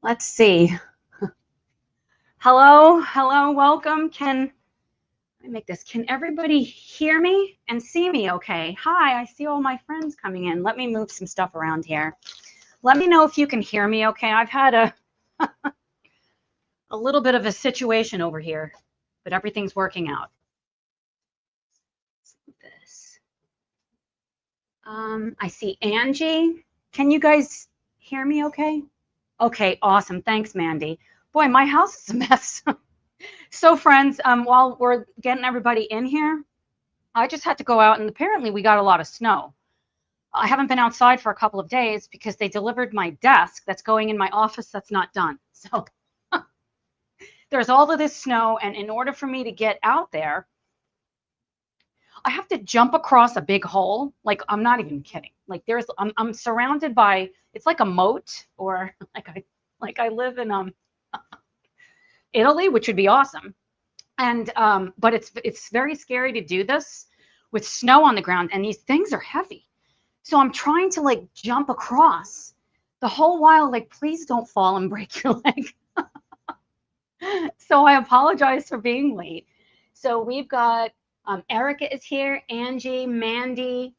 Let's see. Hello, welcome. Let me make this. Can everybody hear me and see me okay? Hi, I see all my friends coming in. Let me move some stuff around here. Let me know if you can hear me okay. I've had a little bit of a situation over here, but everything's working out. This. I see Angie. Can you guys hear me okay? Okay, awesome. Thanks, Mandy. Boy, my house is a mess. So friends, while we're getting everybody in here, I just had to go out and apparently we got a lot of snow. I haven't been outside for a couple of days because they delivered my desk that's going in my office that's not done. So there's all of this snow, and in order for me to get out there, I have to jump across a big hole. Like, I'm not even kidding. Like, I'm surrounded by, it's like a moat, or like I live in Italy, which would be awesome. And but it's very scary to do this with snow on the ground, and these things are heavy. So I'm trying to like jump across the whole while, like, please don't fall and break your leg. So I apologize for being late. So we've got Erica is here, Angie, Mandy.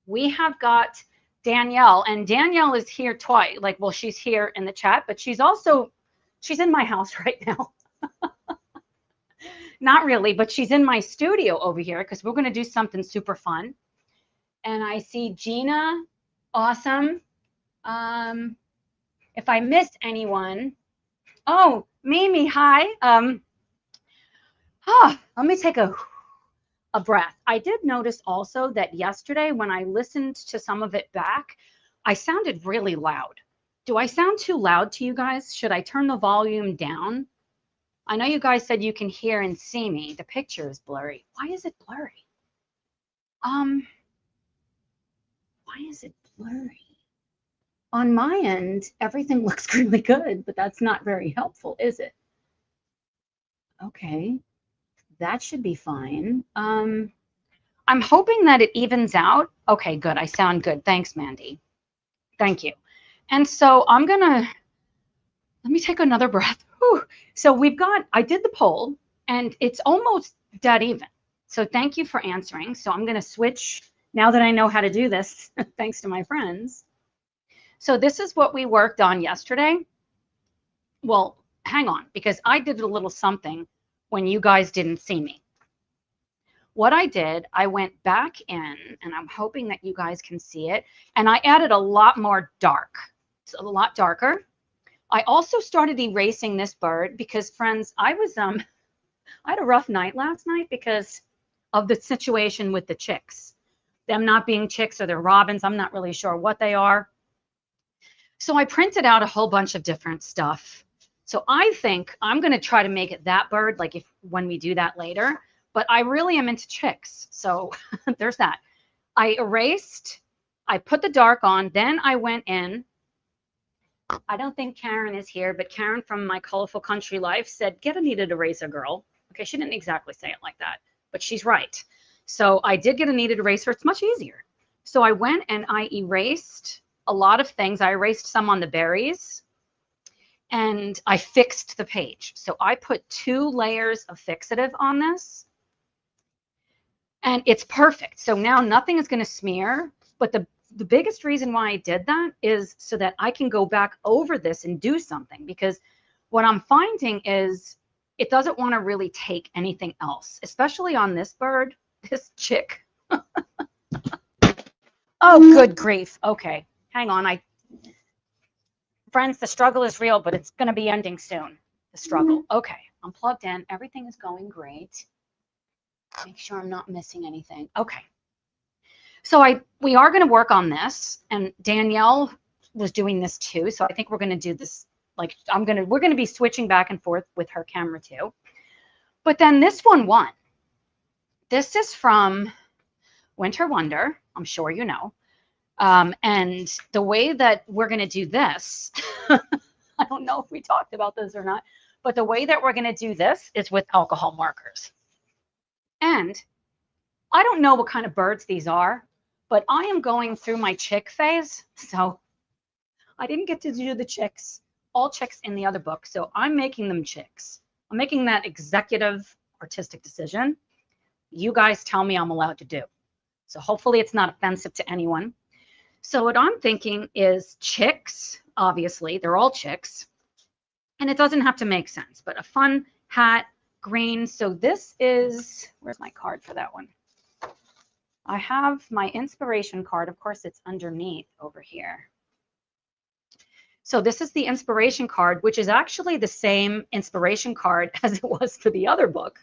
We have got Danielle, and Danielle is here twice. Like, well, she's here in the chat, but she's in my house right now. Not really, but she's in my studio over here because we're going to do something super fun. And I see Gina. Awesome. If I missed anyone. Oh, Mimi, hi. Let me take a breath. I did notice also that yesterday when I listened to some of it back, I sounded really loud. Do I sound too loud to you guys? Should I turn the volume down? I know you guys said you can hear and see me. The picture is blurry. Why is it blurry? Why is it blurry? On my end, everything looks really good, but that's not very helpful, is it? Okay, that should be fine. I'm hoping that it evens out. Okay, good. I sound good. Thanks, Mandy. Thank you. And so let me take another breath. Whew. So I did the poll, and it's almost dead even. So thank you for answering. So I'm going to switch now that I know how to do this, thanks to my friends. So this is what we worked on yesterday. Well, hang on, because I did a little something when you guys didn't see me. What I did, I went back in, and I'm hoping that you guys can see it, and I added a lot more dark. It's a lot darker. I also started erasing this bird because, friends, I had a rough night last night because of the situation with the chicks. Them not being chicks, or they're robins. I'm not really sure what they are. So I printed out a whole bunch of different stuff. So I think I'm going to try to make it that bird, like when we do that later. But I really am into chicks. So there's that. I erased, I put the dark on, then I went in. I don't think Karen is here, but Karen from My Colorful Country Life said, get a kneaded eraser, girl. Okay, she didn't exactly say it like that, but she's right. So I did get a kneaded eraser. It's much easier. So I went and I erased a lot of things. I erased some on the berries, and I fixed the page. So I put 2 layers of fixative on this, and it's perfect. So now nothing is going to smear, but the biggest reason why I did that is so that I can go back over this and do something, because what I'm finding is it doesn't want to really take anything else, especially on this bird, this chick. Oh, good grief. Okay, hang on. Friends, the struggle is real, but it's going to be ending soon, the struggle. Okay, I'm plugged in. Everything is going great. Make sure I'm not missing anything. Okay. So we are going to work on this, and Danielle was doing this too. So I think we're going to do this. Like, we're going to be switching back and forth with her camera too. But then this one won. This is from Winter Wonder. I'm sure you know. And the way that we're going to do this, I don't know if we talked about this or not, but the way that we're going to do this is with alcohol markers. And I don't know what kind of birds these are, but I am going through my chick phase. So I didn't get to do the chicks all chicks in the other book, so I'm making them chicks. I'm making that executive artistic decision. You guys tell me I'm allowed to do. So hopefully it's not offensive to anyone. So what I'm thinking is chicks, obviously, they're all chicks. And it doesn't have to make sense, but a fun hat, green. So this is, where's my card for that one? I have my inspiration card. Of course, it's underneath over here. So this is the inspiration card, which is actually the same inspiration card as it was for the other book,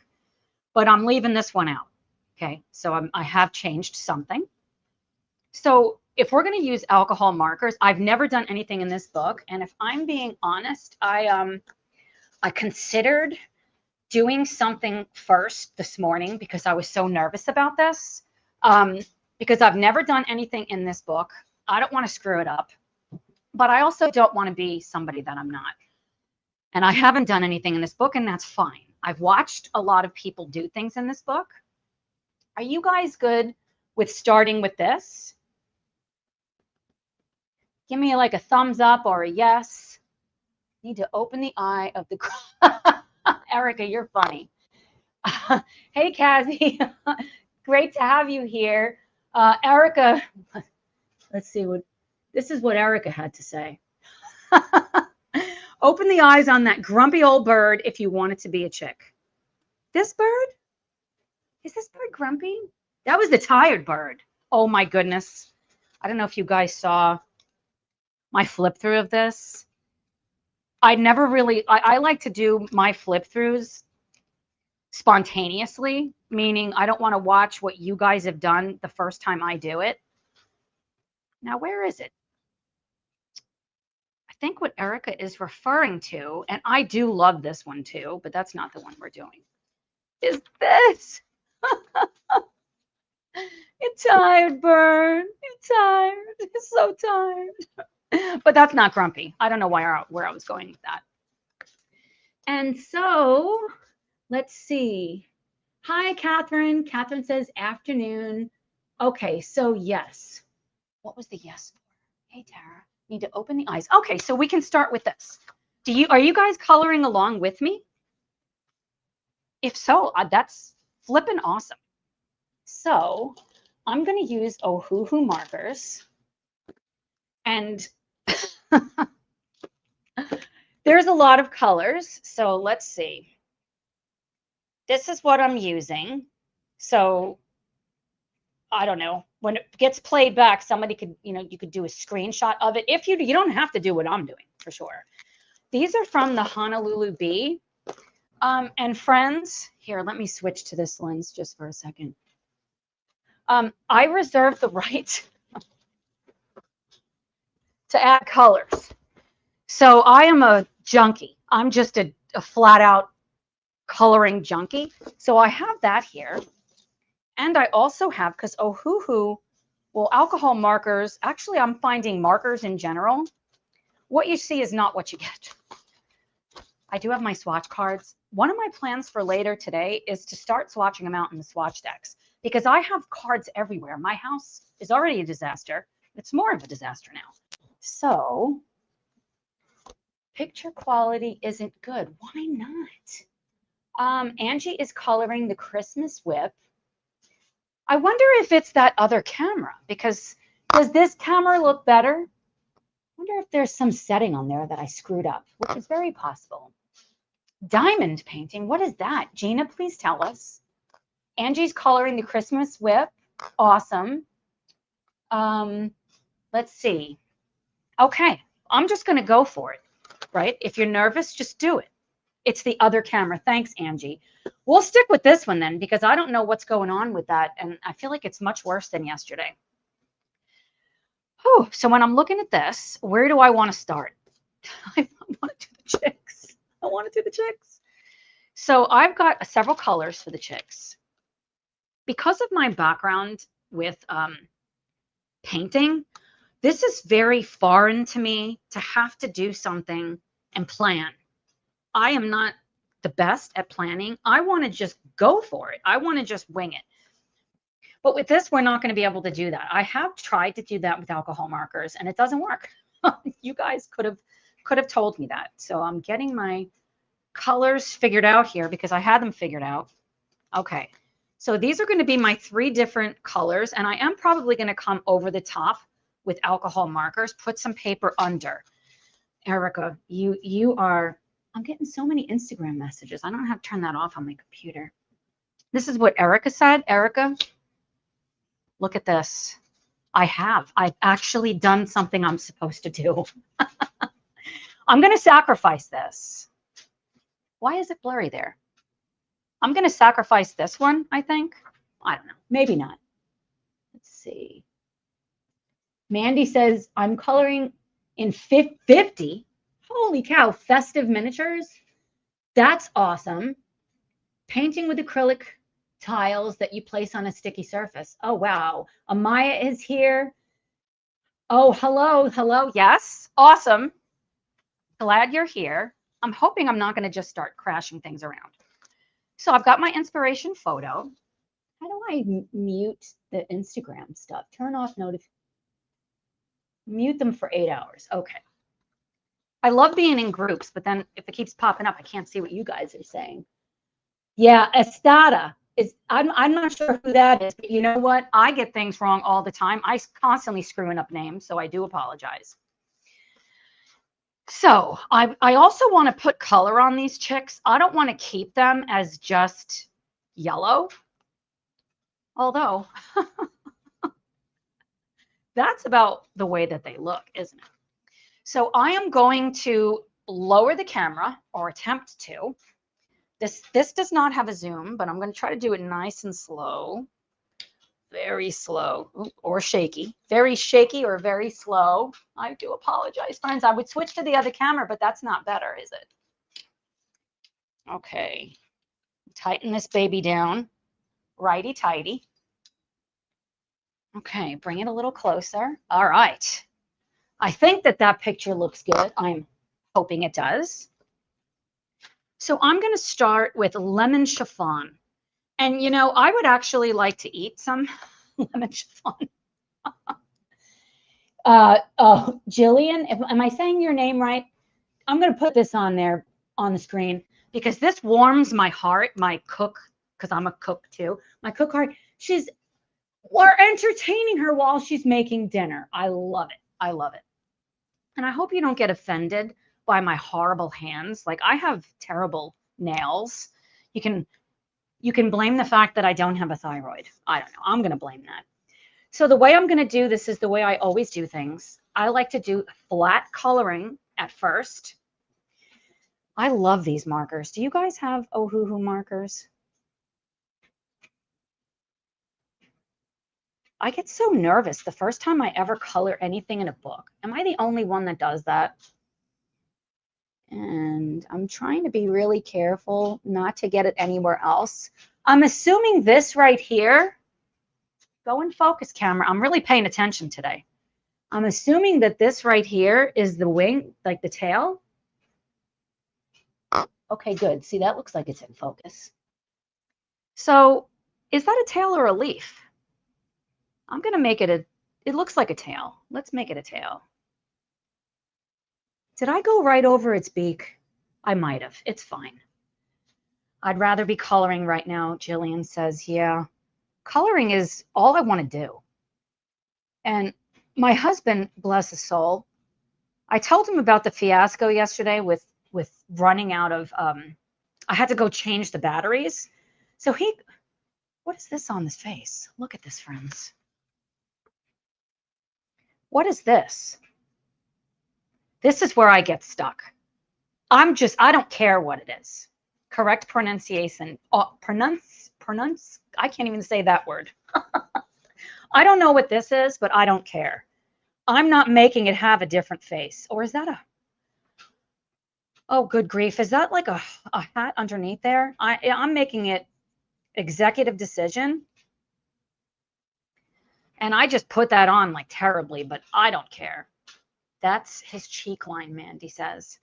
but I'm leaving this one out. Okay, so I have changed something. So if we're going to use alcohol markers, I've never done anything in this book, and if I'm being honest, I considered doing something first this morning because I was so nervous about this. Because I've never done anything in this book. I don't want to screw it up, but I also don't want to be somebody that I'm not. And I haven't done anything in this book, and that's fine. I've watched a lot of people do things in this book. Are you guys good with starting with this? Give me like a thumbs up or a yes. Need to open the eye of the Erica, you're funny. Hey, Cassie. Great to have you here. Erica, let's see this is what Erica had to say. Open the eyes on that grumpy old bird if you want it to be a chick. This bird? Is this bird grumpy? That was the tired bird. Oh my goodness. I don't know if you guys saw my flip through of this. I like to do my flip throughs spontaneously, meaning I don't want to watch what you guys have done the first time I do it. Now, where is it? I think what Erica is referring to, and I do love this one too, but that's not the one we're doing, is this. It's tired, bird. It's tired. It's so tired. But that's not grumpy. I don't know where I was going with that. And so, let's see. Hi, Catherine. Catherine says afternoon. Okay, so yes. What was the yes for? Hey, Tara. Need to open the eyes. Okay, so we can start with this. Are you guys coloring along with me? If so, that's flippin' awesome. So I'm going to use Ohuhu markers. And there's a lot of colors. So let's see. This is what I'm using. So I don't know. When it gets played back, somebody could, you could do a screenshot of it. If you don't have to do what I'm doing, for sure. These are from the Honolulu Bee. And friends, here, let me switch to this lens just for a second. I reserve the right to add colors. So I am a junkie. I'm just a flat out coloring junkie. So I have that here. And I also have, because Ohuhu, well, alcohol markers, actually I'm finding markers in general. What you see is not what you get. I do have my swatch cards. One of my plans for later today is to start swatching them out in the swatch decks because I have cards everywhere. My house is already a disaster. It's more of a disaster now. So picture quality isn't good. Why not? Angie is coloring the Christmas whip. I wonder if it's that other camera, because does this camera look better? I wonder if there's some setting on there that I screwed up, which is very possible. Diamond painting, what is that? Gina, please tell us. Angie's coloring the Christmas whip. Awesome. Let's see. Okay, I'm just going to go for it, right? If you're nervous, just do it. It's the other camera. Thanks, Angie. We'll stick with this one then, because I don't know what's going on with that, and I feel like it's much worse than yesterday. Whew. So when I'm looking at this, where do I want to start? I want to do the chicks. I want to do the chicks. So I've got several colors for the chicks. Because of my background with painting, this is very foreign to me to have to do something and plan. I am not the best at planning. I want to just go for it. I want to just wing it. But with this, we're not going to be able to do that. I have tried to do that with alcohol markers, and it doesn't work. You guys could have could have told me that. So I'm getting my colors figured out here because I had them figured out. Okay. So these are going to be my 3 different colors, and I am probably going to come over the top with alcohol markers, put some paper under. Erica, you are, I'm getting so many Instagram messages. I don't have to turn that off on my computer. This is what Erica said. Erica, look at this. I've actually done something I'm supposed to do. I'm going to sacrifice this. Why is it blurry there? I'm going to sacrifice this one, I think. I don't know. Maybe not. Let's see. Mandy says, I'm coloring in 50. Holy cow, festive miniatures. That's awesome. Painting with acrylic tiles that you place on a sticky surface. Oh, wow. Amaya is here. Oh, hello. Hello. Yes. Awesome. Glad you're here. I'm hoping I'm not going to just start crashing things around. So I've got my inspiration photo. How do I mute the Instagram stuff? Turn off notifications. Mute them for 8 hours. Okay. I love being in groups, but then if it keeps popping up, I can't see what you guys are saying. Yeah, Estada is. I'm not sure who that is, but you know what? I get things wrong all the time. I constantly screwing up names, so I do apologize. So I also want to put color on these chicks. I don't want to keep them as just yellow, although that's about the way that they look, isn't it? So I am going to lower the camera, or attempt to. This does not have a zoom, but I'm going to try to do it nice and slow. Very slow. Ooh, or shaky. Very shaky or very slow. I do apologize, friends. I would switch to the other camera, but that's not better, is it? Okay. Tighten this baby down. Righty-tighty. Okay, bring it a little closer. All right. I think that picture looks good. I'm hoping it does. So I'm going to start with lemon chiffon. And, you know, I would actually like to eat some lemon chiffon. Jillian, am I saying your name right? I'm going to put this on there on the screen because this warms my heart, my cook, because I'm a cook too. My cook heart, we're entertaining her while she's making dinner. I love it. I love it. And I hope you don't get offended by my horrible hands. Like, I have terrible nails. You can blame the fact that I don't have a thyroid. I don't know. I'm going to blame that. So the way I'm going to do this is the way I always do things. I like to do flat coloring at first. I love these markers. Do you guys have Ohuhu markers? I get so nervous the first time I ever color anything in a book. Am I the only one that does that? And I'm trying to be really careful not to get it anywhere else. I'm assuming this right here, go in focus, camera. I'm really paying attention today. I'm assuming that this right here is the wing, like the tail. Okay, good. See, that looks like it's in focus. So is that a tail or a leaf? I'm going to make it it looks like a tail. Let's make it a tail. Did I go right over its beak? I might have. It's fine. I'd rather be coloring right now, Jillian says. Yeah, coloring is all I want to do. And my husband, bless his soul, I told him about the fiasco yesterday with running out of, I had to go change the batteries. So what is this on his face? Look at this, friends. What is this? This is where I get stuck. I don't care what it is. Correct pronunciation. I can't even say that word. I don't know what this is, but I don't care. I'm not making it have a different face. Or is that oh, good grief. Is that like a hat underneath there? I'm making it executive decision. And I just put that on like terribly, but I don't care. That's his cheek line, Mandy says.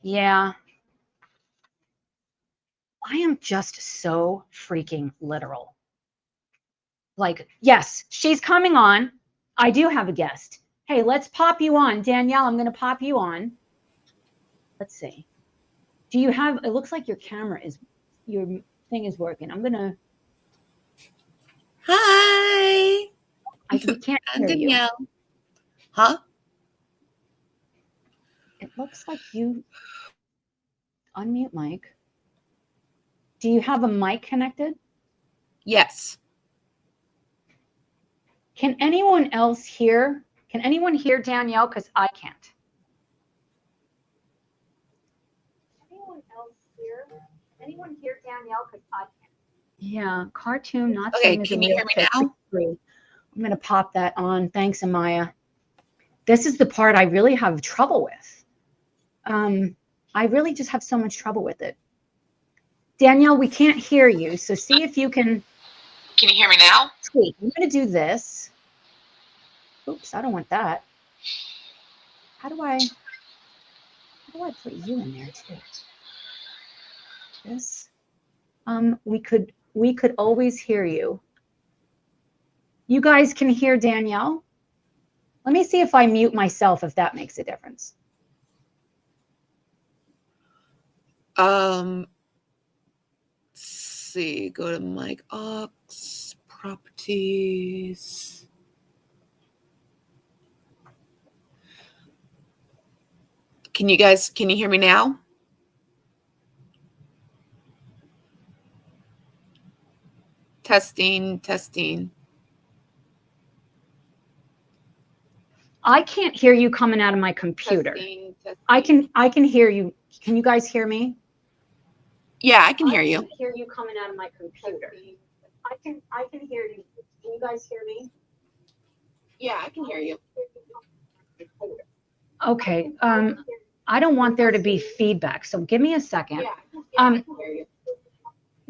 Yeah. I am just so freaking literal. Like, yes, she's coming on. I do have a guest. Hey, let's pop you on. Danielle, I'm going to pop you on. Let's see. Do you have, it looks like your thing is working. I'm going to. Hi. We can't I'm hear you. Danielle. Huh? It looks like you unmute mic. Do you have a mic connected? Yes. Can anyone else hear? Can anyone hear Danielle? Because I can't. Anyone else hear? Anyone hear Danielle? Because I can't. Yeah, cartoon not Okay, same as can a you real hear me picture. now? I'm going to pop that on. Thanks, Amaya. This is the part I really have trouble with. I really just have so much trouble with it. Danielle, we can't hear you, so see if you can. Can you hear me now? Sweet. I'm going to do this. Oops, I don't want that. How do I put you in there too? This. We could always hear you. You guys can hear Danielle? Let me see if I mute myself, if that makes a difference. Let's see, go to Mike Ox, properties. Can you hear me now? Testing. I can't hear you coming out of my computer. Testing. I can hear you. Can you guys hear me? Yeah, I can hear you. I can hear you coming out of my computer. I can hear you. Can you guys hear me? Yeah, I can hear you. Okay. I don't want there to be feedback, so give me a second. Yeah, I can hear you.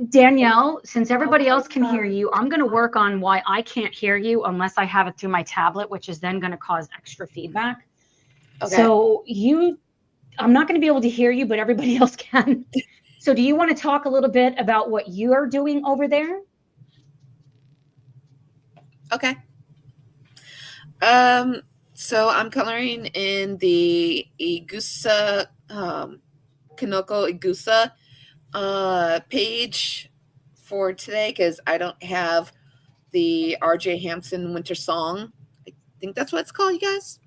Danielle, since everybody else can hear you, I'm going to work on why I can't hear you unless I have it through my tablet, which is then going to cause extra feedback. Okay. So I'm not going to be able to hear you, but everybody else can. So do you want to talk a little bit about what you are doing over there? Okay. So I'm coloring in the Igusa, Kanoko Igusa page for today because I don't have the RJ Hampson Winter Song. I think that's what it's called, you guys.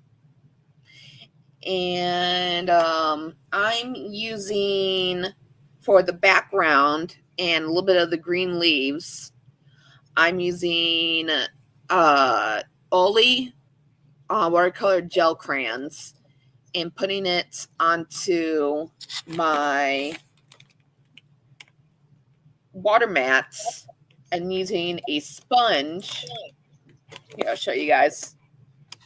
And I'm using, for the background and a little bit of the green leaves, I'm using Oli watercolor gel crayons and putting it onto my water mats and using a sponge. Here, I'll show you guys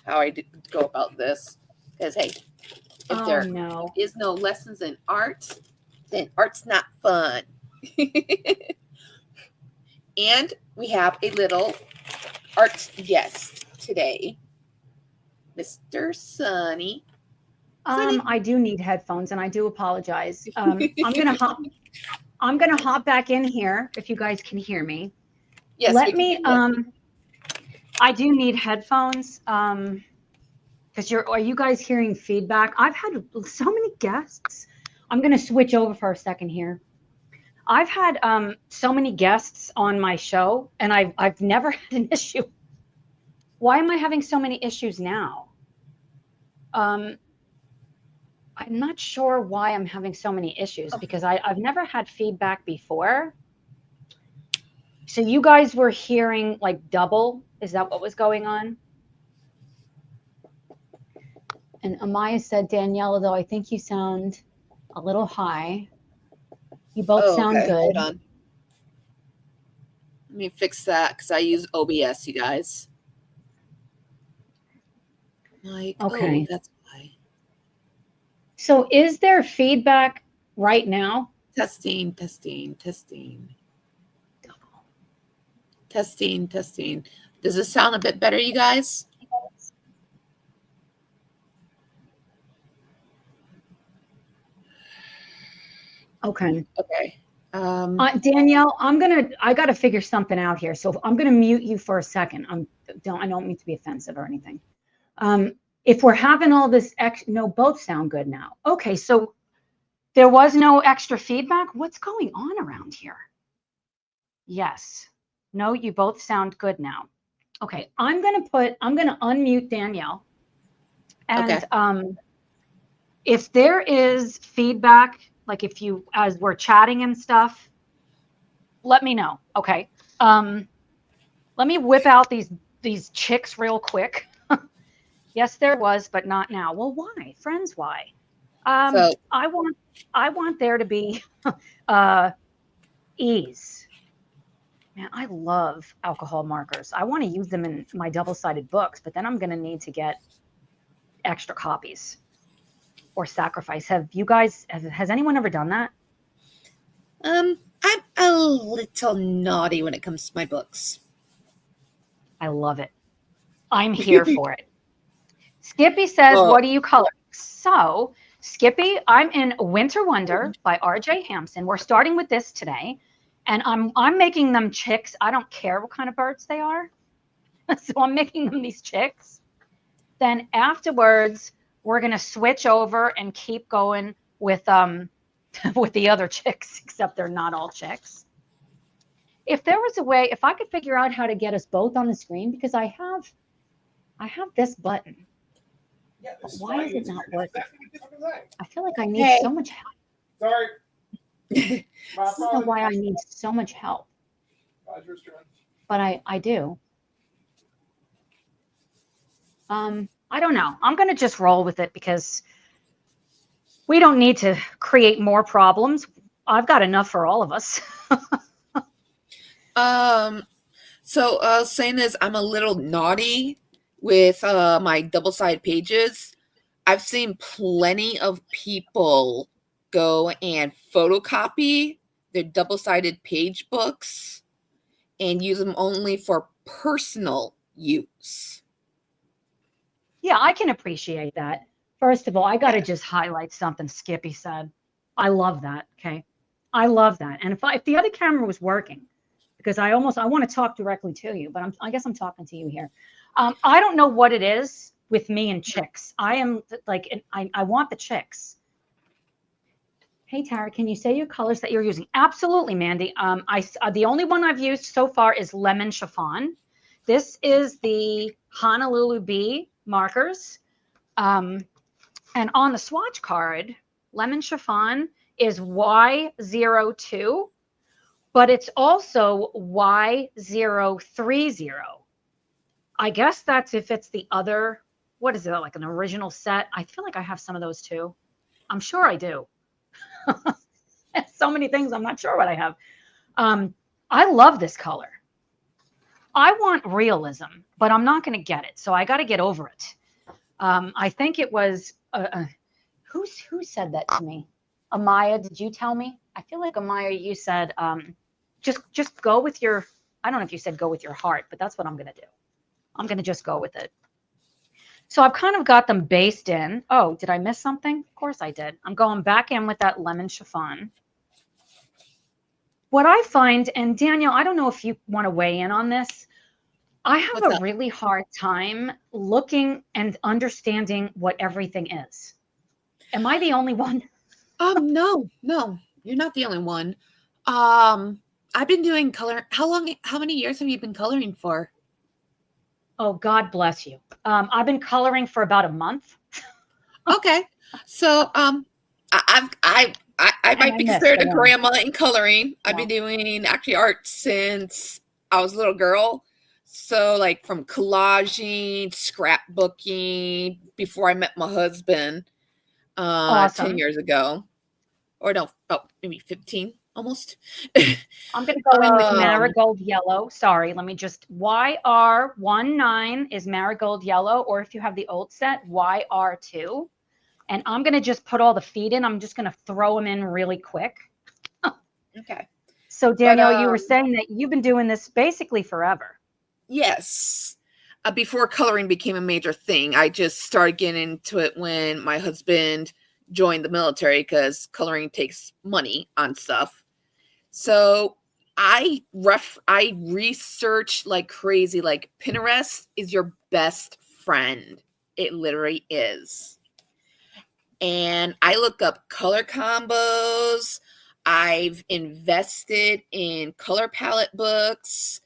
how I go about this. Because, hey, if there is no lessons in art, then art's not fun. And we have a little art guest today, Mr. Sonny. I do need headphones, and I do apologize. I'm gonna hop back in here if you guys can hear me. Yes. I do need headphones. Because are you guys hearing feedback? I've had so many guests. I'm gonna switch over for a second here. I've had so many guests on my show, and I've never had an issue. Why am I having so many issues now? I'm not sure why I'm having so many issues because I've never had feedback before. So you guys were hearing like double? Is that what was going on? And Amaya said, Daniela, though, I think you sound a little high. You both sound good. Hold on. Let me fix that because I use OBS, you guys. Okay. That's why. So is there feedback right now? Testing. Does this sound a bit better, you guys? Okay. Danielle, I got to figure something out here. So I'm going to mute you for a second. I don't mean to be offensive or anything. If we're having all this, no, both sound good now. Okay. So There was no extra feedback. What's going on around here? Yes. No, you both sound good now. Okay, I'm going to unmute Danielle. And okay. If there is feedback, like if you, as we're chatting and stuff, let me know. Okay. Let me whip out these chicks real quick. Yes, there was, but not now. Well, why? Friends, why? I want there to be ease. Man, I love alcohol markers. I want to use them in my double-sided books, but then I'm going to need to get extra copies or sacrifice. Have you guys, has anyone ever done that? I'm a little naughty when it comes to my books. I love it. I'm here for it. Skippy says, what do you color? So, Skippy, I'm in Winter Wonder by R.J. Hampson. We're starting with this today, and I'm making them chicks. I don't care what kind of birds they are. So I'm making them these chicks. Then afterwards, we're going to switch over and keep going with the other chicks, except they're not all chicks. If there was a way, if I could figure out how to get us both on the screen, because I have this button. Yeah, why is it not working? I feel like I need so much help. Sorry. I don't know why I need so much help. But I do. I don't know. I'm going to just roll with it because we don't need to create more problems. I've got enough for all of us. So saying this, I'm a little naughty with my double-sided pages. I've seen plenty of people go and photocopy their double-sided page books and use them only for personal use. Yeah, I can appreciate that. First of all, I got to just highlight something Skippy said. I love that, okay? I love that. And if the other camera was working, because I want to talk directly to you, but I guess I'm talking to you here. I don't know what it is with me and chicks. I am like, I want the chicks. Hey, Tara, can you say your colors that you're using? Absolutely, Mandy. The only one I've used so far is Lemon Chiffon. This is the Honolulu Bee markers. And on the swatch card, Lemon Chiffon is Y02, but it's also Y030. I guess that's if it's the other, what is it, like an original set? I feel like I have some of those too. I'm sure I do. So many things, I'm not sure what I have. I love this color. I want realism, but I'm not going to get it. So I got to get over it. I think it was, who said that to me? Amaya, did you tell me? I feel like Amaya, you said, just go with your, I don't know if you said go with your heart, but that's what I'm going to do. I'm going to just go with it. So I've kind of got them based in. Oh, did I miss something? Of course I did. I'm going back in with that Lemon Chiffon. What I find, and Daniel, I don't know if you want to weigh in on this. I have a really hard time looking and understanding what everything is. Am I the only one? No, you're not the only one. I've been doing color. How many years have you been coloring for? Oh, God bless you. I've been coloring for about a month. Okay. So, I might be considered a grandma in coloring. I've been doing actually art since I was a little girl. So like from collaging, scrapbooking before I met my husband, awesome. 10 years ago, or no, maybe 15 almost. I'm going to go in with marigold yellow. Sorry, let me just, YR19 is marigold yellow, or if you have the old set, YR2. And I'm going to just put all the feet in. I'm just going to throw them in really quick. Okay. So Danielle, you were saying that you've been doing this basically forever. Yes. Before coloring became a major thing, I just started getting into it when my husband joined the military because coloring takes money on stuff. So I research like crazy. Like Pinterest is your best friend. It literally is. and I look up color combos. I've invested in color palette books.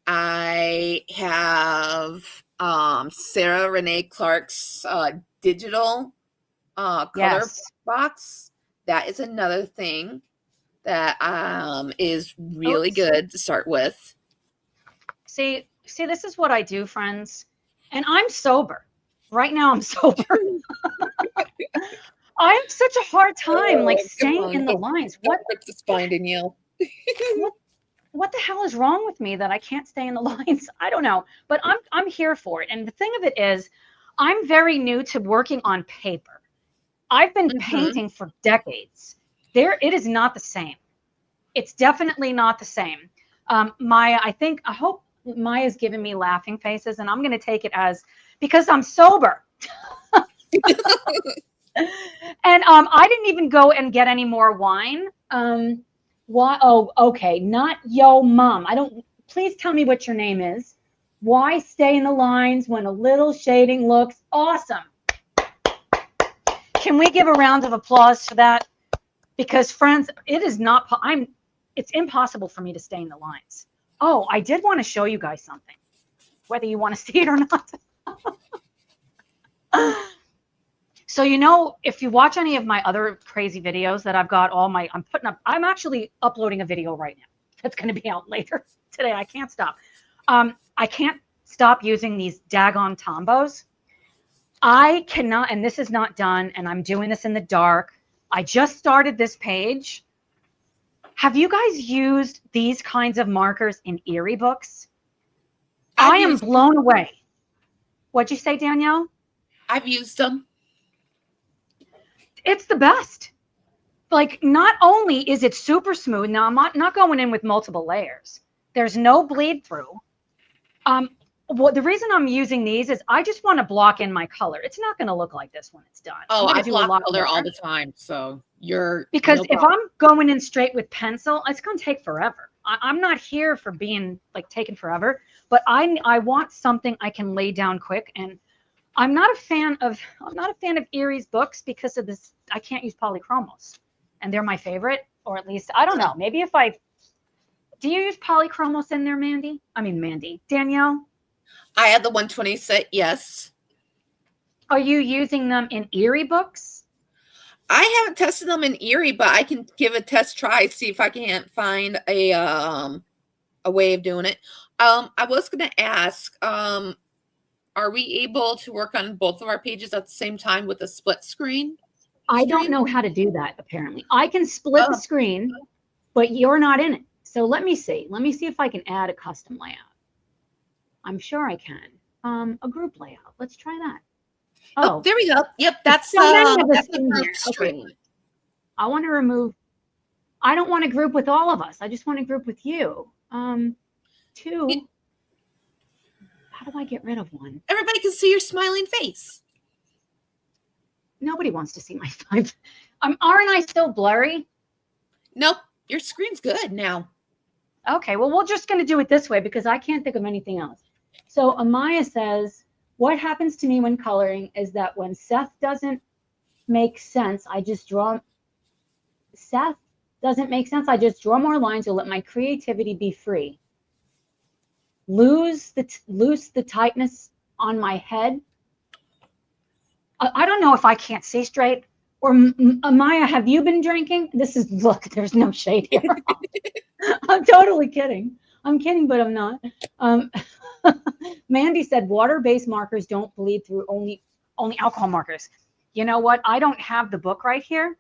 I have Sarah Renee Clark's digital color box. That is another thing that is really good to start with. See, this is what I do, friends. And I'm sober. Right now I'm sober. I have such a hard time staying in the lines. What the spine, Danielle? What the hell is wrong with me that I can't stay in the lines? I don't know, but I'm here for it. And the thing of it is, I'm very new to working on paper. I've been painting for decades. It is not the same. It's definitely not the same. I hope Maya's giving me laughing faces, and I'm going to take it as because I'm sober. And I didn't even go and get any more wine. Why? Oh, okay. Not yo, mom. Please tell me what your name is. Why stay in the lines when a little shading looks awesome? Can we give a round of applause for that? Because friends, it's impossible for me to stay in the lines. Oh, I did want to show you guys something, whether you want to see it or not. So, if you watch any of my other crazy videos that I've got I'm actually uploading a video right now. That's going to be out later today. I can't stop. I can't stop using these daggone Tombos. I cannot, and this is not done, and I'm doing this in the dark. I just started this page. Have you guys used these kinds of markers in Erie books? I am blown away. What'd you say, Danielle? I've used them. It's the best. Not only is it super smooth. Now, I'm not going in with multiple layers. There's no bleed through. The reason I'm using these is I just want to block in my color. It's not going to look like this when it's done. Oh, I block color all the time. So because if I'm going in straight with pencil, it's going to take forever. I'm not here for being taken forever, but I want something I can lay down quick. And I'm not a fan of Erie's books because of this. I can't use polychromos, and they're my favorite, or at least I don't know. Maybe do you use polychromos in there, Mandy? Danielle? I have the 120 set, yes. Are you using them in Erie books? I haven't tested them in Erie, but I can give a test try, see if I can't find a way of doing it. I was going to ask, are we able to work on both of our pages at the same time with a split screen? I don't know how to do that, apparently. I can split the screen, but you're not in it. So let me see. Let me see if I can add a custom layout. I'm sure I can. A group layout. Let's try that. Oh, there we go. Yep, that's the group screen. Okay. I want to remove. I don't want to group with all of us. I just want to group with you. Two. How do I get rid of one? Everybody can see your smiling face. Nobody wants to see my face. Aren't I still blurry? Nope. Your screen's good now. Okay, well, we're just going to do it this way because I can't think of anything else. So Amaya says, what happens to me when coloring is that when Seth doesn't make sense, I just draw. Seth doesn't make sense. I just draw more lines or let my creativity be free. Loose the tightness on my head. I don't know if I can't see straight. Or Amaya, have you been drinking? Look, there's no shade here. I'm totally kidding. I'm kidding, but I'm not. Mandy said water-based markers don't bleed through, only alcohol markers. You know what? I don't have the book right here.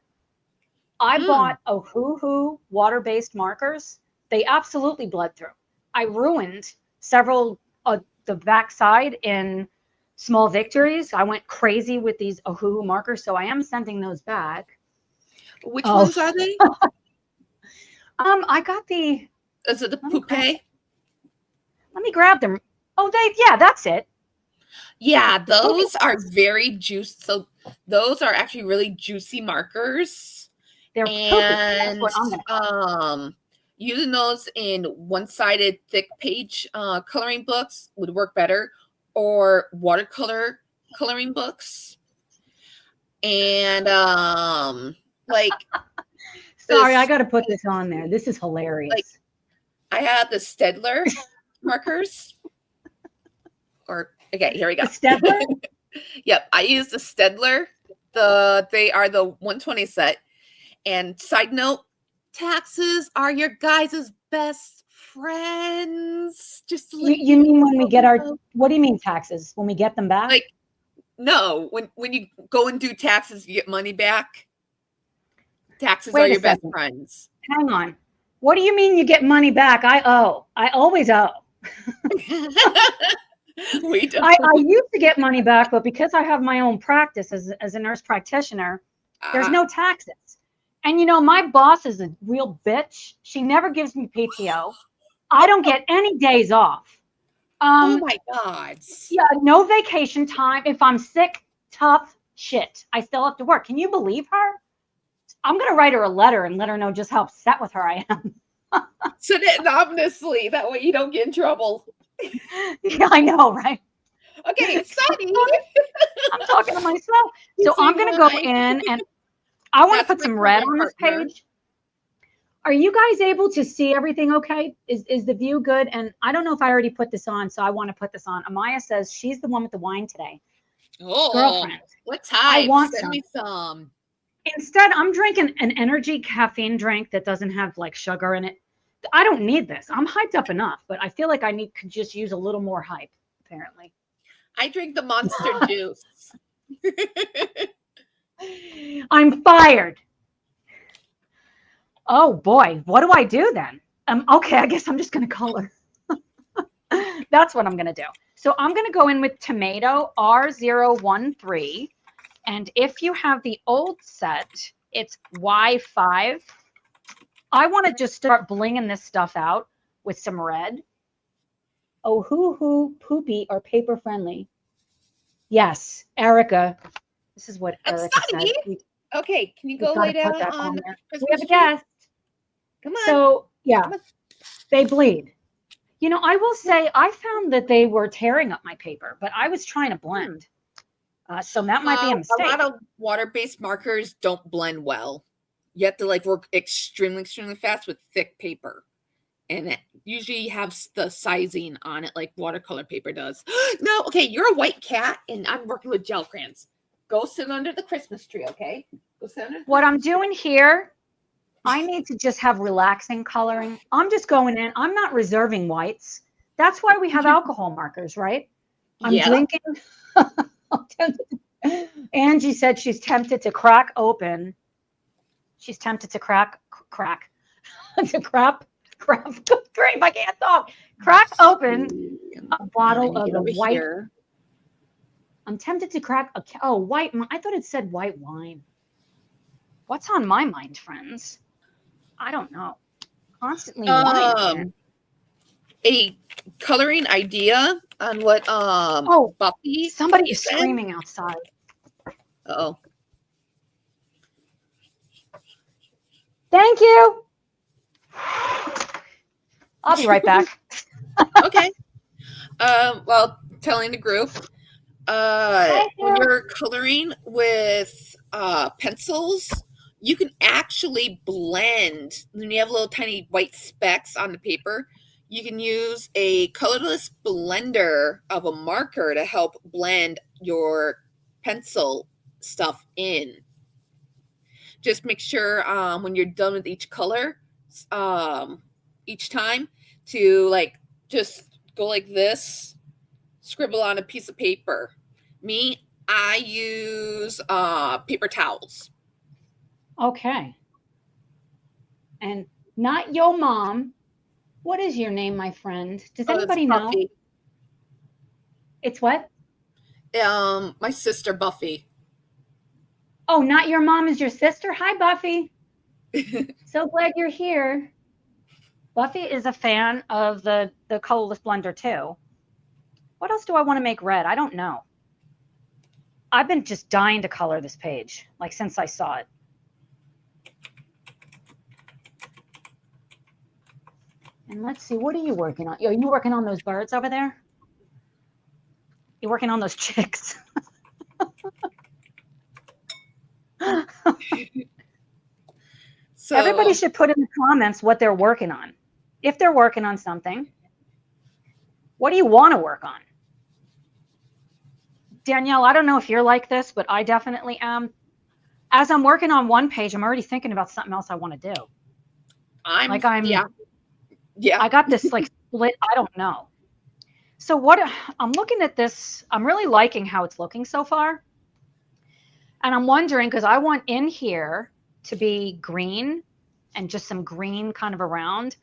I bought Ohuhu water-based markers. They absolutely bled through. I ruined several the backside in Small Victories. I went crazy with these Ohuhu markers, so I am sending those back. Which ones are they? I got the. Is it the Poupée? Let me grab them. Oh, yeah, that's it. Yeah, those are very juicy. So those are actually really juicy markers. They're and using those in one-sided thick page coloring books would work better, or watercolor coloring books. And like sorry, I got to put this on there. This is hilarious. Like I have the Stedler markers. Okay, here we go. The Stedler? Yep, I use the Stedler. They are the 120 set. And side note, taxes are your guys' best friends. Just you mean when we get our, what do you mean taxes? When we get them back? Like, no, when you go and do taxes, you get money back. Taxes are your best friends. Hang on. What do you mean you get money back? I owe. I always owe. We don't. I used to get money back, but because I have my own practice as a nurse practitioner, there's no taxes. And you know, my boss is a real bitch. She never gives me PTO. I don't get any days off. Oh my God. Yeah, no vacation time. If I'm sick, tough shit. I still have to work. Can you believe her? I'm going to write her a letter and let her know just how upset with her I am. Send it anonymously. That way you don't get in trouble. Yeah, I know, right? Okay, Sunny. I'm talking to myself. So I'm going to go in and I want to put some red on this page. Are you guys able to see everything okay? Is the view good? And I don't know if I already put this on, so I want to put this on. Amaya says she's the one with the wine today. Oh, girlfriend. What type? I want Send me some. Instead, I'm drinking an energy caffeine drink that doesn't have like sugar in it. I don't need this. I'm hyped up enough, but I feel like could just use a little more hype, apparently. I drink the Monster juice. I'm fired. Oh boy, what do I do then? Okay, I guess I'm just gonna color. That's what I'm gonna do. So I'm gonna go in with tomato R013. And if you have the old set, it's Y5. I want to just start blinging this stuff out with some red. Oh, hoo, poopy, or paper friendly. Yes, Erica. This is what Erica said. Okay, can you go lay down on there? We have a guest. Come on. So, yeah, they bleed. You know, I will say I found that they were tearing up my paper, but I was trying to blend. So that might be a mistake. A lot of water-based markers don't blend well. You have to like work extremely fast with thick paper. And it usually has the sizing on it like watercolor paper does. No, okay, you're a white cat and I'm working with gel crayons. Go sit under the Christmas tree, okay? Go sit under what I'm doing here, I need to just have relaxing coloring. I'm just going in. I'm not reserving whites. That's why we have alcohol markers, right? I'm drinking. Angie said she's tempted to crack open. She's tempted to crack to crap. Great, I can't talk. Crack open a bottle of the white. Here. I'm tempted to crack white. I thought it said white wine. What's on my mind, friends? I don't know. Constantly wine. A coloring idea on what Buffy. Somebody is screaming outside. Uh-oh. Thank you. I'll be right back. Okay. Well, telling the group, when you're coloring with pencils, you can actually blend. When you have little tiny white specks on the paper, you can use a colorless blender of a marker to help blend your pencil stuff in. Just make sure when you're done with each color, each time to like just go like this, scribble on a piece of paper. Me, I use paper towels. Okay. And not your mom. What is your name, my friend? Does anybody know? Buffy. It's what? My sister Buffy. Oh, not your mom is your sister? Hi, Buffy. So glad you're here. Buffy is a fan of the colorless blender too. What else do I want to make red? I don't know. I've been just dying to color this page, like since I saw it. And let's see, what are you working on? Are you working on those birds over there? You're working on those chicks. So everybody should put in the comments what they're working on. If they're working on something, what do you want to work on? Danielle, I don't know if you're like this, but I definitely am. As I'm working on one page, I'm already thinking about something else I want to do. Yeah. I got this like split. I don't know. So what I'm looking at this, I'm really liking how it's looking so far. And I'm wondering, because I want in here to be green and just some green kind of around.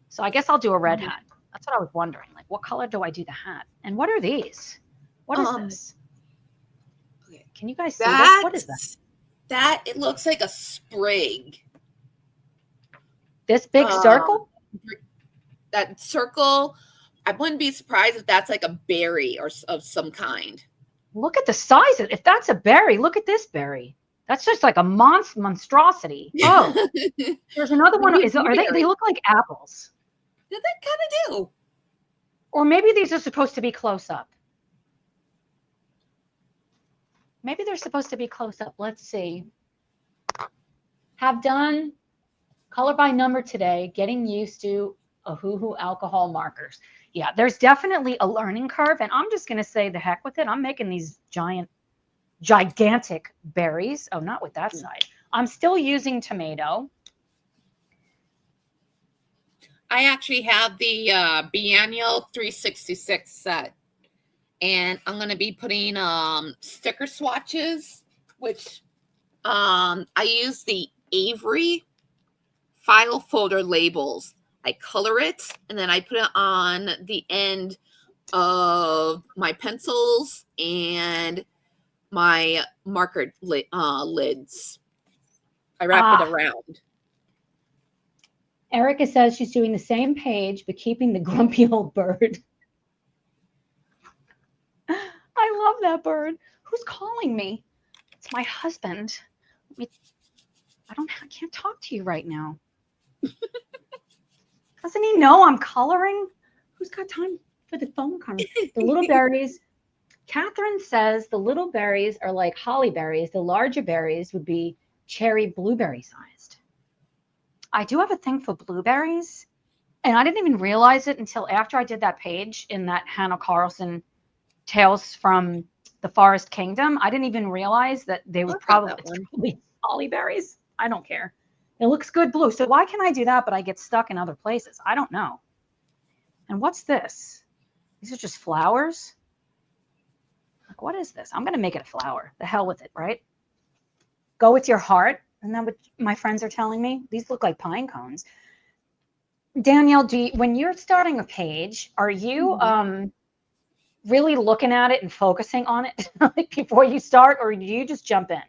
So I guess I'll do a red hat. That's what I was wondering. Like, what color do I do the hat? And what are these? What is this? Okay. Can you guys see this? What is that? It looks like a sprig. This big circle? That circle, I wouldn't be surprised if that's like a berry or of some kind. Look at the size of it. If that's a berry, look at this berry. That's just like a monstrosity. Oh, there's another one. They look like apples. Yeah, they kind of do. Or maybe these are supposed to be close up. Maybe they're supposed to be close up. Let's see. Have done color by number today, getting used to Ohuhu alcohol markers. Yeah, there's definitely a learning curve, and I'm just going to say the heck with it. I'm making these gigantic berries. Oh, not with that side. I'm still using tomato. I actually have the biennial 366 set, and I'm going to be putting sticker swatches, which I use the Avery file folder labels. I color it, and then I put it on the end of my pencils and my marker lids. I wrap it around. Erica says she's doing the same page, but keeping the grumpy old bird. I love that bird. Who's calling me? It's my husband. I can't talk to you right now. Doesn't he know I'm coloring? Who's got time for the phone call? The little berries. Catherine says the little berries are like holly berries. The larger berries would be cherry blueberry sized. I do have a thing for blueberries, and I didn't even realize it until after I did that page in that Hannah Carlson Tales from the Forest Kingdom. I didn't even realize that they would probably holly berries. I don't care. It looks good blue. So why can I do that, but I get stuck in other places? I don't know. And what's this? These are just flowers. Like, what is this? I'm going to make it a flower. The hell with it, right? Go with your heart. Isn't that what my friends are telling me? These look like pine cones. Danielle, when you're starting a page, are you really looking at it and focusing on it like before you start, or do you just jump in?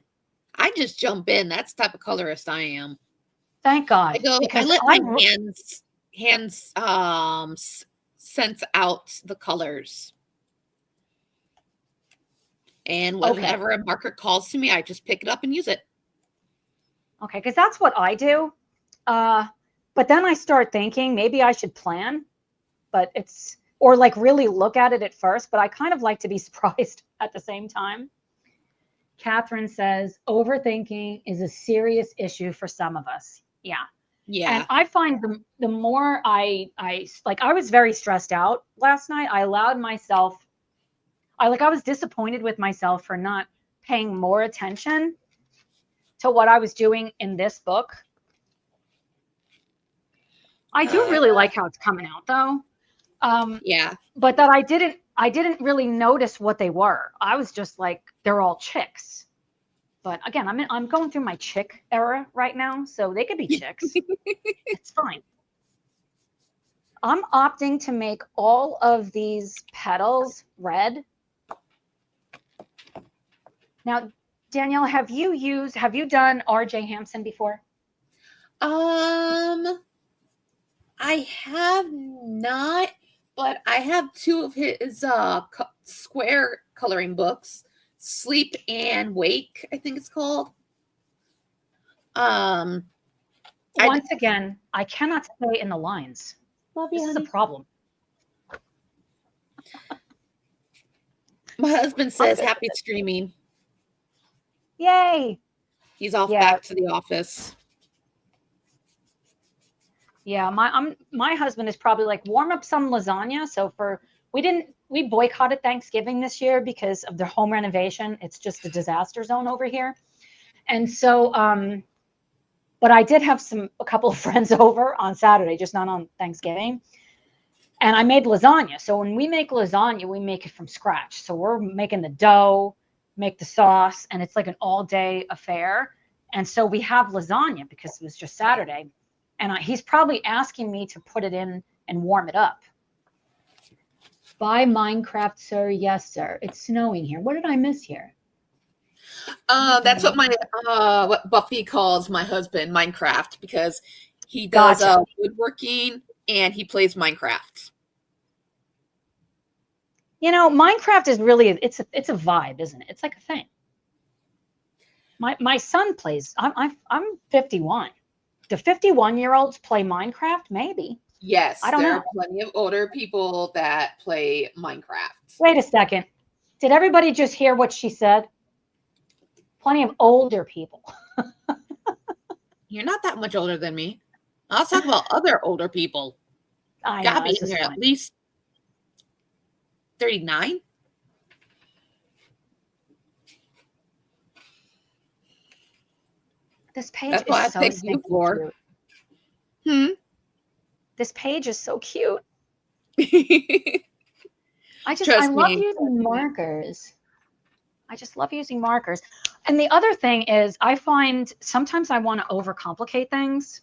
I just jump in. That's the type of colorist I am. Thank God. I let my hands sense out the colors. And whenever a marker calls to me, I just pick it up and use it. Okay, because that's what I do. But then I start thinking maybe I should plan, or like really look at it at first, but I kind of like to be surprised at the same time. Catherine says, overthinking is a serious issue for some of us. Yeah. Yeah. And I find the more I was very stressed out last night. I allowed myself, I was disappointed with myself for not paying more attention to what I was doing in this book. I do really like how it's coming out though. Yeah. But that I didn't really notice what they were. I was just like, they're all chicks. But again, I'm going through my chick era right now, so they could be chicks. It's fine. I'm opting to make all of these petals red. Now, Danielle, have you done R.J. Hampson before? I have not, but I have two of his square coloring books, Sleep and Wake, I think it's called. Once again, I cannot stay in the lines. Love you, this honey. is a problem. My husband says happy streaming. Yay. He's off back to the office. Yeah, my husband is probably like, warm up some lasagna. So we boycotted Thanksgiving this year because of the home renovation. It's just a disaster zone over here. And so, but I did have a couple of friends over on Saturday, just not on Thanksgiving. And I made lasagna. So when we make lasagna, we make it from scratch. So we're making the dough, make the sauce, and it's like an all-day affair. And so we have lasagna because it was just Saturday. And he's probably asking me to put it in and warm it up. Buy Minecraft, sir. Yes, sir. It's snowing here. What did I miss here? That's what what Buffy calls my husband, Minecraft, because he does woodworking and he plays Minecraft. You know, Minecraft is really it's a vibe, isn't it? It's like a thing. My son plays. I'm 51. Do 51-year-olds play Minecraft? Maybe. Yes, there are plenty of older people that play Minecraft. Wait a second. Did everybody just hear what she said? Plenty of older people. You're not that much older than me. I'll talk about other older people. I know. Gotta be in there at least 39. This page is so cute. This page is so cute. I love using markers. I just love using markers. And the other thing is, I find sometimes I want to overcomplicate things.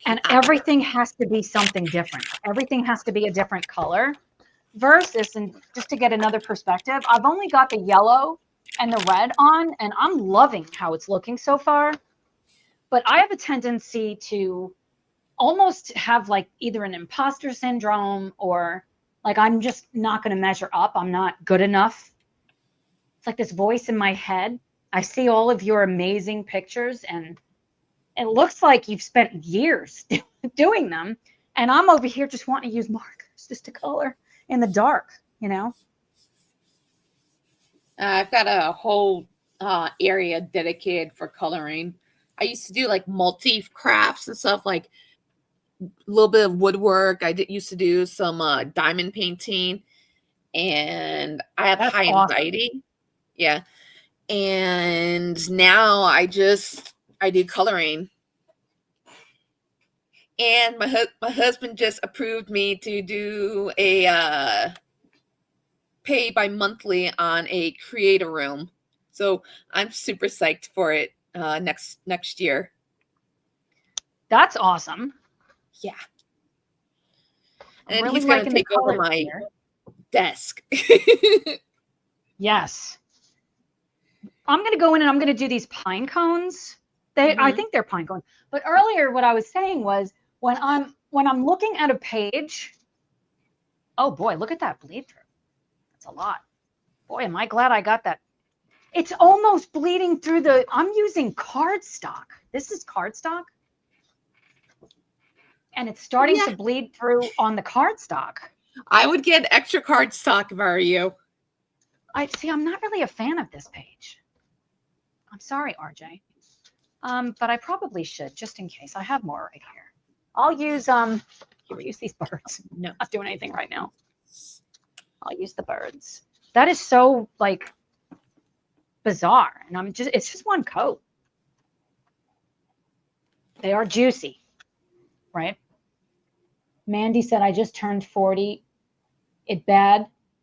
And everything has to be something different. Everything has to be a different color. Versus, and just to get another perspective, I've only got the yellow and the red on, and I'm loving how it's looking so far. But I have a tendency to almost have like either an imposter syndrome or like I'm just not going to measure up. I'm not good enough. It's like this voice in my head. I see all of your amazing pictures and it looks like you've spent years doing them. And I'm over here just wanting to use markers just to color in the dark, you know? I've got a whole area dedicated for coloring. I used to do like multi-crafts and stuff, like a little bit of woodwork. I used to do some diamond painting, and I have high anxiety. Yeah. And now I do coloring. And my husband just approved me to do a pay by monthly on a creator room. So I'm super psyched for it next year. That's awesome. Yeah. And really he's going to take over my desk. Yes. I'm going to go in and I'm going to do these pine cones. I think they're pine cones. But earlier what I was saying was when I'm looking at a page, oh boy, look at that bleed through. That's a lot. Boy, am I glad I got that. It's almost bleeding through I'm using cardstock. This is cardstock. And it's starting to bleed through on the cardstock. I would get extra cardstock if I were you. I'm not really a fan of this page. I'm sorry, RJ. But I probably should, just in case. I have more right here. I'll use use these birds. No, not doing anything right now. I'll use the birds. That is so like bizarre. And it's just one coat. They are juicy, right? Mandy said, I just turned 40.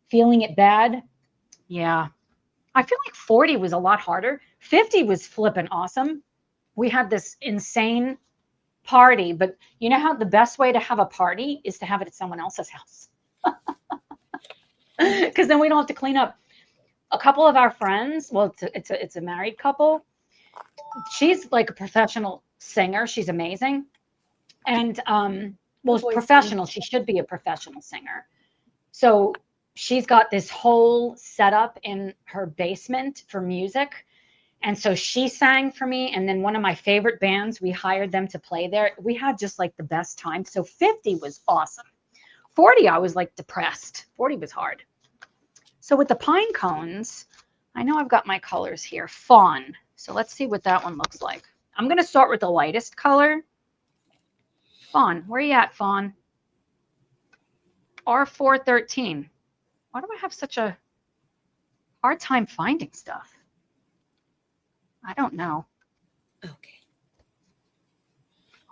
Feeling it bad. Yeah. I feel like 40 was a lot harder. 50 was flipping awesome. We had this insane party, but you know how the best way to have a party is to have it at someone else's house. Because then we don't have to clean up. A couple of our friends, well, it's a married couple. She's like a professional singer. She's amazing. And professional. She should be a professional singer. So she's got this whole setup in her basement for music. And so she sang for me. And then one of my favorite bands, we hired them to play there. We had just like the best time. So 50 was awesome. 40, I was like depressed. 40 was hard. So with the pine cones, I know I've got my colors here. Fawn. So let's see what that one looks like. I'm going to start with the lightest color. Fawn, where are you at, Fawn? R413. Why do I have such a hard time finding stuff? I don't know. Okay.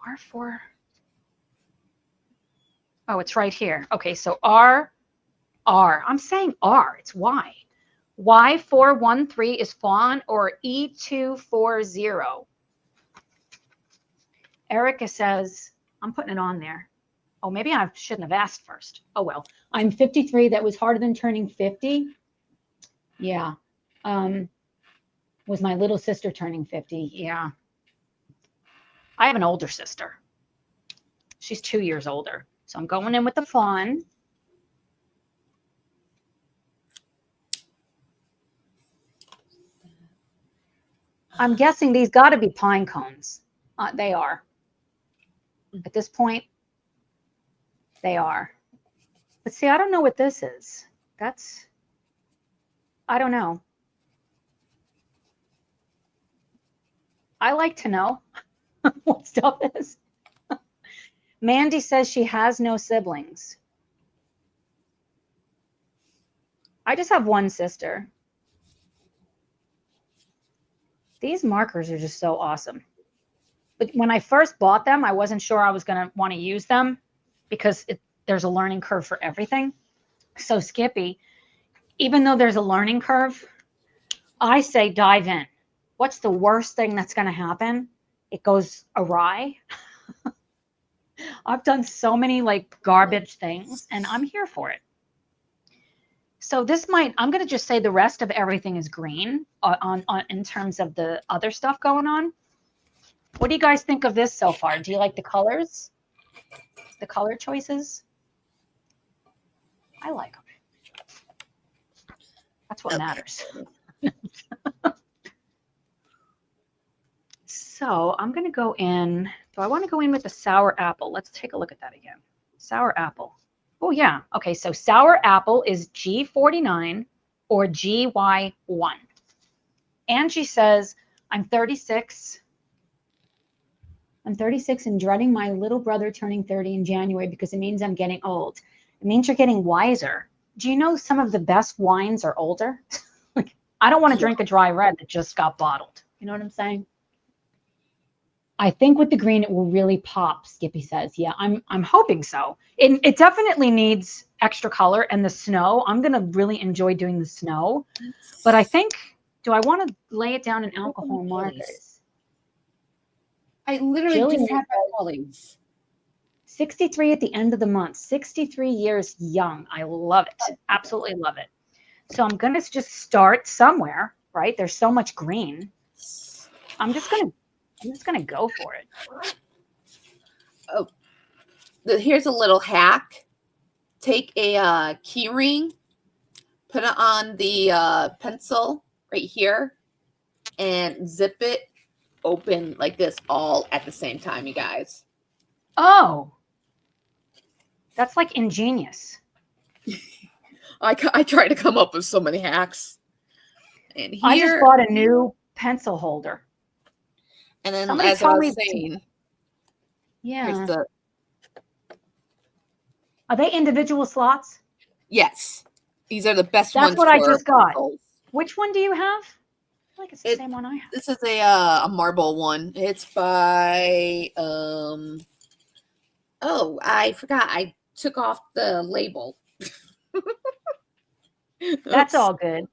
R4. Oh, it's right here. Okay, so R. I'm saying R. It's Y. Y413 is Fawn or E240. Erica says, I'm putting it on there. Oh, maybe I shouldn't have asked first. Oh, well. I'm 53. That was harder than turning 50. Yeah. Was my little sister turning 50? Yeah. I have an older sister. She's 2 years older. So I'm going in with the Fawn. I'm guessing these got to be pine cones. They are. At this point, they are. But see, I don't know what this is. I don't know. I like to know what stuff is. Mandy says she has no siblings. I just have one sister. These markers are just so awesome. But when I first bought them, I wasn't sure I was going to want to use them because there's a learning curve for everything. So Skippy, even though there's a learning curve, I say dive in. What's the worst thing that's going to happen? It goes awry. I've done so many like garbage things and I'm here for it. So this I'm going to just say the rest of everything is green on in terms of the other stuff going on. What do you guys think of this so far? Do you like the colors? The color choices? I like them. That's what matters. So I'm going to go in. Do I want to go in with the sour apple? Let's take a look at that again. Sour apple. Oh, yeah. Okay, so sour apple is G49 or GY1. Angie says, I'm 36. I'm 36 and dreading my little brother turning 30 in January because it means I'm getting old. It means you're getting wiser. Do you know some of the best wines are older? Like, I don't want to drink a dry red that just got bottled. You know what I'm saying? I think with the green, it will really pop, Skippy says. Yeah, I'm hoping so. It definitely needs extra color. And the snow, I'm going to really enjoy doing the snow. But I think, do I want to lay it down in alcohol markers? I literally just had my colleagues. 63 at the end of the month. 63 years young. I love it. Absolutely love it. So I'm going to just start somewhere, right? There's so much green. I'm just going to go for it. Oh, here's a little hack. Take a key ring, put it on the pencil right here, and zip it open like this all at the same time, you guys. Oh, that's like ingenious. I try to come up with so many hacks. And here, I just bought a new pencil holder. And then as I was saying, yeah. Are they individual slots? Yes. These are the best ones. That's what I just got. Which one do you have? I feel like it's the same one I have. This is a marble one. It's by oh, I forgot. I took off the label. That's all good.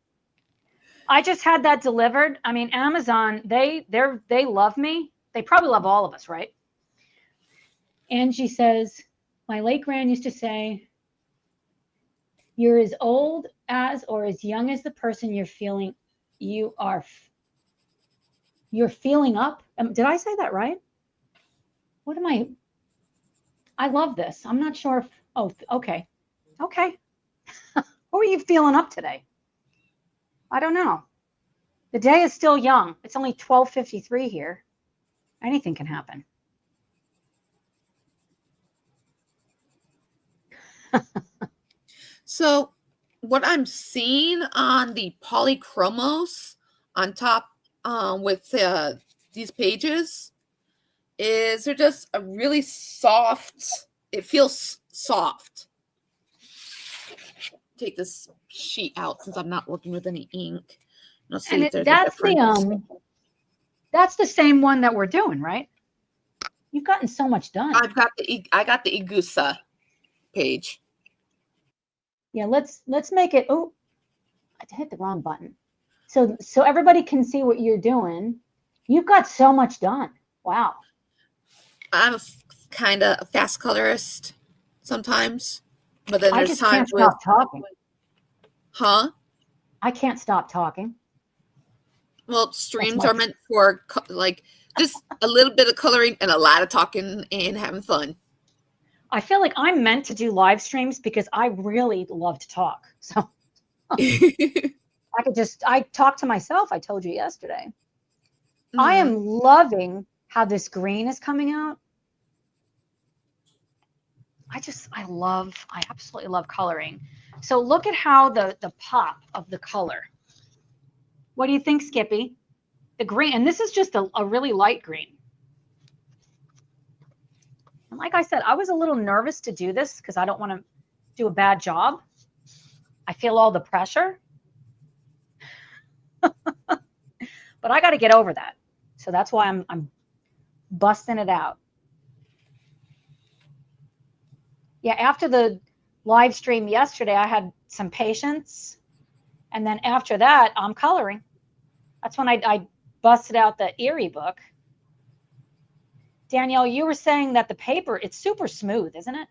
I just had that delivered. I mean, Amazon, they love me. They probably love all of us, right? Angie says, my late grand used to say, you're as old as or as young as the person you're feeling up. Did I say that right? What am I love this. I'm not sure if, oh, okay. Okay. Who are you feeling up today? I don't know. The day is still young. It's only 12:53 here. Anything can happen. So what I'm seeing on the polychromos on top with these pages is they're just a really soft. It feels soft. Take this sheet out since I'm not working with any ink. Let's see if there's a difference. That's the same one that we're doing, right? You've gotten so much done. I got the Igusa page. Yeah, let's make it. Oh, I hit the wrong button. So everybody can see what you're doing. You've got so much done. Wow. I'm kind of a fast colorist sometimes, but then there's times can't stop talking. Huh? I can't stop talking. Well, streams are meant for like just a little bit of coloring and a lot of talking and having fun. I feel like I'm meant to do live streams because I really love to talk. So I talk to myself. I told you yesterday. Mm-hmm. I am loving how this green is coming out. I absolutely love coloring. So look at how the pop of the color. What do you think, Skippy? The green, and this is just a really light green. And like I said, I was a little nervous to do this because I don't want to do a bad job. I feel all the pressure. But I got to get over that. So that's why I'm busting it out. Yeah, after the live stream yesterday, I had some patience. And then after that, I'm coloring. That's when I busted out the Erie book. Danielle, you were saying that the paper, it's super smooth, isn't it?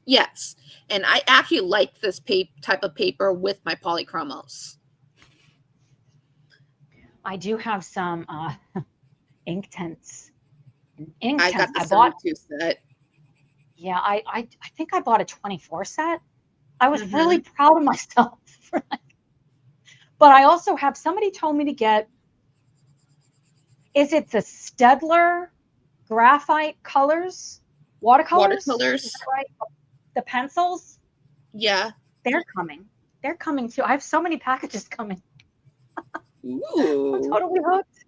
Yes. And I actually like this type of paper with my polychromos. I do have some ink tints. I got the 72 set. Yeah, I think I bought a 24 set. I was really proud of myself for that. But I also have, somebody told me to get, is it the Stedler graphite colors? Watercolors? Is that right? The pencils? Yeah. They're coming. They're coming too. I have so many packages coming. Ooh. I'm totally hooked.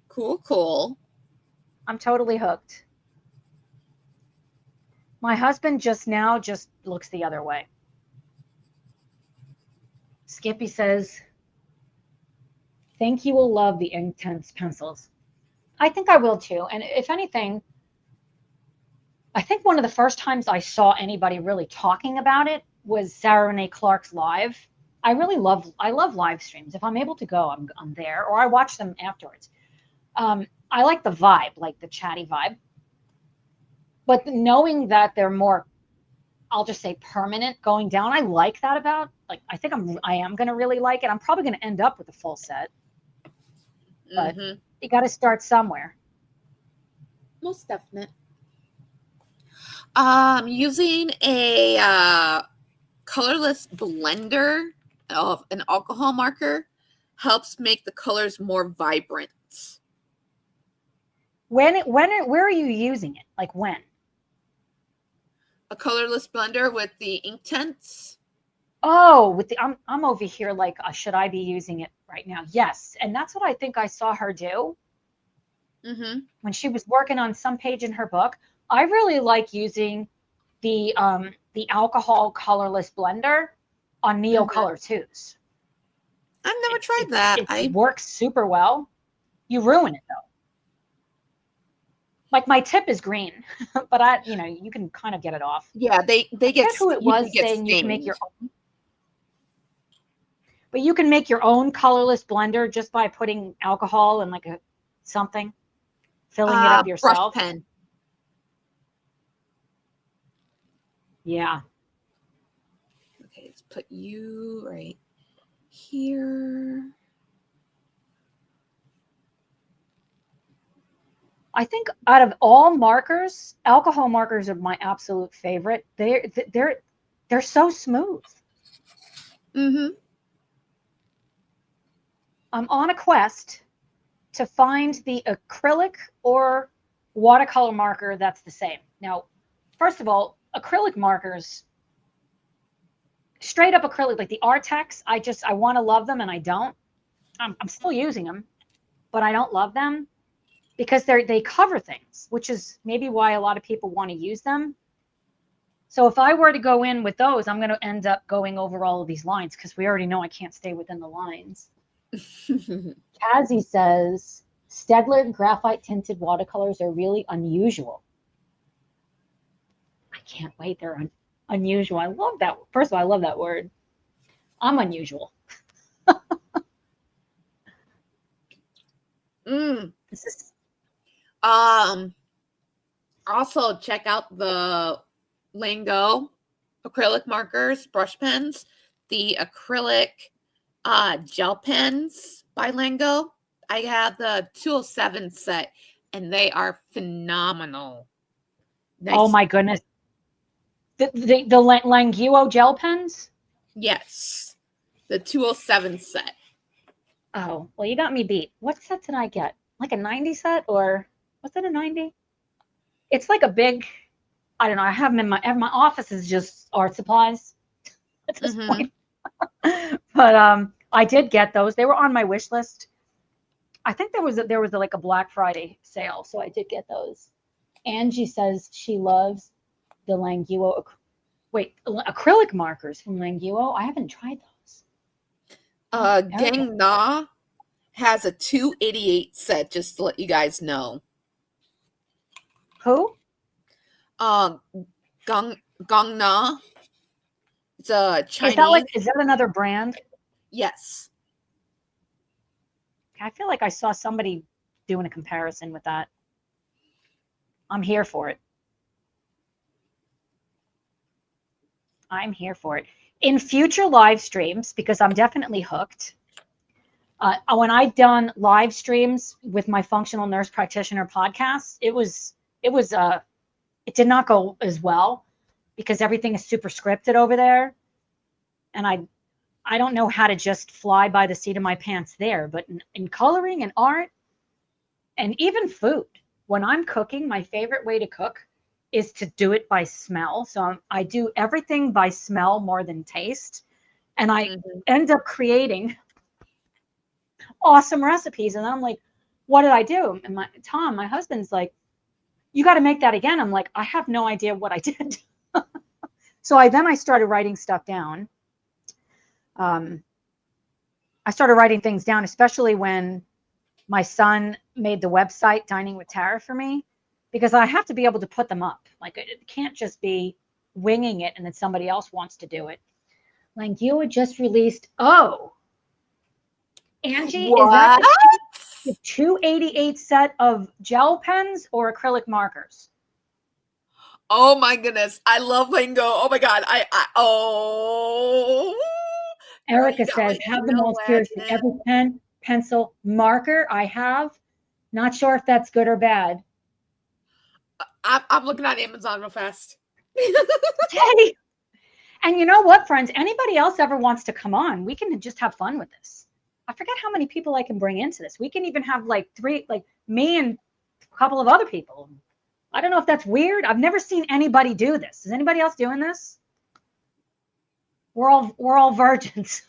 Cool. I'm totally hooked. My husband just looks the other way. Skippy says, think you will love the Inktense pencils. I think I will too. And if anything, I think one of the first times I saw anybody really talking about it was Sarah Renee Clark's live. I love live streams. If I'm able to go, I'm there, or I watch them afterwards. I like the vibe, like the chatty vibe. But knowing that they're more, I'll just say permanent going down, I like that about, like, I think I am going to really like it. I'm probably going to end up with a full set. But you got to start somewhere. Most definite. Using a colorless blender of an alcohol marker helps make the colors more vibrant. Where are you using it? Like when? A colorless blender with the Inktense. Oh, I'm over here like, should I be using it right now? Yes, and that's what I think I saw her do. When she was working on some page in her book. I really like using the alcohol colorless blender on Neo Color 2s. I've never tried that. It works super well. You ruin it though. Like my tip is green, but you can kind of get it off. Yeah, they get who it was saying you can make your own. But you can make your own colorless blender just by putting alcohol and like something, filling it up yourself. Brush pen. Yeah. Okay, let's put you right here. I think out of all markers, alcohol markers are my absolute favorite. They're so smooth. I'm on a quest to find the acrylic or watercolor marker that's the same. Now, first of all, acrylic markers, straight up acrylic, like the Artex, I want to love them and I don't. I'm still using them. but I don't love them because they cover things, which is maybe why a lot of people want to use them. So if I were to go in with those, I'm going to end up going over all of these lines because we already know I can't stay within the lines. Kazzy says, Stegler graphite tinted watercolors are really unusual. I can't wait. They're unusual. I love that. First of all, I love that word. I'm unusual. This is, also check out the Lango acrylic markers, brush pens, the acrylic gel pens by Lango. I have the 207 set, and they are phenomenal. Nice. Oh my goodness. The Languo gel pens? Yes. The 207 set. Oh, well, you got me beat. What set did I get? Like a 90 set, or was it a 90? It's like a big, I don't know. I have them in my office is just art supplies at this point. But I did get those. They were on my wish list. I think there was like a Black Friday sale, so I did get those. Angie says she loves the Languo. Wait, acrylic markers from Languo. I haven't tried those. Gang Na has a 288 set, just to let you guys know. Who? Gang Na. It's a Chinese. Is that another brand? Yes. I feel like I saw somebody doing a comparison with that. I'm here for it. I'm here for it. In future live streams, because I'm definitely hooked. When I've done live streams with my Functional Nurse Practitioner podcast, it did not go as well because everything is super scripted over there. And I don't know how to just fly by the seat of my pants there, but in coloring and art and even food, when I'm cooking, my favorite way to cook is to do it by smell. So I do everything by smell more than taste. And I end up creating awesome recipes. And I'm like, what did I do? And Tom, my husband's like, you got to make that again. I'm like, I have no idea what I did. So I started writing stuff down. I started writing things down, especially when my son made the website Dining with Tara for me, because I have to be able to put them up. Like it can't just be winging it and then somebody else wants to do it. Languo just released. Oh, Angie, what? Is that the 288 set of gel pens or acrylic markers? Oh my goodness. I love Lango. Oh my God. Erica says, have them all seriously. Every pen, pencil, marker I have. Not sure if that's good or bad. I'm looking at Amazon real fast. Hey. And you know what, friends? Anybody else ever wants to come on, we can just have fun with this. I forget how many people I can bring into this. We can even have like me and a couple of other people. I don't know if that's weird. I've never seen anybody do this. Is anybody else doing this? We're all virgins.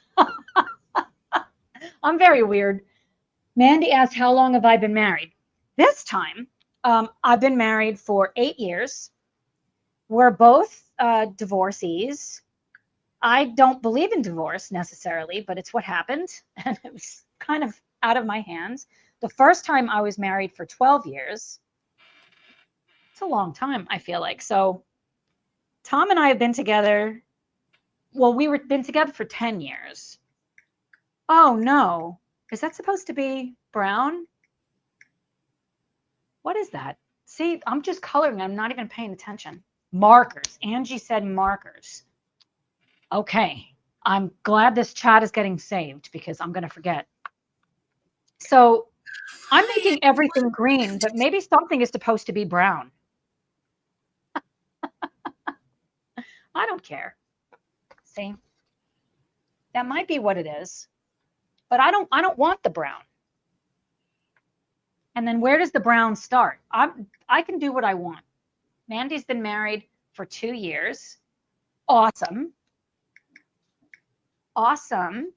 I'm very weird. Mandy asked, how long have I been married? This time, I've been married for 8 years. We're both divorcees. I don't believe in divorce necessarily, but it's what happened. And it was kind of out of my hands. The first time I was married for 12 years. It's a long time, I feel like. So Tom and I have been together. Well, been together for 10 years. Oh, no. Is that supposed to be brown? What is that? See, I'm just coloring. I'm not even paying attention. Markers. Angie said markers. Okay. I'm glad this chat is getting saved because I'm going to forget. So I'm making everything green, but maybe something is supposed to be brown. I don't care. See? That might be what it is. But I don't want the brown. And then where does the brown start? I can do what I want. Mandy's been married for 2 years. Awesome. Awesome.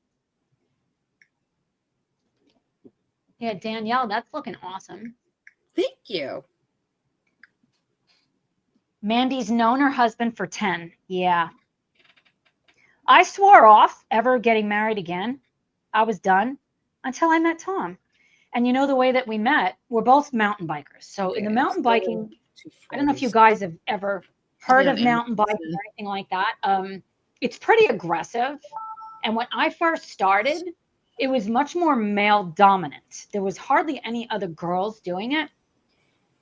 Yeah, Danielle, that's looking awesome. Thank you. Mandy's known her husband for 10. Yeah. I swore off ever getting married again. I was done until I met Tom. And you know, the way that we met, we're both mountain bikers. So in the mountain biking, I don't know if you guys have ever heard of mountain biking or anything like that. It's pretty aggressive. And when I first started, it was much more male dominant. There was hardly any other girls doing it.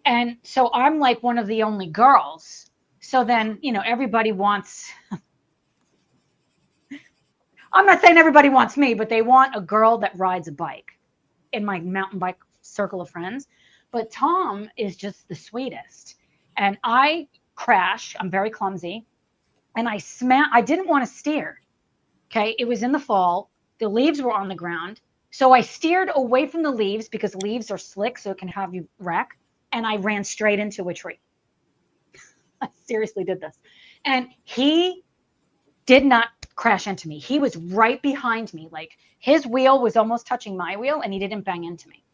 And so I'm like one of the only girls. So then, you know, everybody wants, I'm not saying everybody wants me, but they want a girl that rides a bike in my mountain bike circle of friends. But Tom is just the sweetest. And I crash. I'm very clumsy. And I didn't want to steer. Okay. It was in the fall. The leaves were on the ground. So I steered away from the leaves because leaves are slick, so it can have you wreck. And I ran straight into a tree. I seriously did this. And he did not crash into me. He was right behind me. Like his wheel was almost touching my wheel and he didn't bang into me.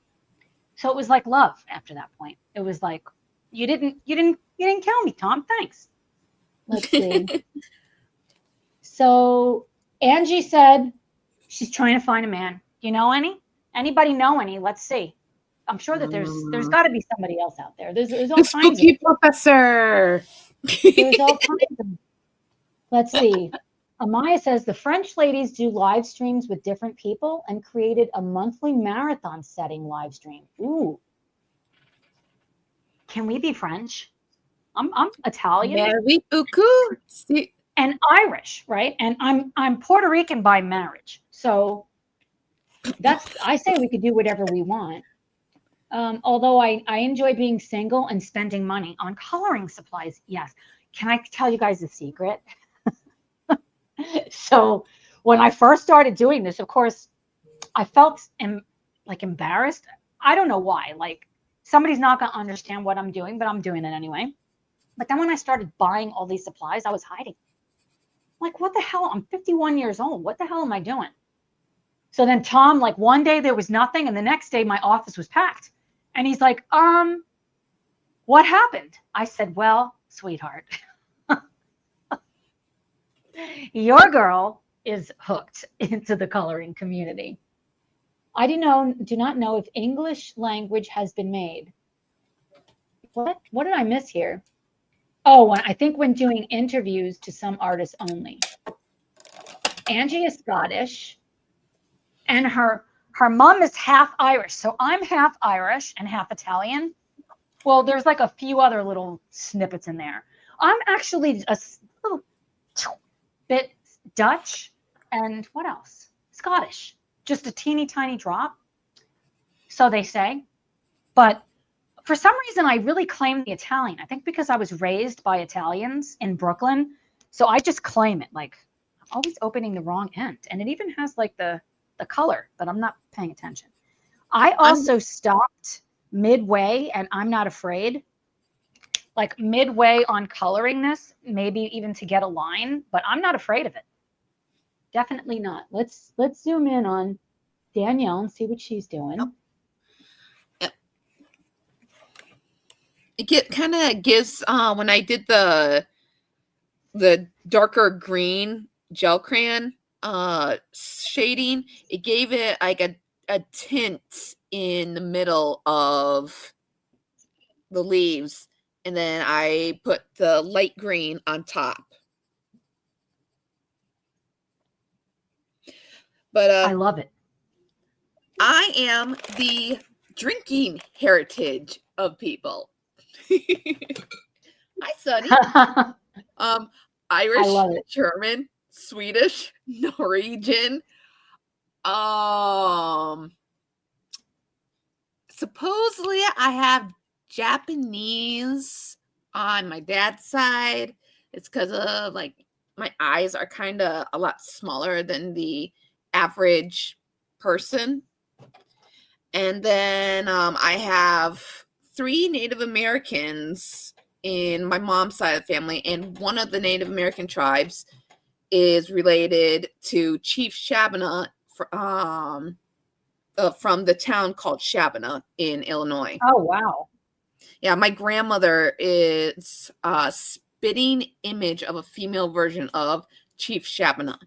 So it was like love after that point. It was like, you didn't kill me, Tom. Thanks. Let's see. So Angie said she's trying to find a man. You know any? Anybody know any? Let's see. I'm sure that there's got to be somebody else out there. There's all the kinds spooky professor. There's all kinds of. Let's see. Amaya says the French ladies do live streams with different people and created a monthly marathon setting live stream. Ooh. Can we be French? I'm Italian. Merci beaucoup. And Irish, right? And I'm Puerto Rican by marriage. So I say we could do whatever we want. Although I enjoy being single and spending money on coloring supplies. Yes. Can I tell you guys a secret? So when I first started doing this, of course, I felt like embarrassed. I don't know why. Like somebody's not going to understand what I'm doing, but I'm doing it anyway. But then when I started buying all these supplies, I was hiding. Like, what the hell? I'm 51 years old. What the hell am I doing? So then Tom, like one day there was nothing. And the next day my office was packed. And he's like, what happened? I said, well, sweetheart, your girl is hooked into the coloring community. I do not know if English language has been made. What did I miss here? Oh, I think when doing interviews to some artists only. Angie is Scottish, and her mom is half Irish. So I'm half Irish and half Italian. Well, there's like a few other little snippets in there. I'm actually a little bit Dutch and what else? Scottish. Just a teeny tiny drop. So they say. But for some reason, I really claim the Italian. I think because I was raised by Italians in Brooklyn. So I just claim it. Like I'm always opening the wrong end. And it even has like the color, but I'm not paying attention. I also stopped midway, and I'm not afraid. Like midway on coloring this, maybe even to get a line, but I'm not afraid of it. Definitely not. Let's zoom in on Danielle and see what she's doing. Yep. It kind of gives when I did the darker green gel crayon shading, it gave it like a tint in the middle of the leaves, and then I put the light green on top. But I love it. I am the drinking heritage of people. Hi, Sunny. Irish, German, Swedish, Norwegian. Supposedly I have Japanese on my dad's side. It's because of like my eyes are kind of a lot smaller than the average person. And then I have 3 Native Americans in my mom's side of the family, and one of the Native American tribes is related to Chief Shabana from the town called Shabana in Illinois. Oh, wow. Yeah, my grandmother is a spitting image of a female version of Chief Shabana.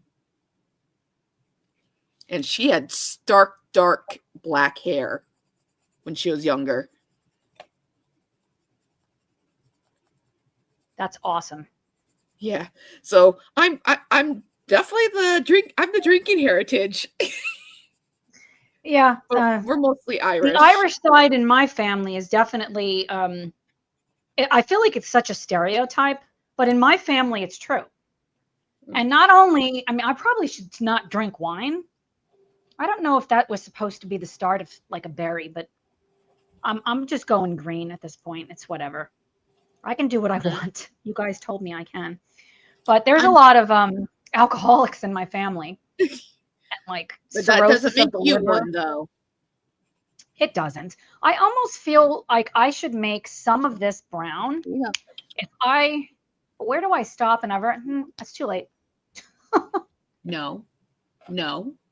And she had stark, dark black hair when she was younger. That's awesome. Yeah. So I'm definitely the drinking heritage. Yeah. We're mostly Irish. The Irish side in my family is definitely, I feel like it's such a stereotype, but in my family, it's true. And not only, I mean, I probably should not drink wine. I don't know if that was supposed to be the start of like a berry, but I'm just going green at this point. It's whatever. I can do what I want. You guys told me I can. But there's a lot of alcoholics in my family. And like but that doesn't make you one, though. It doesn't. I almost feel like I should make some of this brown. Yeah. Where do I stop? And that's too late. No,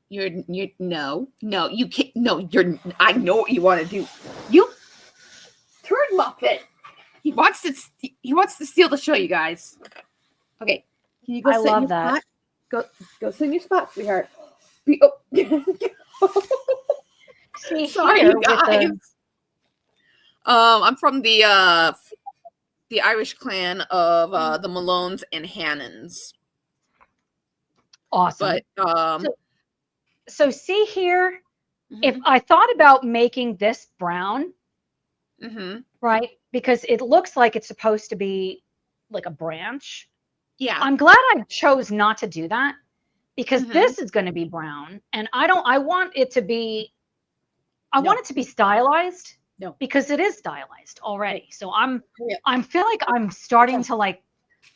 you can't. No, I know what you want to do. You turn Muppet. He wants to steal the show, you guys. Okay, can you go? I love that. Spot? Go sit in your spot, sweetheart. See, sorry, you guys. I'm from the Irish clan of the Malones and Hannons. Awesome. But so see here, if I thought about making this brown, right? Because it looks like it's supposed to be like a branch. Yeah. I'm glad I chose not to do that because this is going to be brown and I want it to be, want it to be stylized. No. Because it is stylized already. So I feel like I'm starting to like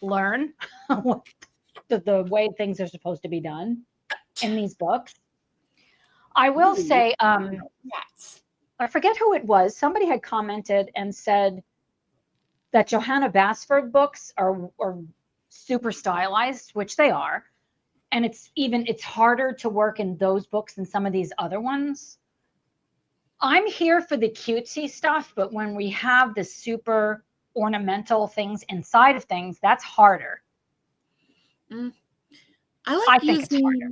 learn the way things are supposed to be done in these books. I will say, I forget who it was. Somebody had commented and said that Johanna Basford books are super stylized, which they are. And it's harder to work in those books than some of these other ones. I'm here for the cutesy stuff, but when we have the super ornamental things inside of things, that's harder. I think it's harder.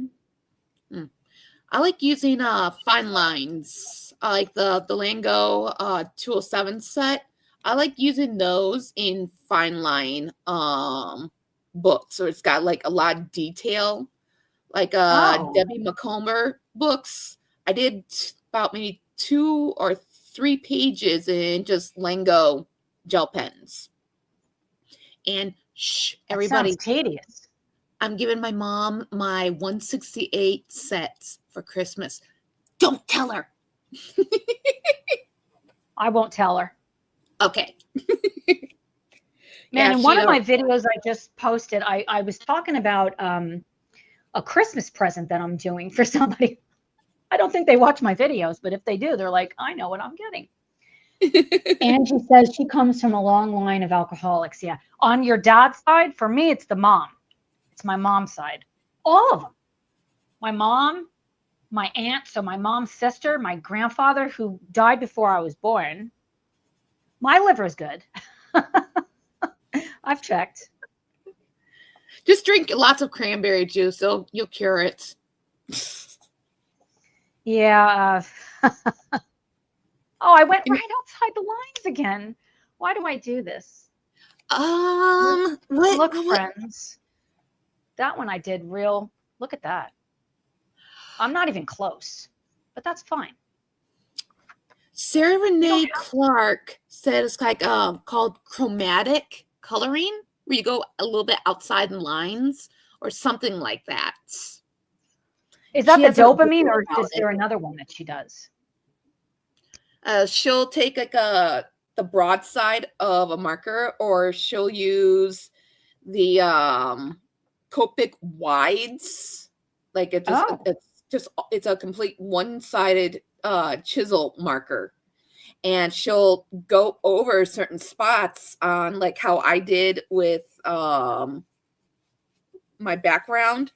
I like using fine lines. I like the Lango 207 set. I like using those in fine line books, so it's got like a lot of detail. Like Debbie McComber books. I did about maybe 2 or 3 pages in just Lango gel pens. And everybody. Sounds tedious. I'm giving my mom my 168 sets for Christmas. Don't tell her. I won't tell her. Okay. Man, in one of my videos I just posted, I was talking about a Christmas present that I'm doing for somebody. I don't think they watch my videos, but if they do, they're like, I know what I'm getting. Angie says she comes from a long line of alcoholics. Yeah. On your dad's side, for me, it's the mom. It's my mom's side. All of them. My mom, my aunt, so my mom's sister, my grandfather who died before I was born. My liver's good. I've checked. Just drink lots of cranberry juice. You'll cure it. Yeah. I went right outside the lines again. Why do I do this? Look, friends. That one I did real. Look at that. I'm not even close, but that's fine. Sarah Renee Clark said it's like called chromatic coloring, where you go a little bit outside the lines or something like that. Is that the dopamine, or is there another one that she does? She'll take like the broad side of a marker, or she'll use the Copic wides. Like it's a complete one-sided chisel marker, and she'll go over certain spots on like how I did with my background.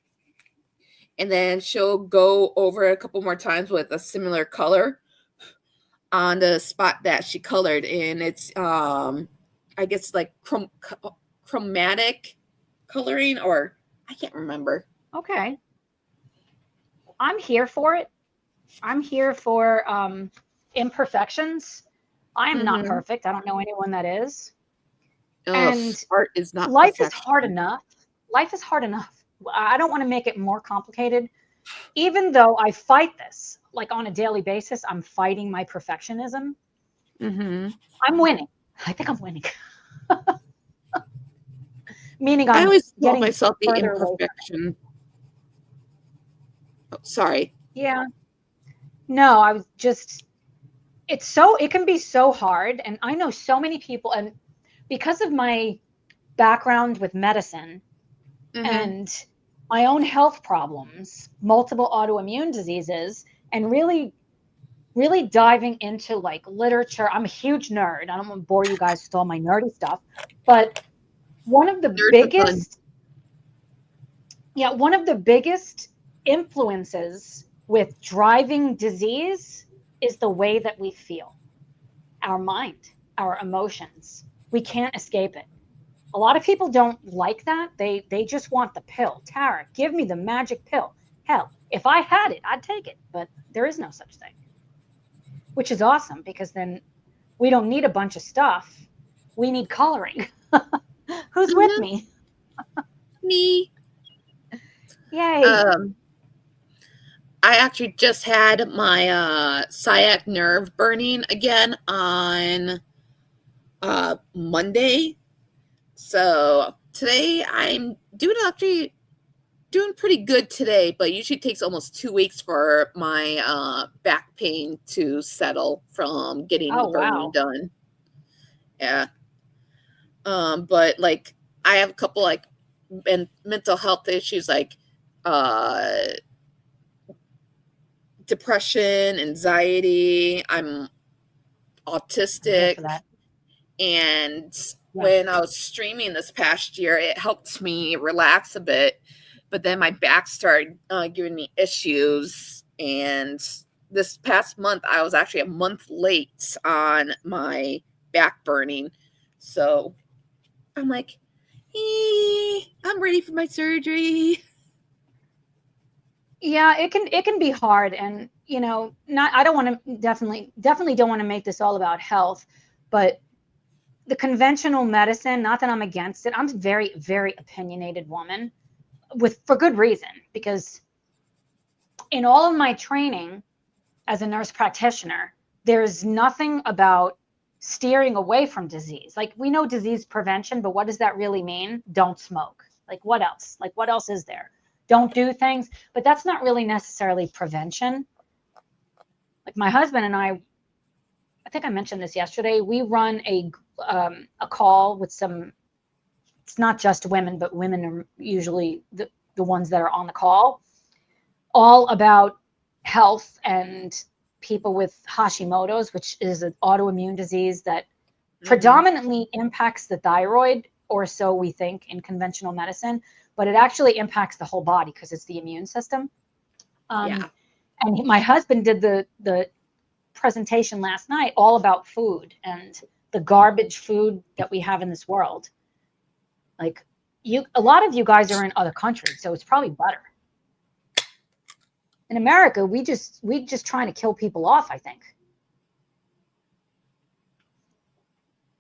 and then she'll go over a couple more times with a similar color on the spot that she colored, and it's I guess like chromatic coloring, or I can't remember. Okay. I'm here for it. I'm here for imperfections. I am not perfect. I don't know anyone that is. And art is not life perfection. is hard enough. Life is hard enough. I don't want to make it more complicated. Even though I fight this, like on a daily basis, I'm fighting my perfectionism. I'm winning. I think I'm winning. Meaning I always call getting myself the further imperfection. Oh, sorry. Yeah. No, I was just, it can be so hard. And I know so many people, and because of my background with medicine and my own health problems, multiple autoimmune diseases, and really, really diving into like literature. I'm a huge nerd. I don't want to bore you guys with all my nerdy stuff, but one of the biggest influences with driving disease is the way that we feel, our mind, our emotions. We can't escape it. A lot of people don't like that. They just want the pill. Tara, give me the magic pill. Hell, if I had it, I'd take it, but there is no such thing, which is awesome because then we don't need a bunch of stuff. We need coloring. Who's with me? Me. Yay. I actually just had my sciatic nerve burning again on Monday. So today I'm doing pretty good today, but usually takes almost 2 weeks for my back pain to settle from getting the burning done. Yeah. But like I have a couple like mental health issues like depression, anxiety. I'm autistic. And when I was streaming this past year, it helped me relax a bit. But then my back started giving me issues. And this past month, I was actually a month late on my back burning. So I'm like, I'm ready for my surgery. Yeah, it can be hard, and I don't want to definitely don't want to make this all about health, but the conventional medicine, not that I'm against it. I'm a very, very opinionated woman for good reason, because in all of my training as a nurse practitioner, there's nothing about steering away from disease. Like, we know disease prevention, but what does that really mean? Don't smoke. Like, what else? Like, what else is there? Don't do things, but that's not really necessarily prevention. Like, my husband and I think I mentioned this yesterday, we run a call with some, it's not just women, but women are usually the ones that are on the call, all about health and people with Hashimoto's, which is an autoimmune disease that predominantly impacts the thyroid, or so we think in conventional medicine, but it actually impacts the whole body because it's the immune system. And my husband did the presentation last night all about food and the garbage food that we have in this world. Like, a lot of you guys are in other countries, so it's probably butter. In America, we just trying to kill people off, I think.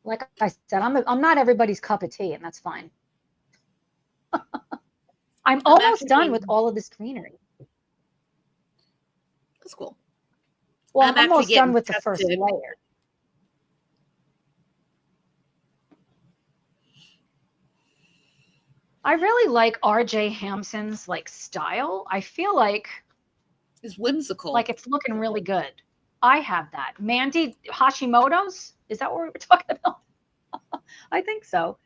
Like I said, I'm not everybody's cup of tea, and that's fine. I'm almost done with all of this greenery. That's cool. Well, I'm almost done with the first layer. I really like R.J. Hampson's like style. I feel like it's whimsical. Like, it's looking really good. I have that. Mandy, Hashimoto's? Is that what we were talking about? I think so.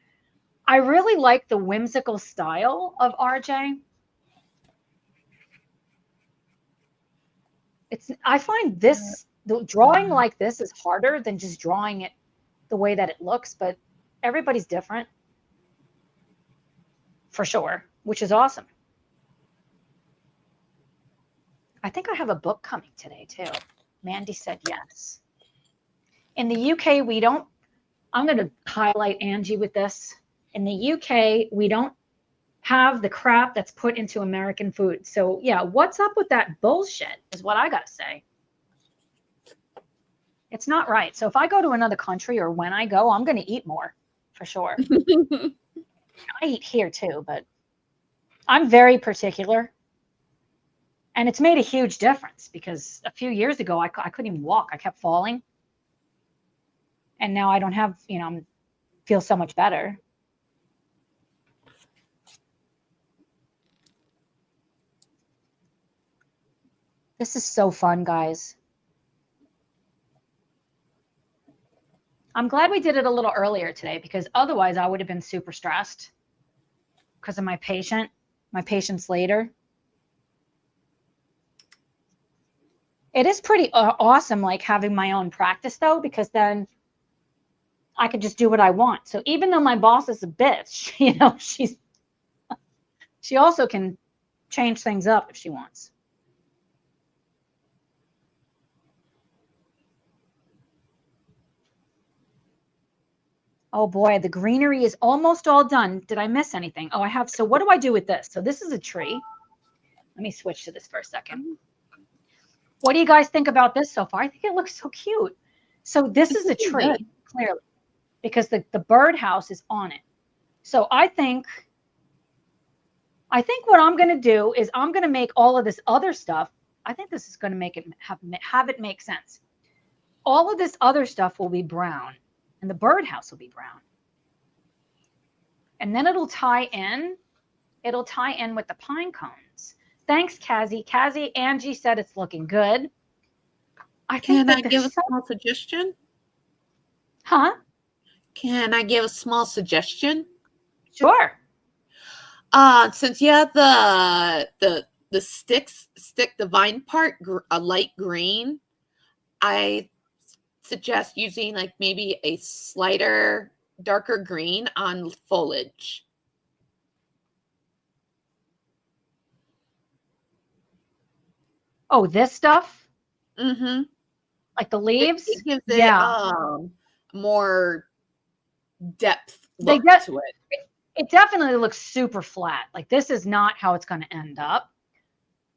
I really like the whimsical style of RJ. I find the drawing like this is harder than just drawing it the way that it looks, but everybody's different. For sure, which is awesome. I think I have a book coming today too. Mandy said yes. In the UK, we don't, I'm going to highlight Angie with this. In the UK, we don't have the crap that's put into American food. So yeah, what's up with that bullshit is what I got to say. It's not right. So if I go to another country or when I go, I'm going to eat more for sure. I eat here too, but I'm very particular. And it's made a huge difference because a few years ago, I couldn't even walk. I kept falling. And now I don't have, you know, feel so much better. This is so fun, guys. I'm glad we did it a little earlier today because otherwise I would have been super stressed because of my patient's later. It is pretty awesome, like having my own practice though, because then I could just do what I want. So even though my boss is a bitch, you know, she also can change things up if she wants. Oh boy, the greenery is almost all done. Did I miss anything? Oh, I have. So what do I do with this? So this is a tree. Let me switch to this for a second. What do you guys think about this so far? I think it looks so cute. So this is a tree, clearly, because the birdhouse is on it. So I think what I'm going to do is I'm going to make all of this other stuff. I think this is going to make it have it make sense. All of this other stuff will be brown and the birdhouse will be brown. And then it'll tie in with the pine cones. Thanks, Kazzy. Angie said it's looking good. Can I give a small suggestion? Huh? Can I give a small suggestion? Sure. Since you have the the vine part a light green, I suggest using like maybe a slighter darker green on foliage. Oh, this stuff? Mm-hmm. Like the leaves? It gives it more depth look to it. It definitely looks super flat. Like this is not how it's going to end up.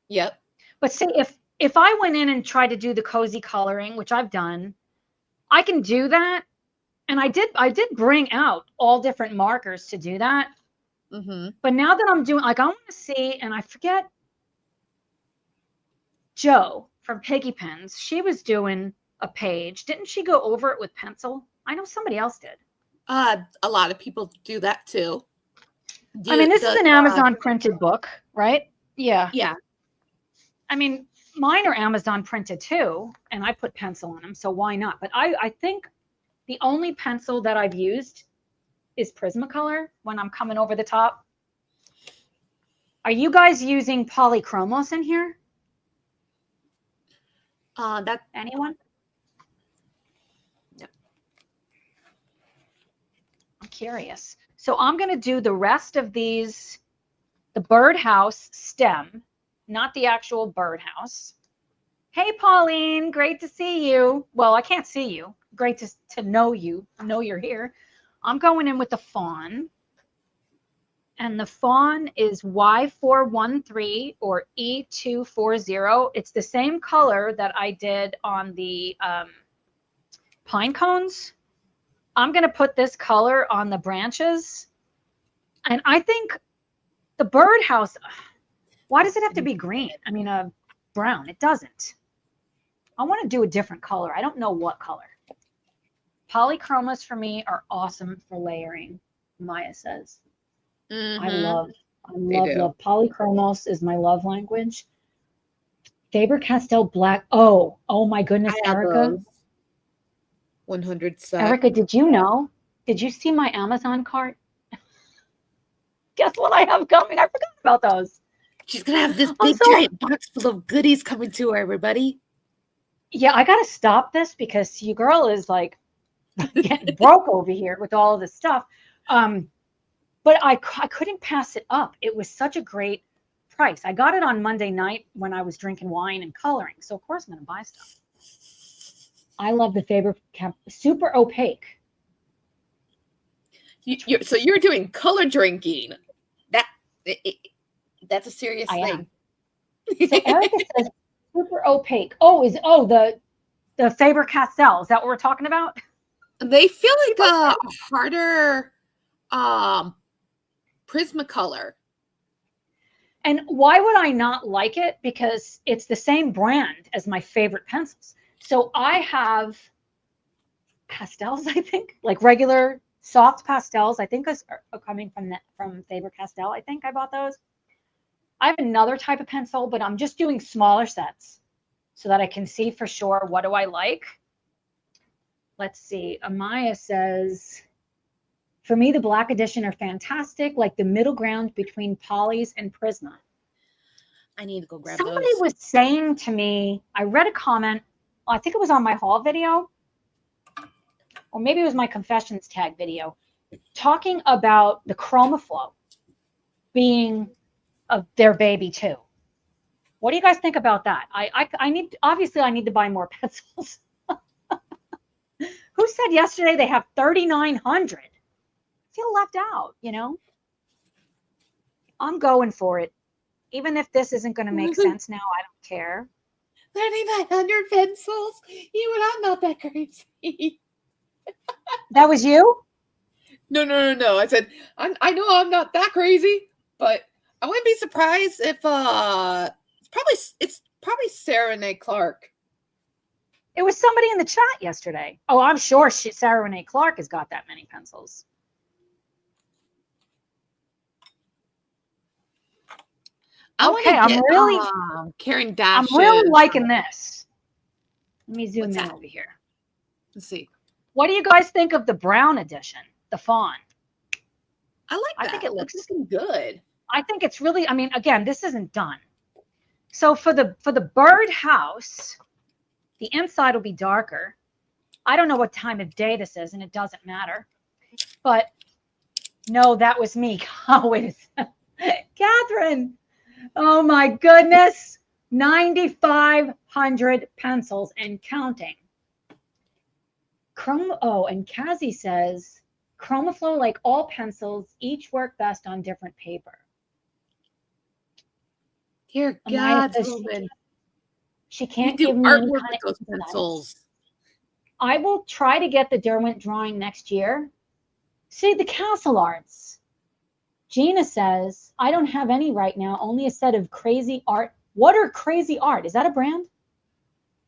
Yep. But see, if I went in and tried to do the cozy coloring, which I've done, I can do that. And I did bring out all different markers to do that. Mm-hmm. But now that I'm doing, like, I want to see, and I forget, Jo from Piggy Pens, she was doing a page. Didn't she go over it with pencil? I know somebody else did. A lot of people do that too. I mean, this is an Amazon printed book, right? Yeah. Yeah. I mean, mine are Amazon printed too, and I put pencil in them, so why not? But I think the only pencil that I've used is Prismacolor when I'm coming over the top. Are you guys using polychromos in here? Anyone? No. I'm curious. So I'm going to do the rest of these, the birdhouse stem, not the actual birdhouse. Hey, Pauline, great to see you. Well, I can't see you. Great to know you. Know you're here. I'm going in with the fawn. And the fawn is Y413 or E240. It's the same color that I did on the pine cones. I'm going to put this color on the branches. And I think the birdhouse, why does it have to be green? I mean, brown. It doesn't. I want to do a different color. I don't know what color. Polychromas for me are awesome for layering, Maya says. Mm-hmm. I love polychromos is my love language. Faber-Castell black. Oh my goodness, Erica. 100 set. Erica, did you know? Did you see my Amazon cart? Guess what I have coming? I forgot about those. She's gonna have this big giant box full of goodies coming to her, everybody. Yeah, I gotta stop this because your girl is like getting broke over here with all of this stuff. But I couldn't pass it up. It was such a great price. I got it on Monday night when I was drinking wine and coloring. So of course I'm going to buy stuff. I love the Faber-Castell, super opaque. So you're doing color drinking. That's a serious thing. So Erica says super opaque. The Faber-Castell. Is that what we're talking about? They feel like a harder Prismacolor. And why would I not like it? Because it's the same brand as my favorite pencils. So I have pastels, I think, like regular soft pastels. I think are coming from Faber-Castell. I think I bought those. I have another type of pencil, but I'm just doing smaller sets so that I can see for sure what do I like. Let's see. Amaya says, for me, the black edition are fantastic, like the middle ground between Polys and Prisma. I need to go grab Somebody those. was saying to me, I read a comment, I think it was on my haul video, or maybe it was my confessions tag video, talking about the ChromaFlow being their baby too. What do you guys think about that? I need to buy more pencils. Who said yesterday they have 3,900? Feel left out, you know? I'm going for it. Even if this isn't going to make sense now, I don't care. 3,900 pencils? You and I'm not that crazy. That was you? No. I said, I know I'm not that crazy, but I wouldn't be surprised if it's probably Sarah Renee Clark. It was somebody in the chat yesterday. Oh, I'm sure Sarah Renee Clark has got that many pencils. Okay, I'm really Karen Dash. I'm really liking this. Let me zoom in over here. Let's see. What do you guys think of the brown edition, the fawn? I like that. I think it looks good. I think it's really, I mean, again, this isn't done. So for the bird house, the inside will be darker. I don't know what time of day this is, and it doesn't matter. But no, that was me. Oh, wait a second. Catherine. Oh my goodness. 9,500 pencils and counting. And Kazi says, ChromaFlow, like all pencils, each work best on different paper. Dear God, she can't give me any kind of pencils. I will try to get the Derwent drawing next year. See, the Castle Arts. Gina says, I don't have any right now, only a set of Crazy Art. What are Crazy Art? Is that a brand?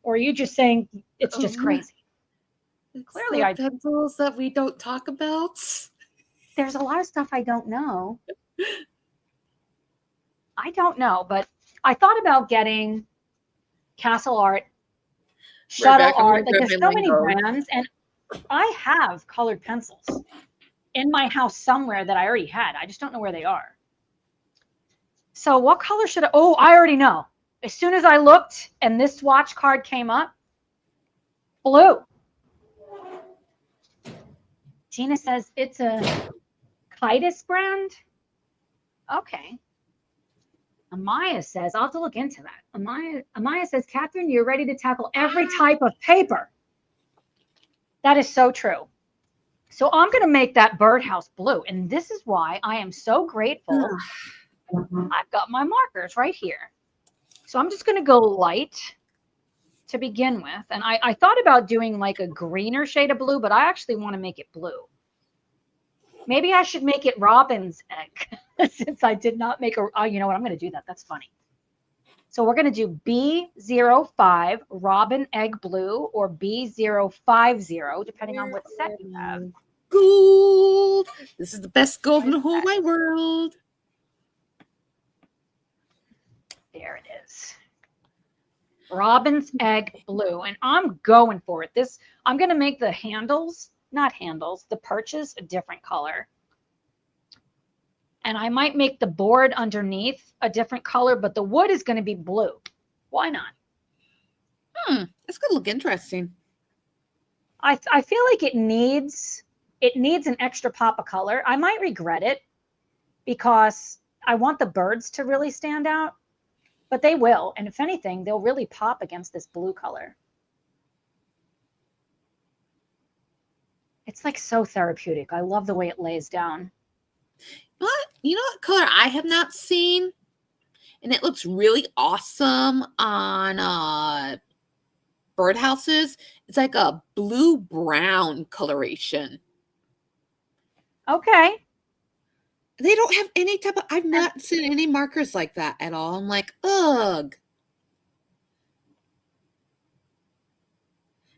Or are you just saying it's just crazy? Clearly, pencils that we don't talk about. There's a lot of stuff I don't know. I don't know, but I thought about getting Castle Art, Shuttle Art. Like there's so many brands, and I have colored pencils in my house somewhere that I already had. I just don't know where they are. So what color should I? Oh, I already know. As soon as I looked and this swatch card came up, blue. Gina says it's a Kitus brand. Okay. Amaya says, I'll have to look into that. Amaya says, Catherine, you're ready to tackle every type of paper. That is so true. So I'm going to make that birdhouse blue. And this is why I am so grateful. I've got my markers right here. So I'm just going to go light to begin with. And I thought about doing like a greener shade of blue, but I actually want to make it blue. Maybe I should make it robin's egg since I did not make a, you know what, I'm going to do that. That's funny. So we're going to do B05 robin egg blue or B050, depending on what set you have. Gold. This is the best gold in the whole wide world. There it is. Robin's egg blue. And I'm going for it. I'm going to make the handles, not handles, the perches a different color. And I might make the board underneath a different color, but the wood is going to be blue. Why not? That's going to look interesting. I feel like it needs an extra pop of color. I might regret it because I want the birds to really stand out, but they will. And if anything, they'll really pop against this blue color. It's like so therapeutic. I love the way it lays down. But you know what color I have not seen? And it looks really awesome on birdhouses. It's like a blue-brown coloration. Okay. They don't have any type of, I've not seen any markers like that at all. I'm like, ugh.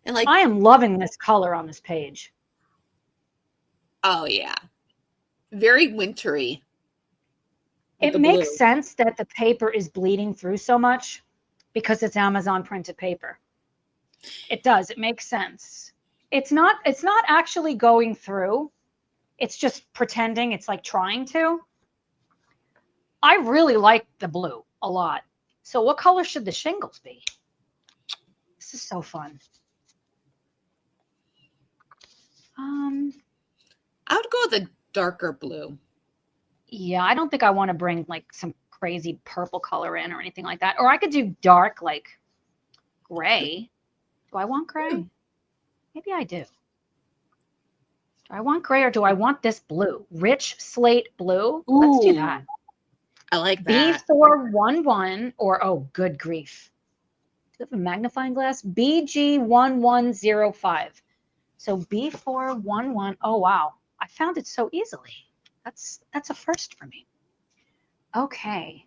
And like, I am loving this color on this page. Oh, yeah. Very wintry. It makes sense that the paper is bleeding through so much because it's Amazon printed paper. It does. It makes sense. It's not actually going through. It's just pretending. It's like trying to. I really like the blue a lot. So what color should the shingles be? This is so fun. I would go with a darker blue. Yeah, I don't think I want to bring like some crazy purple color in or anything like that. Or I could do dark, like gray. Do I want gray? Maybe I do. Do I want gray or do I want this blue? Rich slate blue? Ooh, let's do that. I like that. B411 or, oh, good grief. Do you have a magnifying glass? BG1105. So B411. Oh, wow. I found it so easily. That's a first for me. Okay.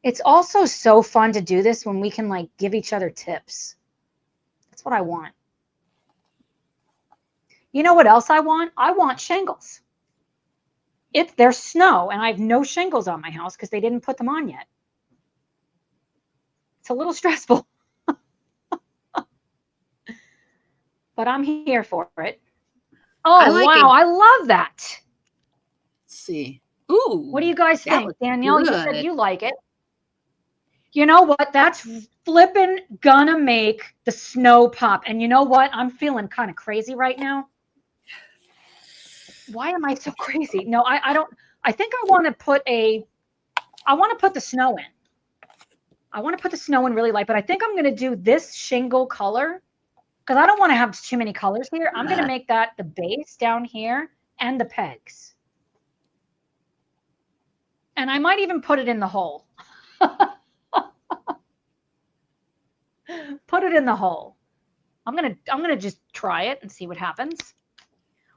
It's also so fun to do this when we can like give each other tips. That's what I want. You know what else I want? I want shingles. There's snow and I have no shingles on my house because they didn't put them on yet. It's a little stressful. But I'm here for it. Oh, wow. I love that. Let's see. Ooh. What do you guys think? Danielle, you said you like it. You know what? That's flippin' gonna make the snow pop. And you know what? I'm feeling kind of crazy right now. Why am I so crazy? No, I don't. I think I want to put the snow in. I want to put the snow in really light, but I think I'm going to do this shingle color because I don't want to have too many colors here. I'm going to make that the base down here and the pegs. And I might even put it in the hole. Put it in the hole. I'm gonna just try it and see what happens.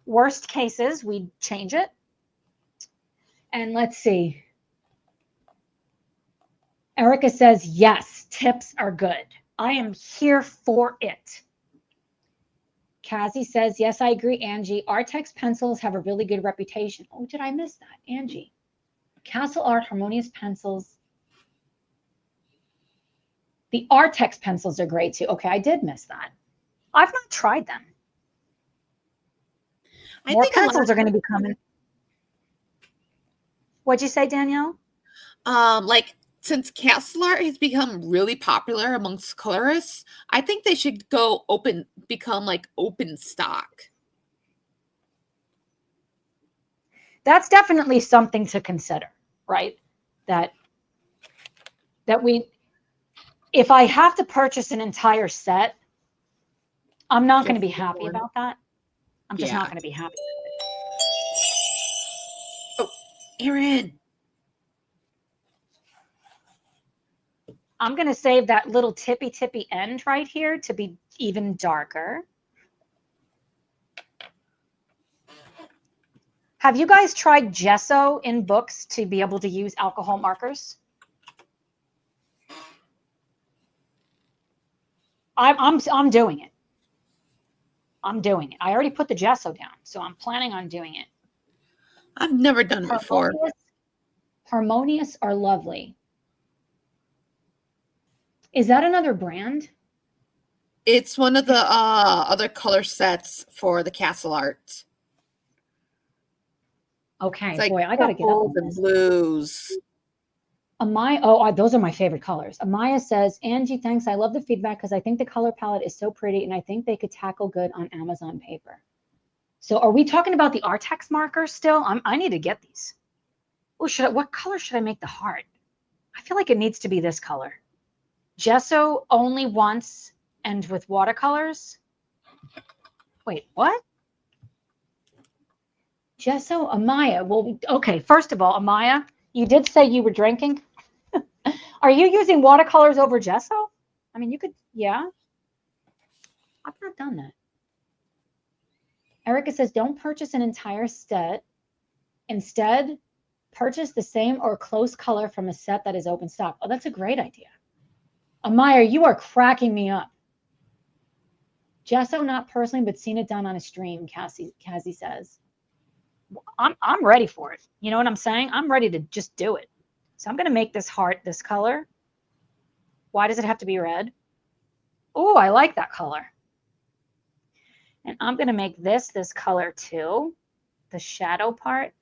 Worst cases, we change it. And let's see. Erica says, yes, tips are good. I am here for it. Cassie says, yes, I agree, Angie. Artex pencils have a really good reputation. Oh, did I miss that? Angie. Castle Art Harmonious pencils. The Artex pencils are great too. Okay, I did miss that. I've not tried them. More pencils are going to be coming. What'd you say, Danielle? Like since Castle Art has become really popular amongst colorists, I think they should become like open stock. That's definitely something to consider, right? That if I have to purchase an entire set, I'm not going to be happy about that. I'm just not going to be happy about it. Oh, Erin. I'm going to save that little tippy end right here to be even darker. Have you guys tried gesso in books to be able to use alcohol markers? I'm doing it. I'm doing it. I already put the gesso down, so I'm planning on doing it. I've never done it before. Harmonious are lovely. Is that another brand? It's one of the other color sets for the Castle Art. Okay, like boy, I gotta get up the blues. Amaya, those are my favorite colors. Amaya says, Angie, thanks. I love the feedback because I think the color palette is so pretty and I think they could tackle good on Amazon paper. So are we talking about the Artex markers still? I need to get these. Oh, what color should I make the heart? I feel like it needs to be this color. Gesso only once and with watercolors. Wait, what? Gesso, Amaya. Well, okay, first of all, Amaya, you did say you were drinking. Are you using watercolors over gesso? I mean, you could, yeah. I've not done that. Erica says, don't purchase an entire set. Instead, purchase the same or close color from a set that is open stock. Oh, that's a great idea. Amaya, you are cracking me up. Gesso, not personally, but seen it done on a stream, Cassie says. I'm ready for it. You know what I'm saying? I'm ready to just do it. So I'm going to make this heart this color. Why does it have to be red? Oh, I like that color. And I'm going to make this color too, the shadow part.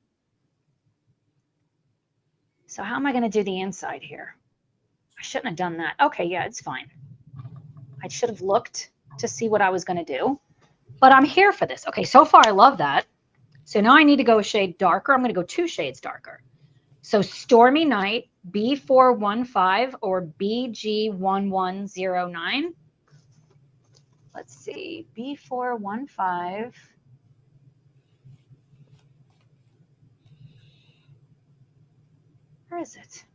So how am I going to do the inside here? I shouldn't have done that. Okay, yeah, it's fine. I should have looked to see what I was going to do. But I'm here for this. Okay, so far I love that. So now I need to go a shade darker. I'm going to go 2 shades darker. So Stormy Night, B415 or BG1109. Let's see, B415. Where is it?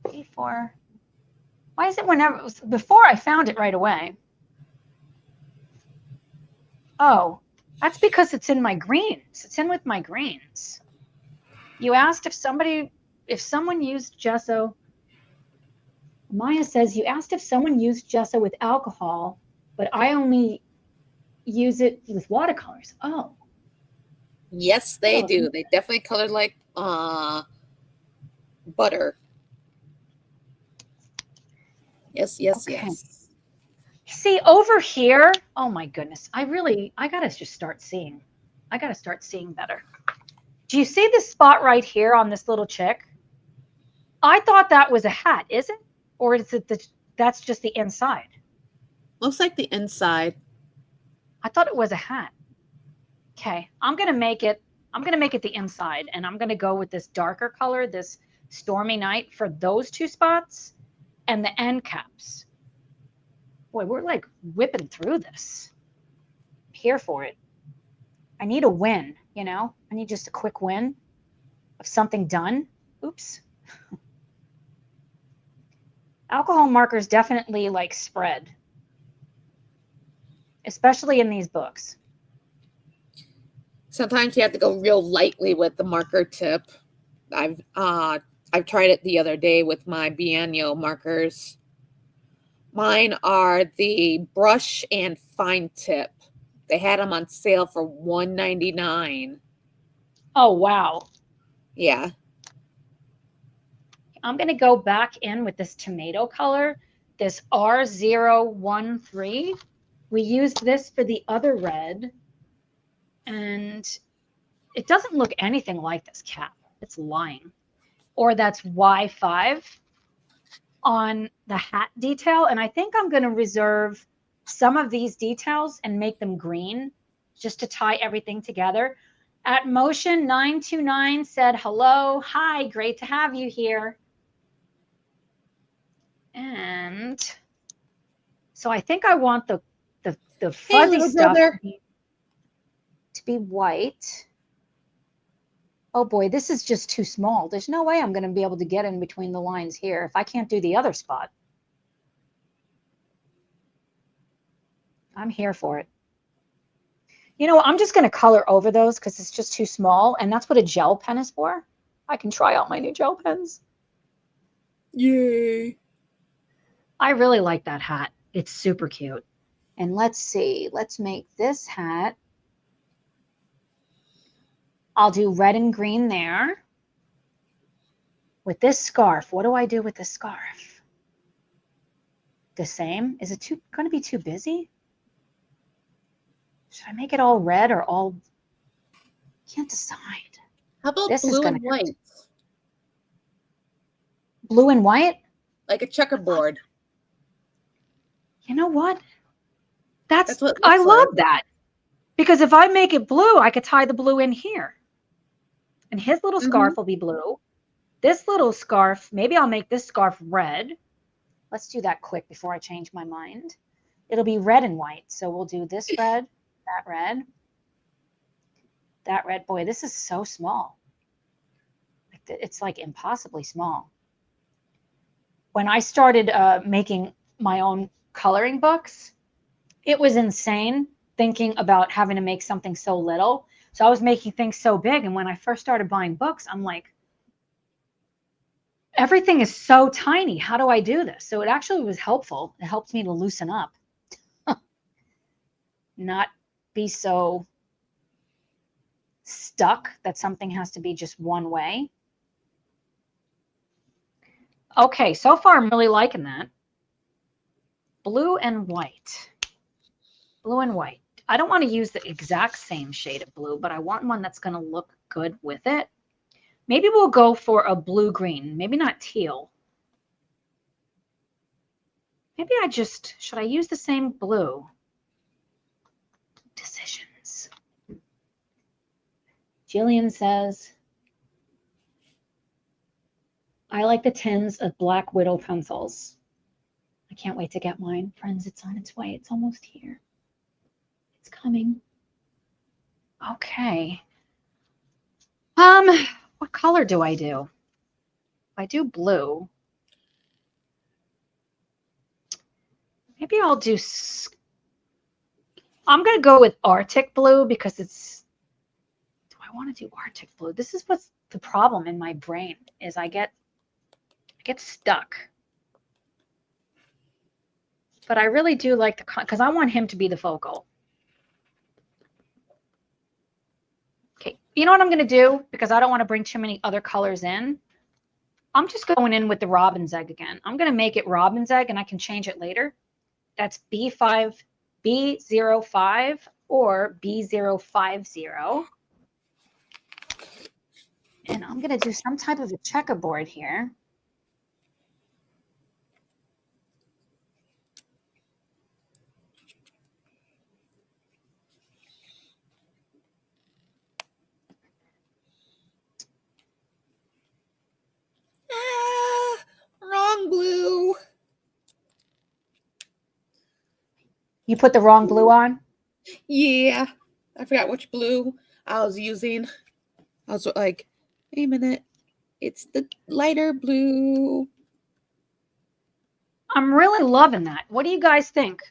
B4. Why is it whenever, before I found it right away? Oh, that's because it's in my greens. It's in with my greens. You asked if someone used gesso. Maya says, you asked if someone used gesso with alcohol, but I only use it with watercolors. Oh. Yes, they do. They definitely color like butter. Yes, yes, okay. Yes. See, over here, oh my goodness, I got to just start seeing. I got to start seeing better. Do you see this spot right here on this little chick? I thought that was a hat, is it? Or is it that's just the inside? Looks like the inside. I thought it was a hat. Okay, I'm going to make it the inside, and I'm going to go with this darker color, this Stormy Night for those 2 spots and the end caps. Boy, we're like whipping through this. I'm here for it. I need a win, you know? I need just a quick win of something done. Oops. Alcohol markers definitely like spread, especially in these books. Sometimes you have to go real lightly with the marker tip. I've tried it the other day with my biennial markers. Mine are the brush and fine tip. They had them on sale for $1.99. Oh, wow. Yeah. I'm going to go back in with this tomato color, this R013. We used this for the other red, and it doesn't look anything like this cap. It's lying. Or that's Y5 on the hat detail, and I think I'm going to reserve some of these details and make them green just to tie everything together. At Motion 929 said, hello, hi, great to have you here. And so I think I want the fuzzy stuff to be white. Oh boy, this is just too small. There's no way I'm going to be able to get in between the lines here if I can't do the other spot. I'm here for it. You know, I'm just going to color over those because it's just too small, and that's what a gel pen is for. I can try out my new gel pens. Yay. I really like that hat. It's super cute. And let's see. Let's make this hat. I'll do red and green there. With this scarf, what do I do with the scarf? The same? Is it going to be too busy? Should I make it all red or all? Can't decide. How about this blue and white? Blue and white? Like a checkerboard. You know what? I love that. Because if I make it blue, I could tie the blue in here. And his little scarf will be blue. This little scarf, maybe I'll make this scarf red. Let's do that quick before I change my mind. It'll be red and white. So we'll do this red, that red, that red. Boy, this is so small. It's like impossibly small. When I started making my own coloring books, it was insane thinking about having to make something so little. So I was making things so big. And when I first started buying books, I'm like, everything is so tiny. How do I do this? So it actually was helpful. It helped me to loosen up, not be so stuck that something has to be just one way. Okay, so far I'm really liking that. Blue and white. Blue and white. I don't want to use the exact same shade of blue, but I want one that's going to look good with it. Maybe we'll go for a blue-green, maybe not teal. Maybe should I use the same blue? Decisions. Jillian says, I like the tins of Black Widow pencils. I can't wait to get mine. Friends, it's on its way. It's almost here. It's coming. Okay. What color do I do? If I do blue, maybe I'll do, I'm going to go with Arctic blue because it's, do I want to do Arctic blue? This is what's the problem in my brain is I get stuck. But I really do like the, because I want him to be the focal. Okay, you know what I'm going to do? Because I don't want to bring too many other colors in. I'm just going in with the robin's egg again. I'm going to make it robin's egg and I can change it later. That's B5, B05 or B050. And I'm going to do some type of a checkerboard here. Wrong blue. You put the wrong blue on? Yeah. I forgot which blue I was using. I was like, wait a minute. It's the lighter blue. I'm really loving that. What do you guys think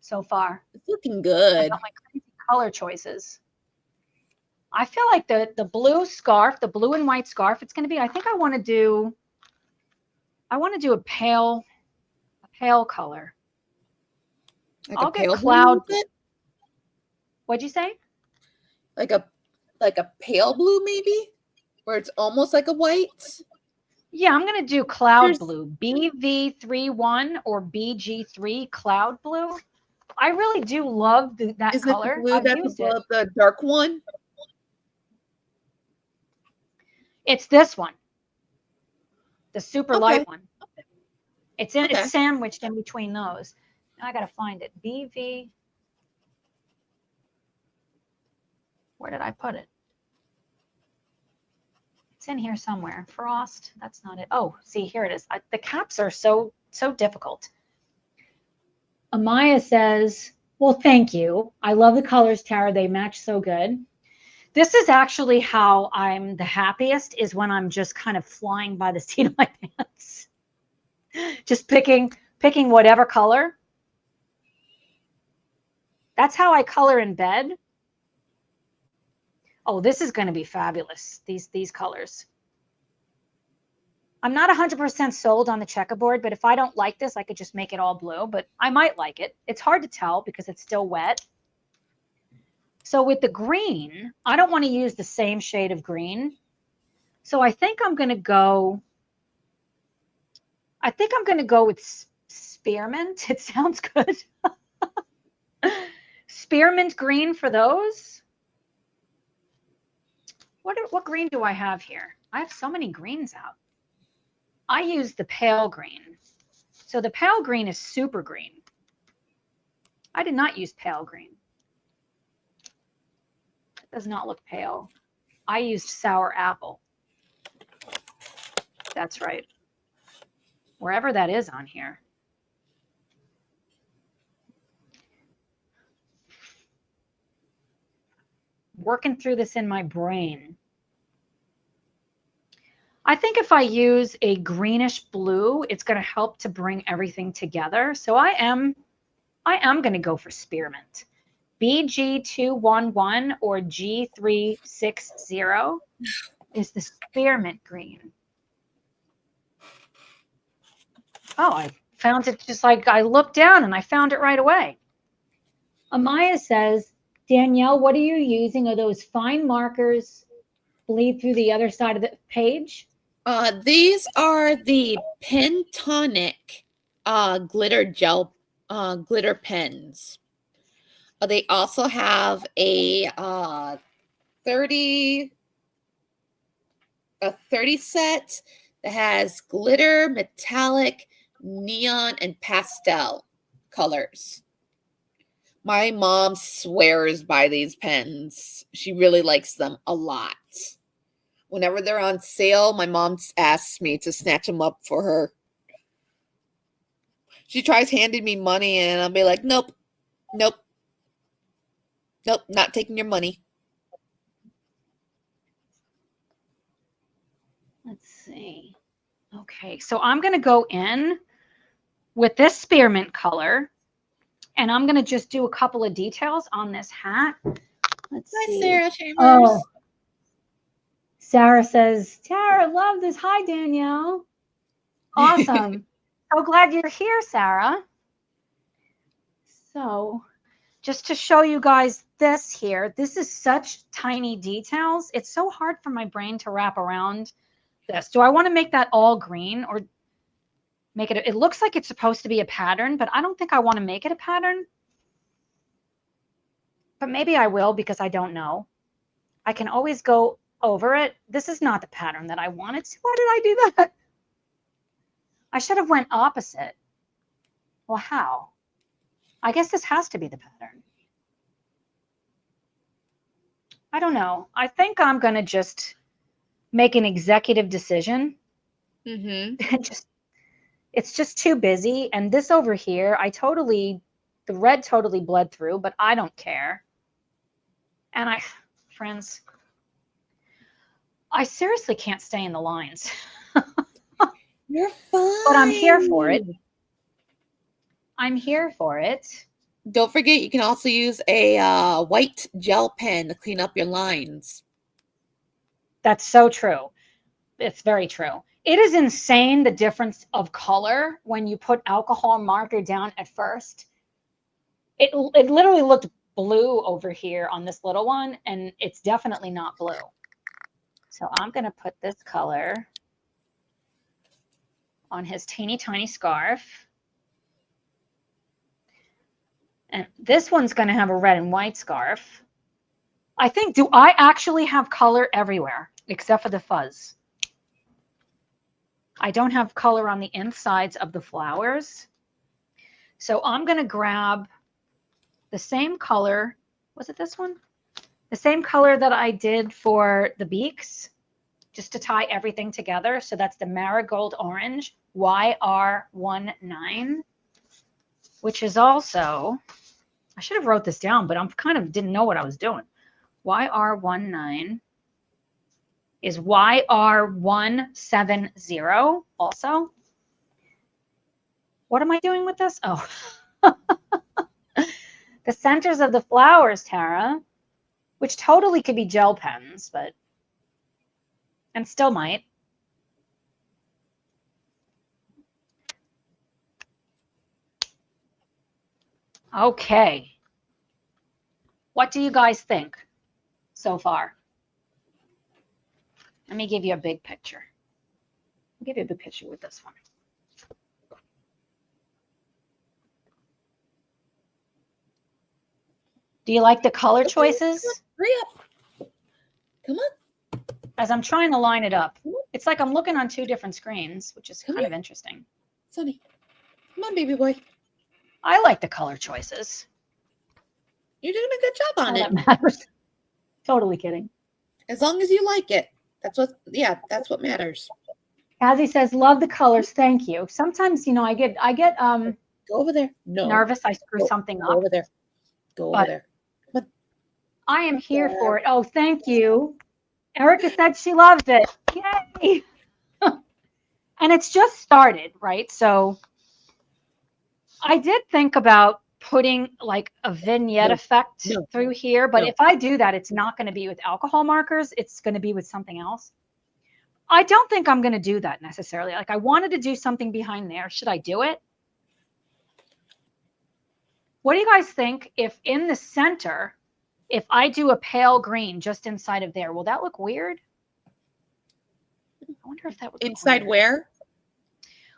so far? It's looking good. About my crazy color choices. I feel like the blue scarf, the blue and white scarf, it's going to be, I think I want to do a pale color. Like I'll a pale get cloud blue. What'd you say? Like a pale blue, maybe? Where it's almost like a white? Yeah, I'm going to do cloud blue. BV31 or BG3 cloud blue. I really do love that Is color. It the blue that's above the dark one? It's this one. The super light one. It's sandwiched in between those. Now I got to find it. BV. Where did I put it? It's in here somewhere. Frost. That's not it. Oh, see, here it is. The caps are so difficult. Amaya says, well, thank you. I love the colors, Tara. They match so good. This is actually how I'm the happiest, is when I'm just kind of flying by the seat of my pants. Just picking whatever color. That's how I color in bed. Oh, this is going to be fabulous, these colors. I'm not 100% sold on the checkerboard, but if I don't like this, I could just make it all blue, but I might like it. It's hard to tell because it's still wet. So with the green, I don't want to use the same shade of green. So I think I'm going to go with spearmint. It sounds good. Spearmint green for those. What green do I have here? I have so many greens out. I use the pale green. So the pale green is super green. I did not use pale green. It does not look pale. I used sour apple. That's right. Wherever that is on here. Working through this in my brain. I think if I use a greenish blue, it's going to help to bring everything together. So I am going to go for spearmint. BG211 or G360 is the spearmint green. Oh, I found it just like I looked down and I found it right away. Amaya says, Danielle, what are you using? Are those fine markers bleed through the other side of the page? These are the Pentonic glitter gel glitter pens. They also have a 30 set that has glitter, metallic, neon, and pastel colors. My mom swears by these pens. She really likes them a lot. Whenever they're on sale, my mom asks me to snatch them up for her. She tries handing me money and I'll be like, nope, nope, nope, not taking your money. Let's see. Okay, so I'm going to go in with this spearmint color, and I'm going to just do a couple of details on this hat. Let's see. Sarah Chambers. Oh, Sarah says, Tara, love this. Hi, Danielle. Awesome. So glad you're here, Sarah. So just to show you guys this here, this is such tiny details. It's so hard for my brain to wrap around this. Do I want to make that all green or make it? It looks like it's supposed to be a pattern, but I don't think I want to make it a pattern. But maybe I will because I don't know. I can always go over it. This is not the pattern that I wanted. Why did I do that? I should have went opposite. Well, how? I guess this has to be the pattern. I don't know. I think I'm going to just make an executive decision. It's just too busy. And this over here, the red totally bled through, but I don't care. And friends, I seriously can't stay in the lines. You're fine. But I'm here for it. I'm here for it. Don't forget, you can also use a white gel pen to clean up your lines. That's so true. It's very true. It is insane the difference of color when you put alcohol marker down at first. It literally looked blue over here on this little one, and it's definitely not blue. So I'm going to put this color on his teeny tiny scarf. And this one's going to have a red and white scarf. I think, do I actually have color everywhere except for the fuzz? I don't have color on the insides of the flowers. So I'm going to grab the same color. Was it this one? The same color that I did for the beaks, just to tie everything together. So that's the Marigold Orange YR19, which is also, I should have wrote this down, but I'm kind of didn't know what I was doing. YR19 is YR170 also. What am I doing with this? Oh, the centers of the flowers, Tara, which totally could be gel pens, but, and still might. Okay. What do you guys think so far? Let me give you a big picture. I'll give you a big picture with this one. Do you like the color choices? Hurry up. Come on. As I'm trying to line it up. It's like I'm looking on two different screens, which is kind of interesting. Sonny, come on, baby boy. I like the color choices. You're doing a good job on it. That matters. Totally kidding. As long as you like it. That's what matters. Kazi says, love the colors. Thank you. Sometimes, you know, I get Go over there. No. Nervous. I screw something up. Go over there. Go over there. But I am here for it. Oh, thank you. Erica said she loves it. Yay. And it's just started, right? So I did think about putting like a vignette effect through here, but if I do that, it's not going to be with alcohol markers. It's going to be with something else. I don't think I'm going to do that necessarily. Like I wanted to do something behind there. Should I do it? What do you guys think if in the center, if I do a pale green just inside of there, will that look weird? I wonder if that would inside where?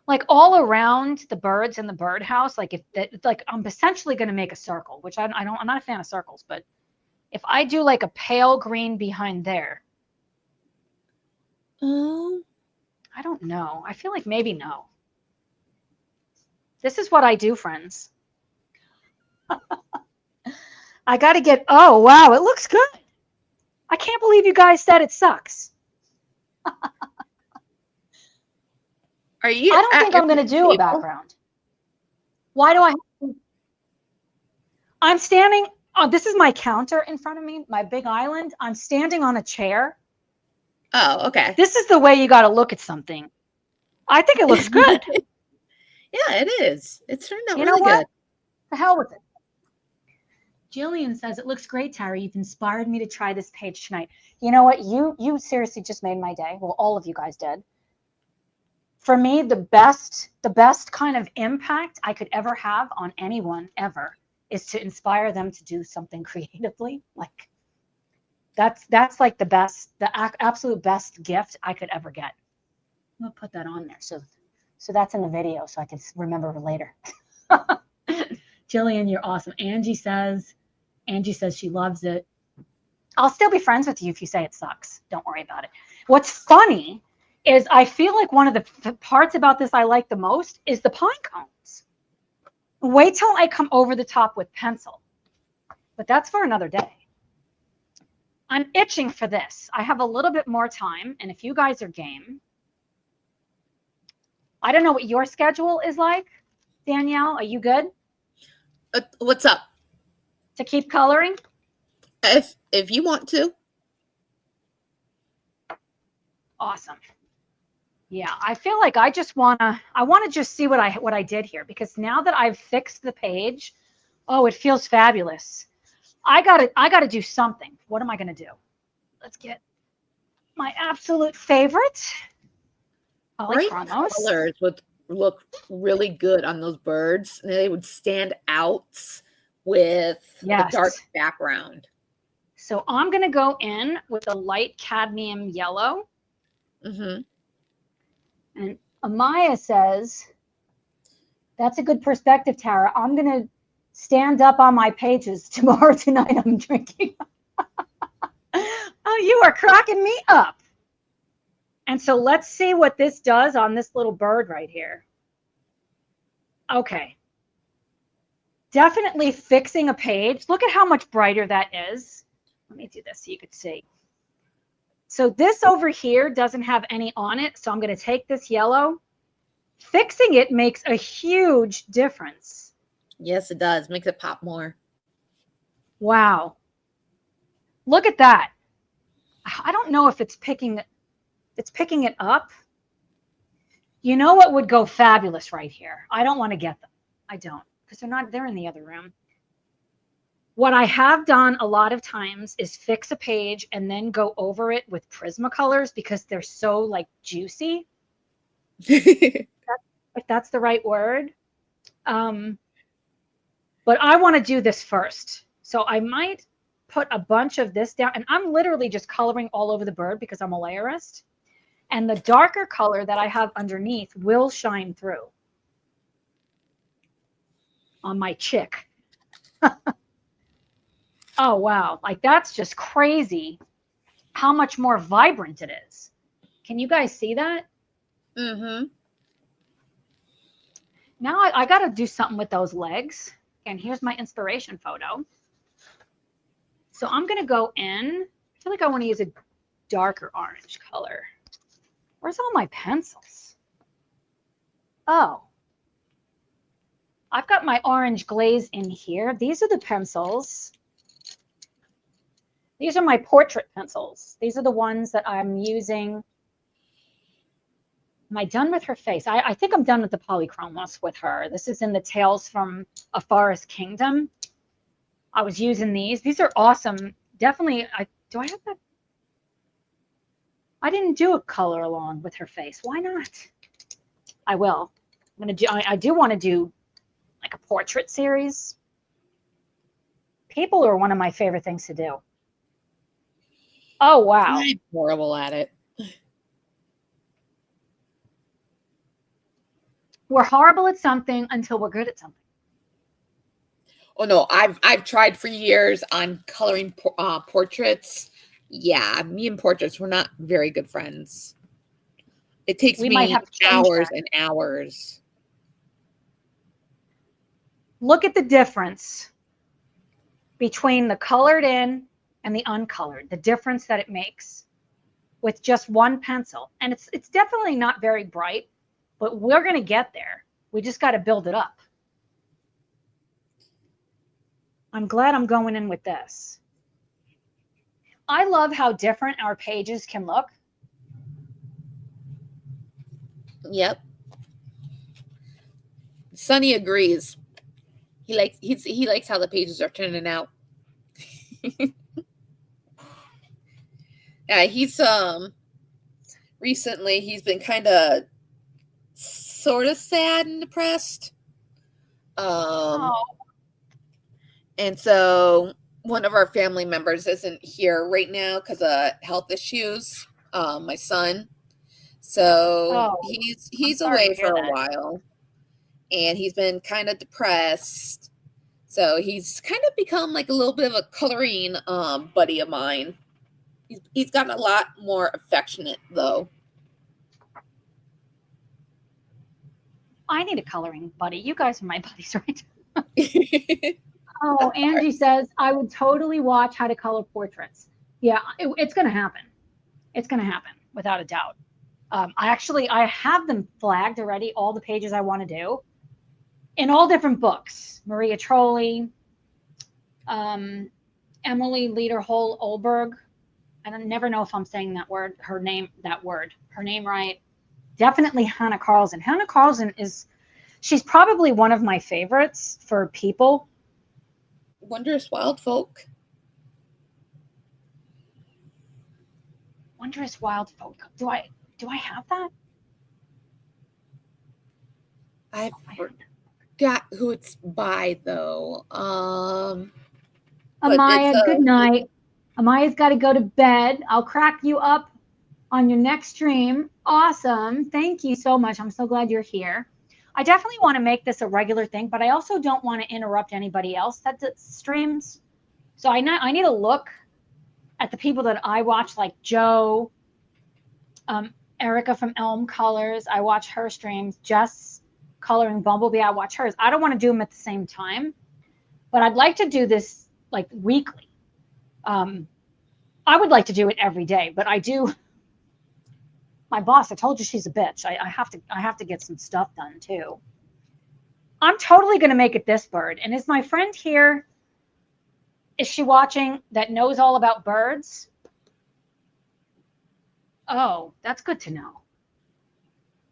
Like all around the birds in the birdhouse. Like if that, like I'm essentially going to make a circle, which I'm not a fan of circles, but if I do like a pale green behind there, I don't know. I feel like maybe no. This is what I do, friends. I got to get, oh, wow, it looks good. I can't believe you guys said it sucks. Are you? I don't think I'm going to do a background. Why do I? I'm standing, this is my counter in front of me, my big island. I'm standing on a chair. Oh, okay. This is the way you got to look at something. I think it looks good. Yeah, it is. It turned out you know really what? good. The hell with it. Jillian says, it looks great, Tara. You've inspired me to try this page tonight. You know what? You seriously just made my day. Well, all of you guys did. For me, the best kind of impact I could ever have on anyone ever is to inspire them to do something creatively. Like that's like the best, the absolute best gift I could ever get. I'm gonna put that on there. So that's in the video so I can remember later. Jillian, you're awesome. Angie says she loves it. I'll still be friends with you if you say it sucks. Don't worry about it. What's funny is I feel like one of the parts about this I like the most is the pine cones. Wait till I come over the top with pencil. But that's for another day. I'm itching for this. I have a little bit more time, and if you guys are game, I don't know what your schedule is like. Danielle, are you good? What's up? To keep coloring? If you want to. Awesome. Yeah, I feel like I want to just see what I did here, because now that I've fixed the page, oh, it feels fabulous. I gotta do something. What am I gonna do? Let's get my absolute favorite. Bright colors would look really good on those birds. And they would stand out with the dark background. So I'm gonna go in with a light cadmium yellow. Mm-hmm. And Amaya says, that's a good perspective, Tara. I'm going to stand up on my pages tomorrow tonight. I'm drinking. Oh, you are cracking me up. And so let's see what this does on this little bird right here. Okay. Definitely fixing a page. Look at how much brighter that is. Let me do this so you could see. So this over here doesn't have any on it. So I'm going to take this yellow. Fixing it makes a huge difference. Yes, it does. Makes it pop more. Wow. Look at that. I don't know if it's picking it up. You know what would go fabulous right here? I don't want to get them. I don't, because they're in the other room. What I have done a lot of times is fix a page and then go over it with Prismacolors because they're so like juicy. If that's the right word. But I want to do this first. So I might put a bunch of this down, and I'm literally just coloring all over the bird because I'm a layerist. And the darker color that I have underneath will shine through on my chick. Oh, wow. Like, that's just crazy how much more vibrant it is. Can you guys see that? Mm-hmm. Now I got to do something with those legs. And here's my inspiration photo. So I'm going to go in. I feel like I want to use a darker orange color. Where's all my pencils? Oh. I've got my orange glaze in here. These are the pencils. These are my portrait pencils. These are the ones that I'm using. Am I done with her face? I think I'm done with the polychromos with her. This is in the Tales from a Forest Kingdom. I was using these. These are awesome. Definitely. Do I have that? I didn't do a color along with her face. Why not? I will. I do want to do like a portrait series. People are one of my favorite things to do. Oh, wow. I'm horrible at it. We're horrible at something until we're good at something. Oh no, I've tried for years on coloring portraits. Yeah, me and portraits, we're not very good friends. It takes me hours and hours. Look at the difference between the colored in and the uncolored, the difference that it makes with just one pencil. And it's definitely not very bright, but we're going to get there. We just got to build it up. I'm glad I'm going in with this. I love how different our pages can look. Yep. Sonny agrees. He likes how the pages are turning out. Yeah, he's recently he's been kind of sort of sad and depressed. And so one of our family members isn't here right now because of health issues. My son. So he's away for a while. And he's been kind of depressed. So he's kind of become like a little bit of a coloring buddy of mine. He's gotten a lot more affectionate though. I need a coloring buddy. You guys are my buddies, right? Oh, Angie says, I would totally watch how to color portraits. Yeah, it's going to happen. It's going to happen without a doubt. I have them flagged already, all the pages I want to do in all different books. Maria Trolli, Emily Lederhol-Olberg. I don't never know if I'm saying her name right. Definitely Hannah Carlson. Hannah Carlson she's probably one of my favorites for people. Wondrous Wild Folk. Wondrous Wild Folk. Do I have that? I forgot who it's by though. Amaya, good night. Amaya's got to go to bed. I'll crack you up on your next stream. Awesome. Thank you so much. I'm so glad you're here. I definitely want to make this a regular thing, but I also don't want to interrupt anybody else that streams. So I need to look at the people that I watch, like Joe, Erica from Elm Colors. I watch her streams. Jess coloring Bumblebee. I watch hers. I don't want to do them at the same time, but I'd like to do this like weekly. I would like to do it every day, but I do. My boss, I told you she's a bitch. I have to get some stuff done too. I'm totally going to make it this bird. And is my friend here, is she watching, that knows all about birds? Oh, that's good to know.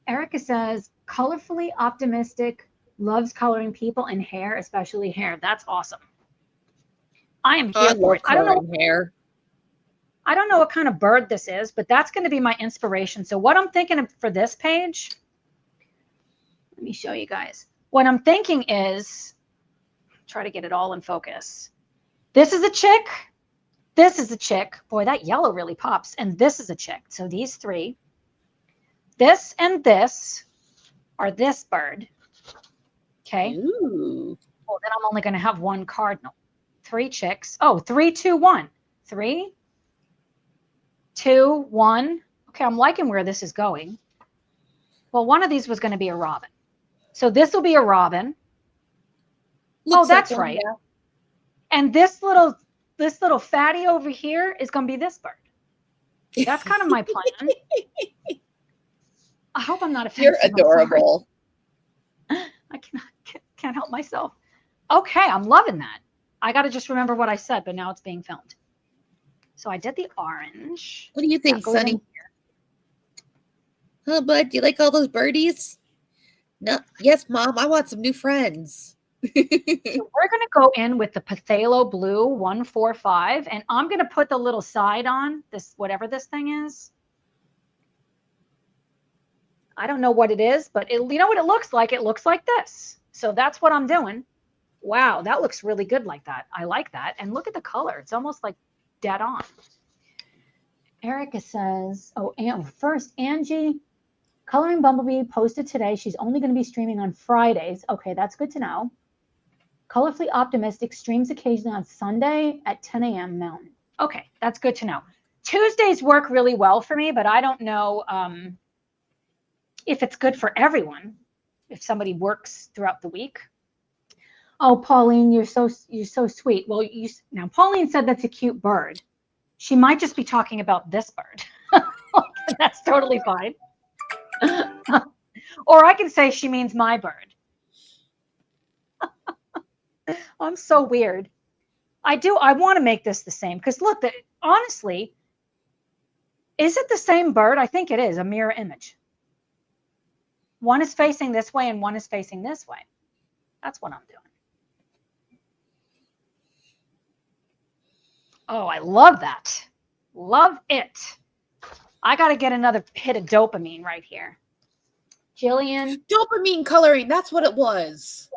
Erica says, colorfully optimistic, loves coloring people and hair, especially hair. That's awesome. I am here for it. I don't know hair. I don't know what kind of bird this is, but that's going to be my inspiration. So what I'm thinking of for this page, let me show you guys. What I'm thinking is, try to get it all in focus. This is a chick. This is a chick. Boy, that yellow really pops. And this is a chick. So these three, this and this are this bird. Okay. Ooh. Well, then I'm only going to have one cardinal. 3 chicks. Oh, 3, 2, 1. 3, 2, 1. Okay, I'm liking where this is going. Well, one of these was going to be a robin. So this will be a robin. Looks that's right. Yeah. And this little fatty over here is going to be this bird. That's kind of my plan. I hope I'm not offensive. You're adorable. I can't help myself. Okay, I'm loving that. I got to just remember what I said, but now it's being filmed. So I did the orange. What do you think, Sunny? Oh, bud, do you like all those birdies? No. Yes, Mom, I want some new friends. So we're going to go in with the Phthalo Blue 145, and I'm going to put the little side on, this, whatever this thing is. I don't know what it is, but you know what it looks like? It looks like this. So that's what I'm doing. Wow, that looks really good like that. I like that. And look at the color. It's almost like dead on. Erica says, oh, and first, Angie, Coloring Bumblebee posted today. She's only going to be streaming on Fridays. Okay, that's good to know. Colorfully Optimistic streams occasionally on Sunday at 10 a.m. Mountain. Okay, that's good to know. Tuesdays work really well for me, but I don't know if it's good for everyone, if somebody works throughout the week. Oh, Pauline, you're so sweet. Well, now Pauline said that's a cute bird. She might just be talking about this bird. That's totally fine. Or I can say she means my bird. I'm so weird. I want to make this the same because look, honestly, is it the same bird? I think it is a mirror image. One is facing this way and one is facing this way. That's what I'm doing. Oh, I love that. Love it. I got to get another hit of dopamine right here. Jillian. Dopamine coloring. That's what it was.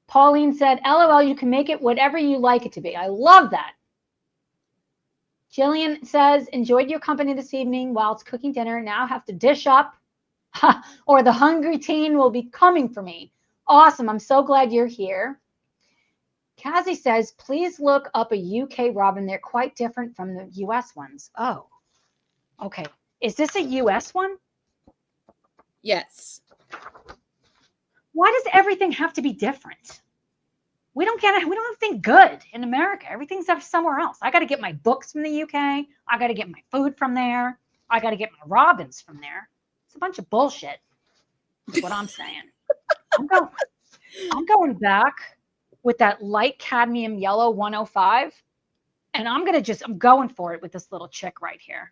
Pauline said, LOL, you can make it whatever you like it to be. I love that. Jillian says, enjoyed your company this evening while it's cooking dinner. Now have to dish up or the hungry teen will be coming for me. Awesome. I'm so glad you're here. Cassie says, please look up a UK robin. They're quite different from the US ones. Oh, okay. Is this a US one? Yes. Why does everything have to be different? We don't have anything good in America. Everything's somewhere else. I got to get my books from the UK. I got to get my food from there. I got to get my robins from there. It's a bunch of bullshit. That's what I'm saying. I'm going back with that light cadmium yellow 105. And I'm going for it with this little chick right here.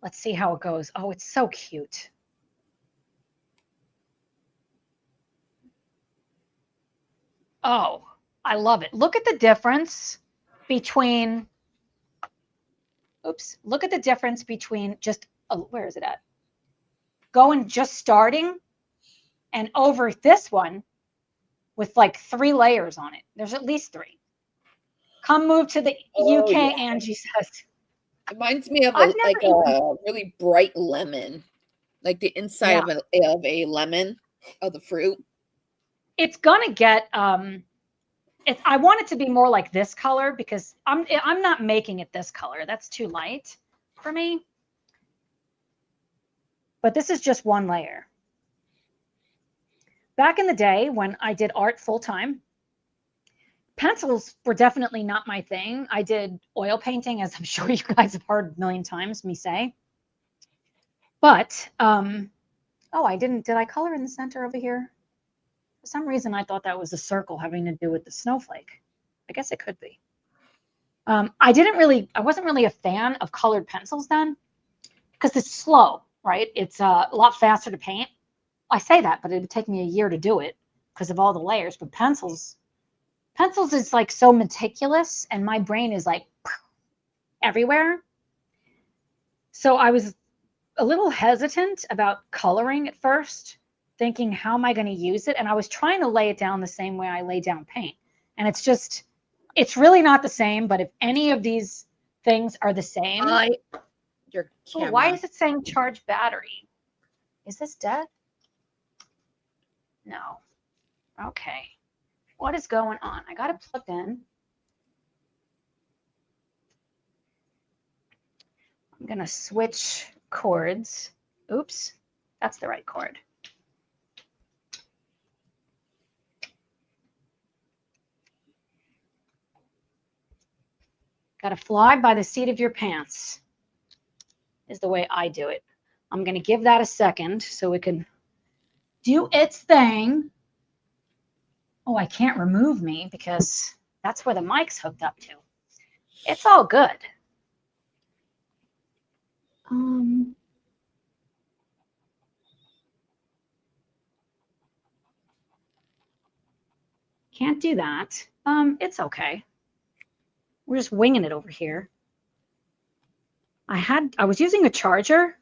Let's see how it goes. Oh, it's so cute. Oh, I love it. Look at the difference between, look at the difference between just, where is it at? Starting and over this one with like 3 layers on it. There's at least 3. Come move to the UK, yeah. Angie says. It reminds me of a really bright lemon, like the inside of a lemon, of the fruit. It's gonna get I want it to be more like this color because I'm not making it this color. That's too light for me. But this is just 1 layer. Back in the day when I did art full time, pencils were definitely not my thing. I did oil painting, as I'm sure you guys have heard a million times me say. But oh, did I color in the center over here? For some reason, I thought that was a circle having to do with the snowflake. I guess it could be. I wasn't really a fan of colored pencils then because it's slow, right? It's a lot faster to paint. I say that, but it would take me a year to do it because of all the layers. But pencils is like so meticulous and my brain is like everywhere. So I was a little hesitant about coloring at first, thinking, how am I going to use it? And I was trying to lay it down the same way I lay down paint. And it's really not the same, but if any of these things are the same. Your camera. Oh, why is it saying charge battery? Is this dead? No. Okay. What is going on? I got it plugged in. I'm going to switch cords. Oops, that's the right cord. Got to fly by the seat of your pants is the way I do it. I'm going to give that a second so it can do its thing. Oh, I can't remove me because that's where the mic's hooked up to. It's all good. Can't do that. It's okay. We're just winging it over here. I was using a charger.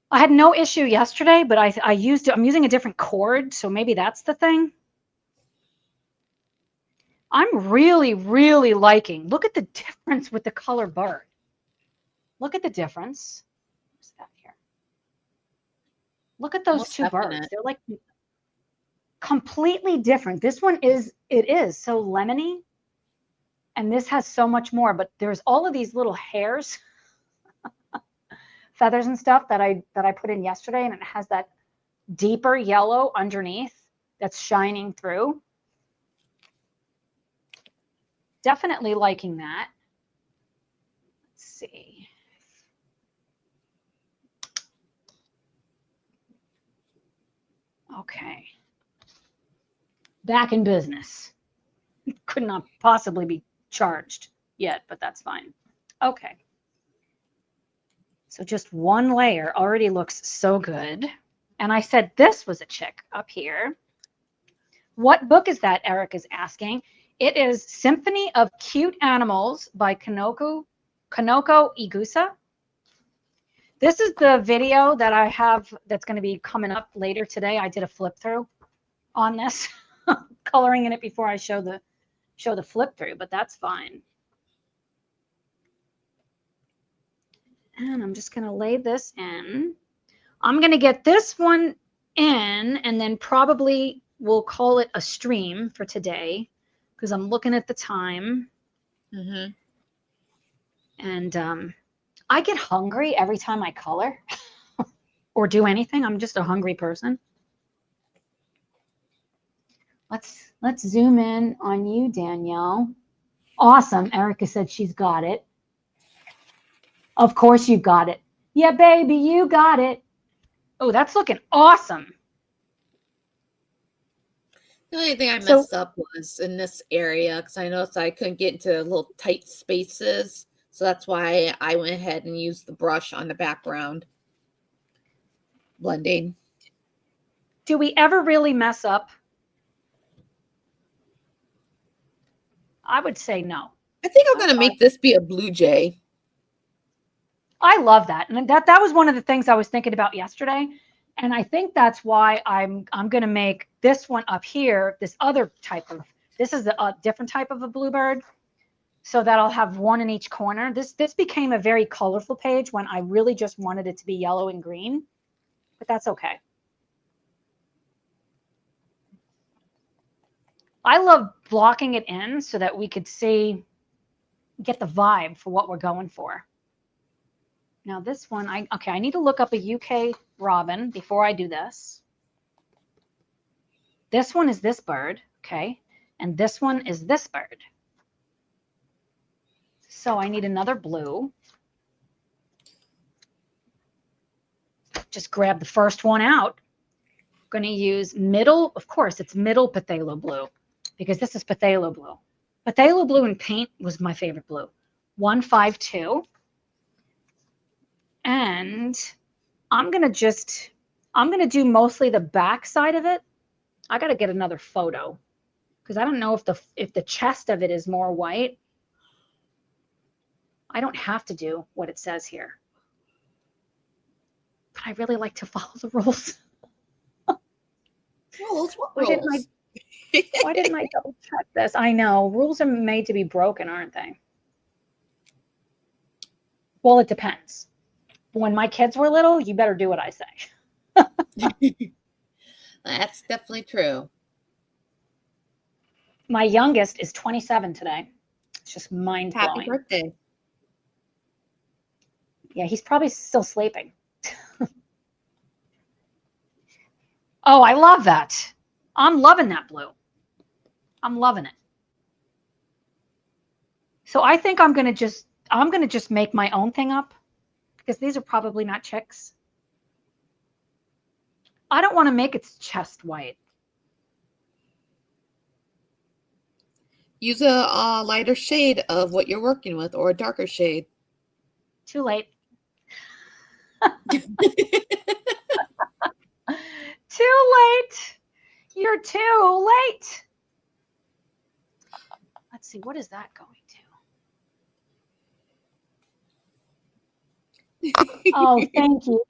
I had no issue yesterday, but I'm using a different cord, so maybe that's the thing. I'm really, really liking. Look at the difference with the color bird. Look at the difference. What's that here? Look at those two birds. They're like completely different. This one is so lemony, and this has so much more, but there's all of these little hairs, feathers and stuff that I put in yesterday, and it has that deeper yellow underneath that's shining through. Definitely liking that. Let's see. Okay. Back in business. Could not possibly be charged yet, but that's fine. Okay. So just one layer already looks so good. And I said this was a chick up here. What book is that? Eric is asking. It is Symphony of Cute Animals by Kanoko Igusa. This is the video that I have that's going to be coming up later today. I did a flip through on this, coloring in it before I show the flip through, but that's fine. And I'm just going to lay this in. I'm going to get this one in, and then probably we'll call it a stream for today because I'm looking at the time. And I get hungry every time I color or do anything. I'm just a hungry person. Let's zoom in on you, Danielle. Awesome. Erica said she's got it. Of course you got it. Yeah, baby, you got it. Oh, that's looking awesome. The only thing I messed up was in this area because I noticed I couldn't get into little tight spaces. So that's why I went ahead and used the brush on the background blending. Do we ever really mess up? I would say no. I think I'm going to make this be a blue jay. I love that. And that was one of the things I was thinking about yesterday. And I think that's why I'm going to make this one up here, this other type of, this is a different type of a bluebird, so that I'll have one in each corner. This became a very colorful page when I really just wanted it to be yellow and green, but that's okay. I love blocking it in so that we could see, get the vibe for what we're going for. Now this one, I need to look up a UK robin before I do this. This one is this bird, okay? And this one is this bird. So I need another blue. Just grab the first one out. I'm going to use middle, of course, it's middle phthalo blue because this is phthalo blue. Phthalo blue in paint was my favorite blue. 152. And I'm going to do mostly the back side of it. I got to get another photo because I don't know if the chest of it is more white. I don't have to do what it says here. But I really like to follow the rules. Rules? What rules? Why didn't I double check this? I know. Rules are made to be broken, aren't they? Well, it depends. When my kids were little, you better do what I say. That's definitely true. My youngest is 27 today. It's just mind-blowing. Happy birthday. Yeah, he's probably still sleeping. Oh, I love that. I'm loving that blue. I'm loving it. So I think I'm going to just make my own thing up. because these are probably not chicks. I don't want to make its chest white. Use a lighter shade of what you're working with, or a darker shade. Too late. Too late. You're too late. Let's see, what is that going to? Oh, thank you.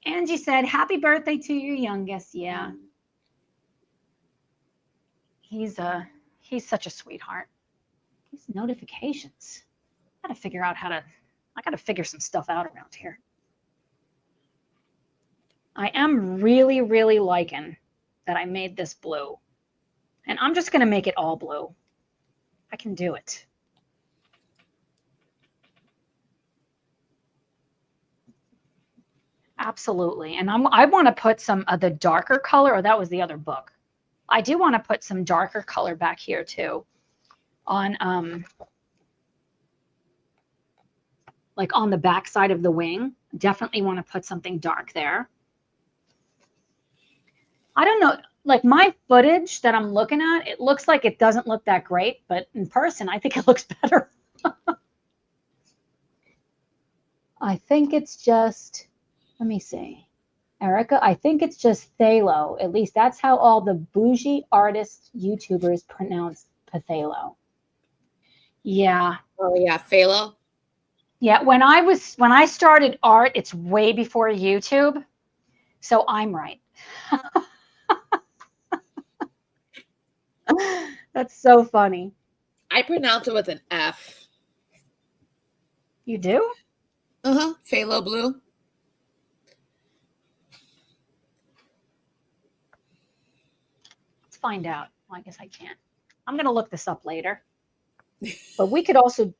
Angie said, happy birthday to your youngest. Yeah. He's such a sweetheart. These notifications. I got to figure some stuff out around here. I am really, really liking that I made this blue. And I'm just going to make it all blue. I can do it. Absolutely. And I want to put some of the darker color, or that was the other book. I do want to put some darker color back here too. On like on the back side of the wing. Definitely want to put something dark there. I don't know, like my footage that I'm looking at, it looks like it doesn't look that great, but in person, I think it looks better. I think it's just, let me see. Erica, I think it's just phthalo. At least that's how all the bougie artist YouTubers pronounce phthalo. Yeah. Oh yeah, phthalo. Yeah, when I started art, it's way before YouTube. So I'm right. That's so funny. I pronounce it with an F. You do? Uh-huh. Phthalo blue. Let's find out. Well, I guess I can't. I'm going to look this up later. But we could also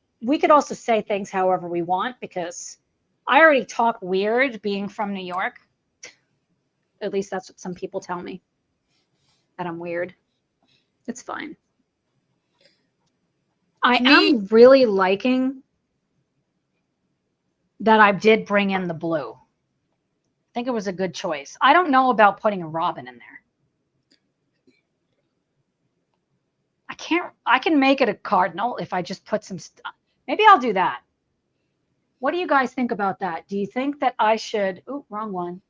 say things however we want, because I already talk weird being from New York. At least that's what some people tell me, that I'm weird. It's fine. I am really liking that I did bring in the blue. I think it was a good choice. I don't know about putting a robin in there. I can make it a cardinal if I just put some stuff. Maybe I'll do that. What do you guys think about that? Do you think that I should, oh, wrong one.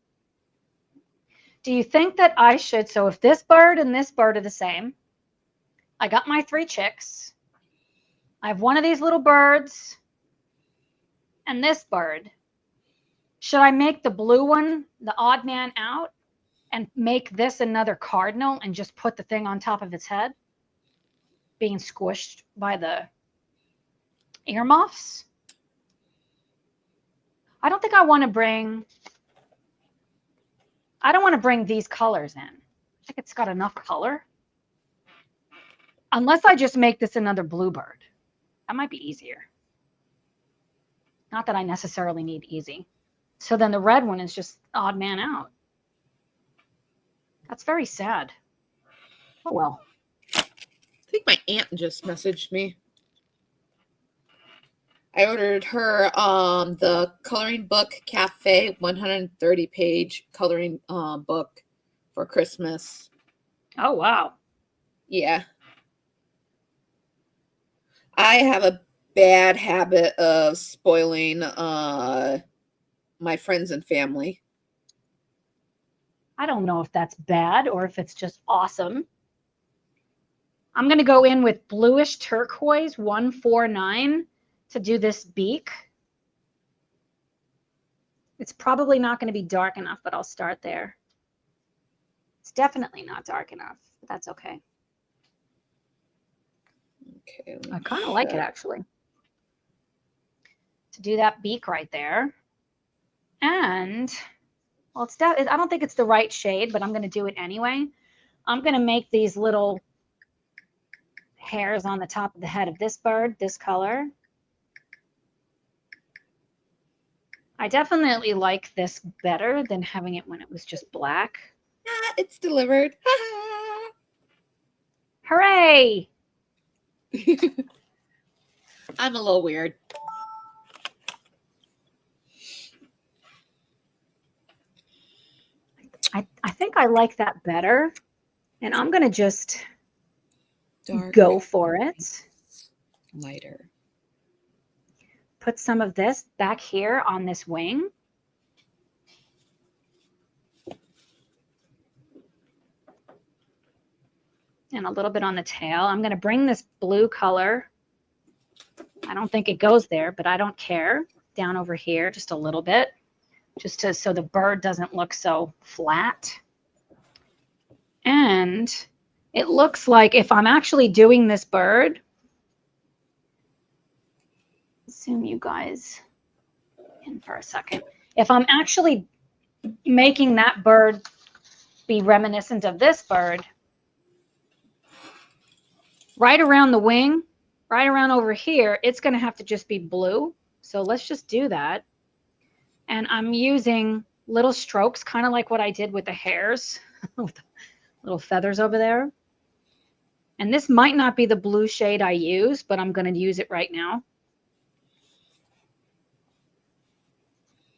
Do you think that I should, so if this bird and this bird are the same, I got my 3 chicks, I have one of these little birds and this bird, should I make the blue one the odd man out and make this another cardinal and just put the thing on top of its head, being squished by the earmuffs? I don't think I want to bring, these colors in. I think it's got enough color. Unless I just make this another bluebird. That might be easier. Not that I necessarily need easy. So then the red one is just odd man out. That's very sad. Oh well. I think my aunt just messaged me. I ordered her the coloring book cafe 130-page coloring book for Christmas. Oh wow. Yeah. I have a bad habit of spoiling my friends and family. I don't know if that's bad or if it's just awesome. I'm going to go in with bluish turquoise 149 to do this beak. It's probably not going to be dark enough, but I'll start there. It's definitely not dark enough, but that's okay. Okay. I kind of like it, actually. To do that beak right there. And, well, I don't think it's the right shade, but I'm going to do it anyway. I'm going to make these little hairs on the top of the head of this bird this color. I definitely like this better than having it when it was just black. Ah, it's delivered. Hooray! I'm a little weird. I think I like that better. And I'm going to just Dark, go for it. lighter. Put some of this back here on this wing. And a little bit on the tail. I'm going to bring this blue color. I don't think it goes there, but I don't care. Down over here, just a little bit, just to so the bird doesn't look so flat. And it looks like if I'm actually doing this bird, zoom you guys in for a second. If I'm actually making that bird be reminiscent of this bird, right around the wing, right around over here, it's going to have to just be blue. So let's just do that. And I'm using little strokes, kind of like what I did with the hairs, with the little feathers over there. And this might not be the blue shade I use, but I'm going to use it right now.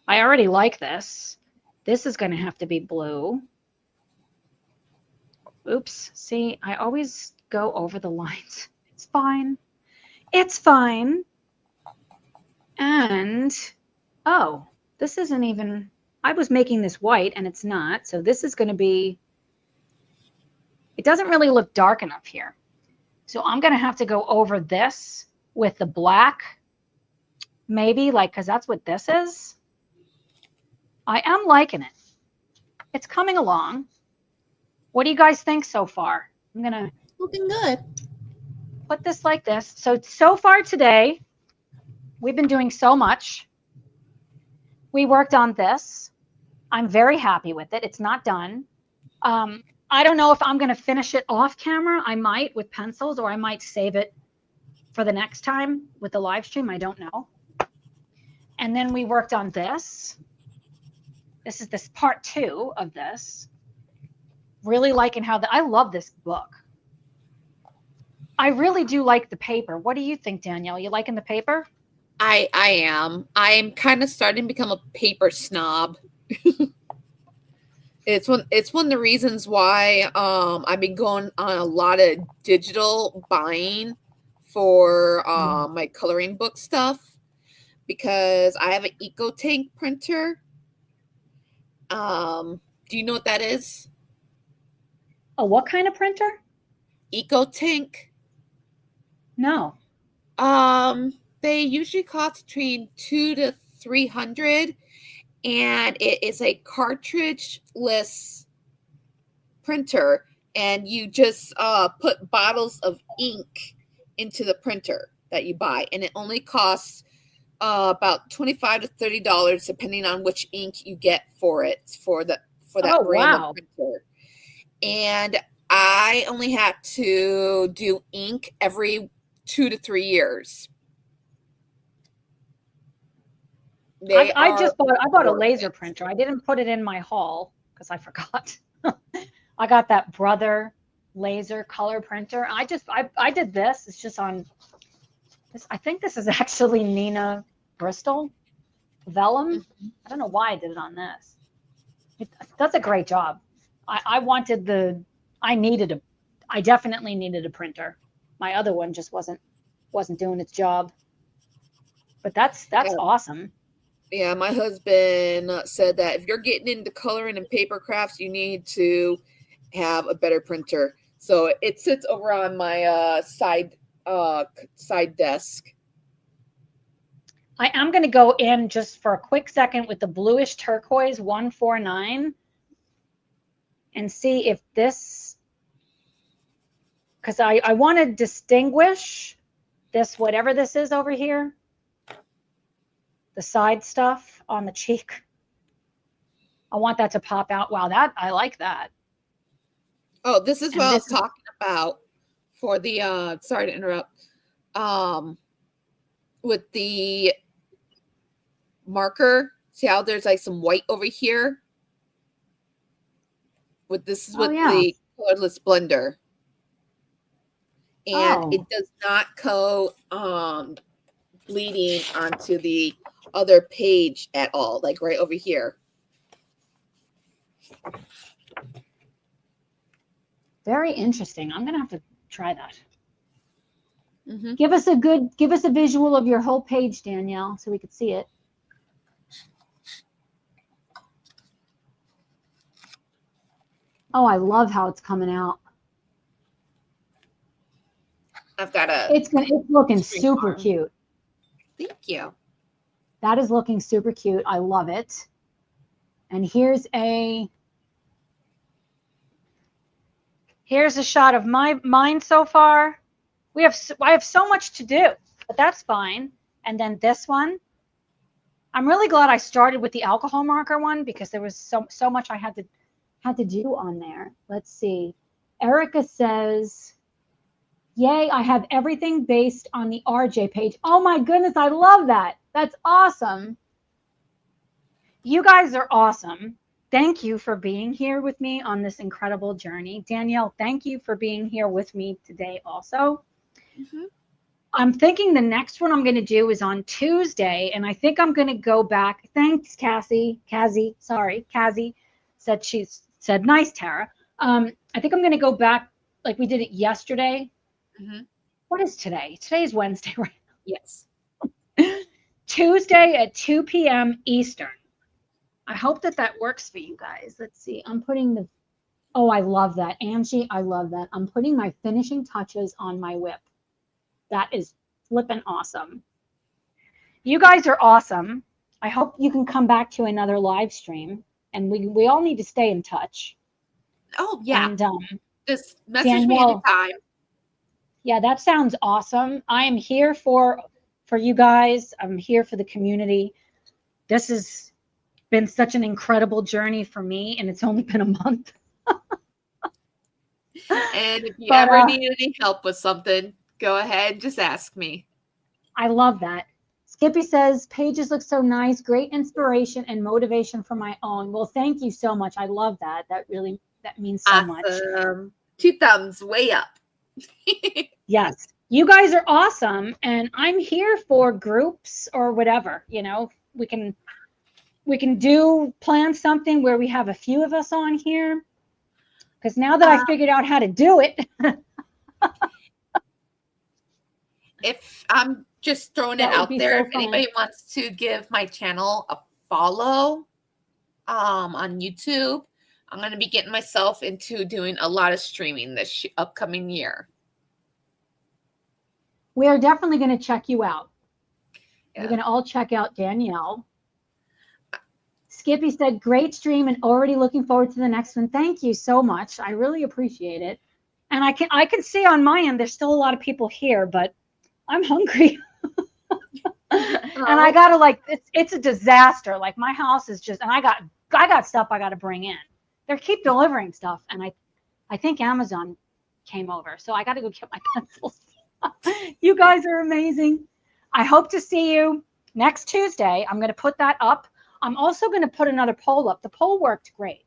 I already like this. This is going to have to be blue. Oops. See, I always go over the lines. It's fine. It's fine. And, oh, this isn't even, I was making this white and it's not. So this is going to be, it doesn't really look dark enough here. So I'm going to have to go over this with the black, maybe, like, because that's what this is. I am liking it. It's coming along. What do you guys think so far? I'm going to Looking good. Put this like this. So far today, we've been doing so much. We worked on this. I'm very happy with it. It's not done. I don't know if I'm going to finish it off camera. I might with pencils, or I might save it for the next time with the live stream. I don't know. And then we worked on this. This is this part 2 of this. Really liking how I love this book. I really do like the paper. What do you think, Danielle? You liking the paper? I am. I'm kind of starting to become a paper snob. It's one of the reasons why I've been going on a lot of digital buying for my coloring book stuff, because I have an EcoTank printer. Do you know what that is? Oh, what kind of printer? EcoTank. No. They usually cost between $200 to $300, and it is a cartridge-less printer, and you just put bottles of ink into the printer that you buy, and it only costs about $25 to $30 depending on which ink you get for it, for that brand of printer. And I only have to do ink every 2 to 3 years. I bought a laser printer. I didn't put it in my haul because I forgot. I got that Brother laser color printer. I did this. It's just on this. I think this is actually Nina Bristol vellum. Mm-hmm. I don't know why I did it on this. It does a great job. I definitely needed a printer. My other one just wasn't doing its job. But that's awesome. Yeah, my husband said that if you're getting into coloring and paper crafts, you need to have a better printer. So it sits over on my side desk. I am going to go in just for a quick second with the bluish turquoise 149 and see if this, because I want to distinguish this, whatever this is over here, the side stuff on the cheek. I want that to pop out. Wow, I like that. Oh, this is what I was talking about for the, sorry to interrupt, with the marker. See how there's like some white over here? This is with the colorless blender. And it does not go bleeding onto the other page at all, like right over here. Very interesting. I'm going to have to try that. Mm-hmm. Give us a visual of your whole page, Danielle, so we could see it. Oh, I love how it's coming out. I've got a. It's looking super cute. Thank you. That is looking super cute. I love it. And here's a shot of mine so far. I have so much to do, but that's fine. And then this one. I'm really glad I started with the alcohol marker one because there was so much I had to do on there. Let's see. Erica says, yay, I have everything based on the RJ page. Oh my goodness, I love that. That's awesome. You guys are awesome. Thank you for being here with me on this incredible journey. Danielle, thank you for being here with me today also. Mm-hmm. I'm thinking the next one I'm going to do is on Tuesday, and I think I'm going to go back. Thanks, Cassie. Cassie said nice, Tara. I think I'm going to go back like we did it yesterday. Mm-hmm. What is today? Today is Wednesday, right? Yes. Tuesday at 2 p.m. Eastern. I hope that works for you guys. Let's see. I'm putting oh, I love that. Angie, I love that. I'm putting my finishing touches on my whip. That is flippin' awesome. You guys are awesome. I hope you can come back to another live stream, and we all need to stay in touch. Oh, yeah. And just message me anytime. Yeah, that sounds awesome. I am here for you guys. I'm here for the community. This has been such an incredible journey for me, and it's only been a month. And if you ever need any help with something, go ahead, just ask me. I love that. Skippy says, pages look so nice. Great inspiration and motivation for my own. Well, thank you so much. I love that. That means so much. 2 thumbs way up. Yes. You guys are awesome. And I'm here for groups or whatever, you know, we can plan something where we have a few of us on here. Because now that I figured out how to do it. If I'm just throwing it out there, if anybody wants to give my channel a follow on YouTube, I'm going to be getting myself into doing a lot of streaming this upcoming year. We are definitely going to check you out. Yeah. We're going to all check out Danielle. Skippy said, great stream and already looking forward to the next one. Thank you so much. I really appreciate it. And I can see on my end, there's still a lot of people here, but I'm hungry. And I got to it's a disaster. Like my house is just, and I got stuff I got to bring in. They keep delivering stuff. And I think Amazon came over. So I got to go get my pencils. You guys are amazing. I hope to see you next Tuesday. I'm going to put that up. I'm also going to put another poll up. The poll worked great.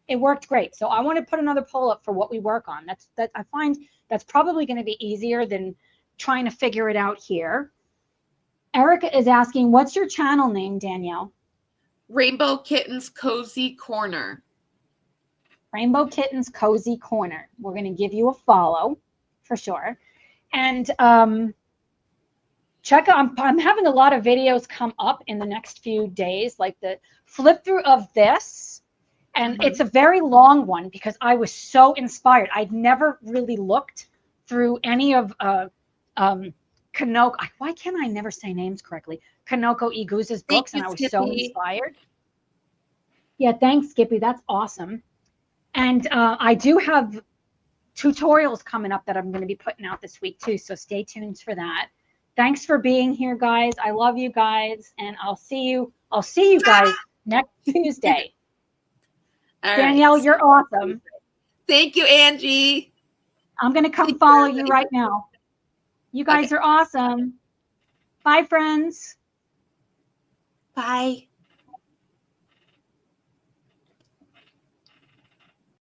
It worked great. So I want to put another poll up for what we work on. I find that's probably going to be easier than trying to figure it out here. Erica is asking, what's your channel name, Danielle? Rainbow Kittens Cozy Corner. Rainbow Kittens Cozy Corner. We're going to give you a follow for sure. And check out, I'm having a lot of videos come up in the next few days, like the flip through of this. And it's a very long one because I was so inspired. I'd never really looked through any of Kanoko. Why can't I never say names correctly? Kanoko Iguza's books, and I was so inspired. Yeah, thanks, Skippy. That's awesome. And I do have tutorials coming up that I'm going to be putting out this week too. So stay tuned for that. Thanks for being here, guys. I love you guys, and I'll see you guys next Tuesday. Danielle, you're awesome. Thank you, Angie. I'm going to come follow you right now. You guys are awesome. Bye, friends. Bye.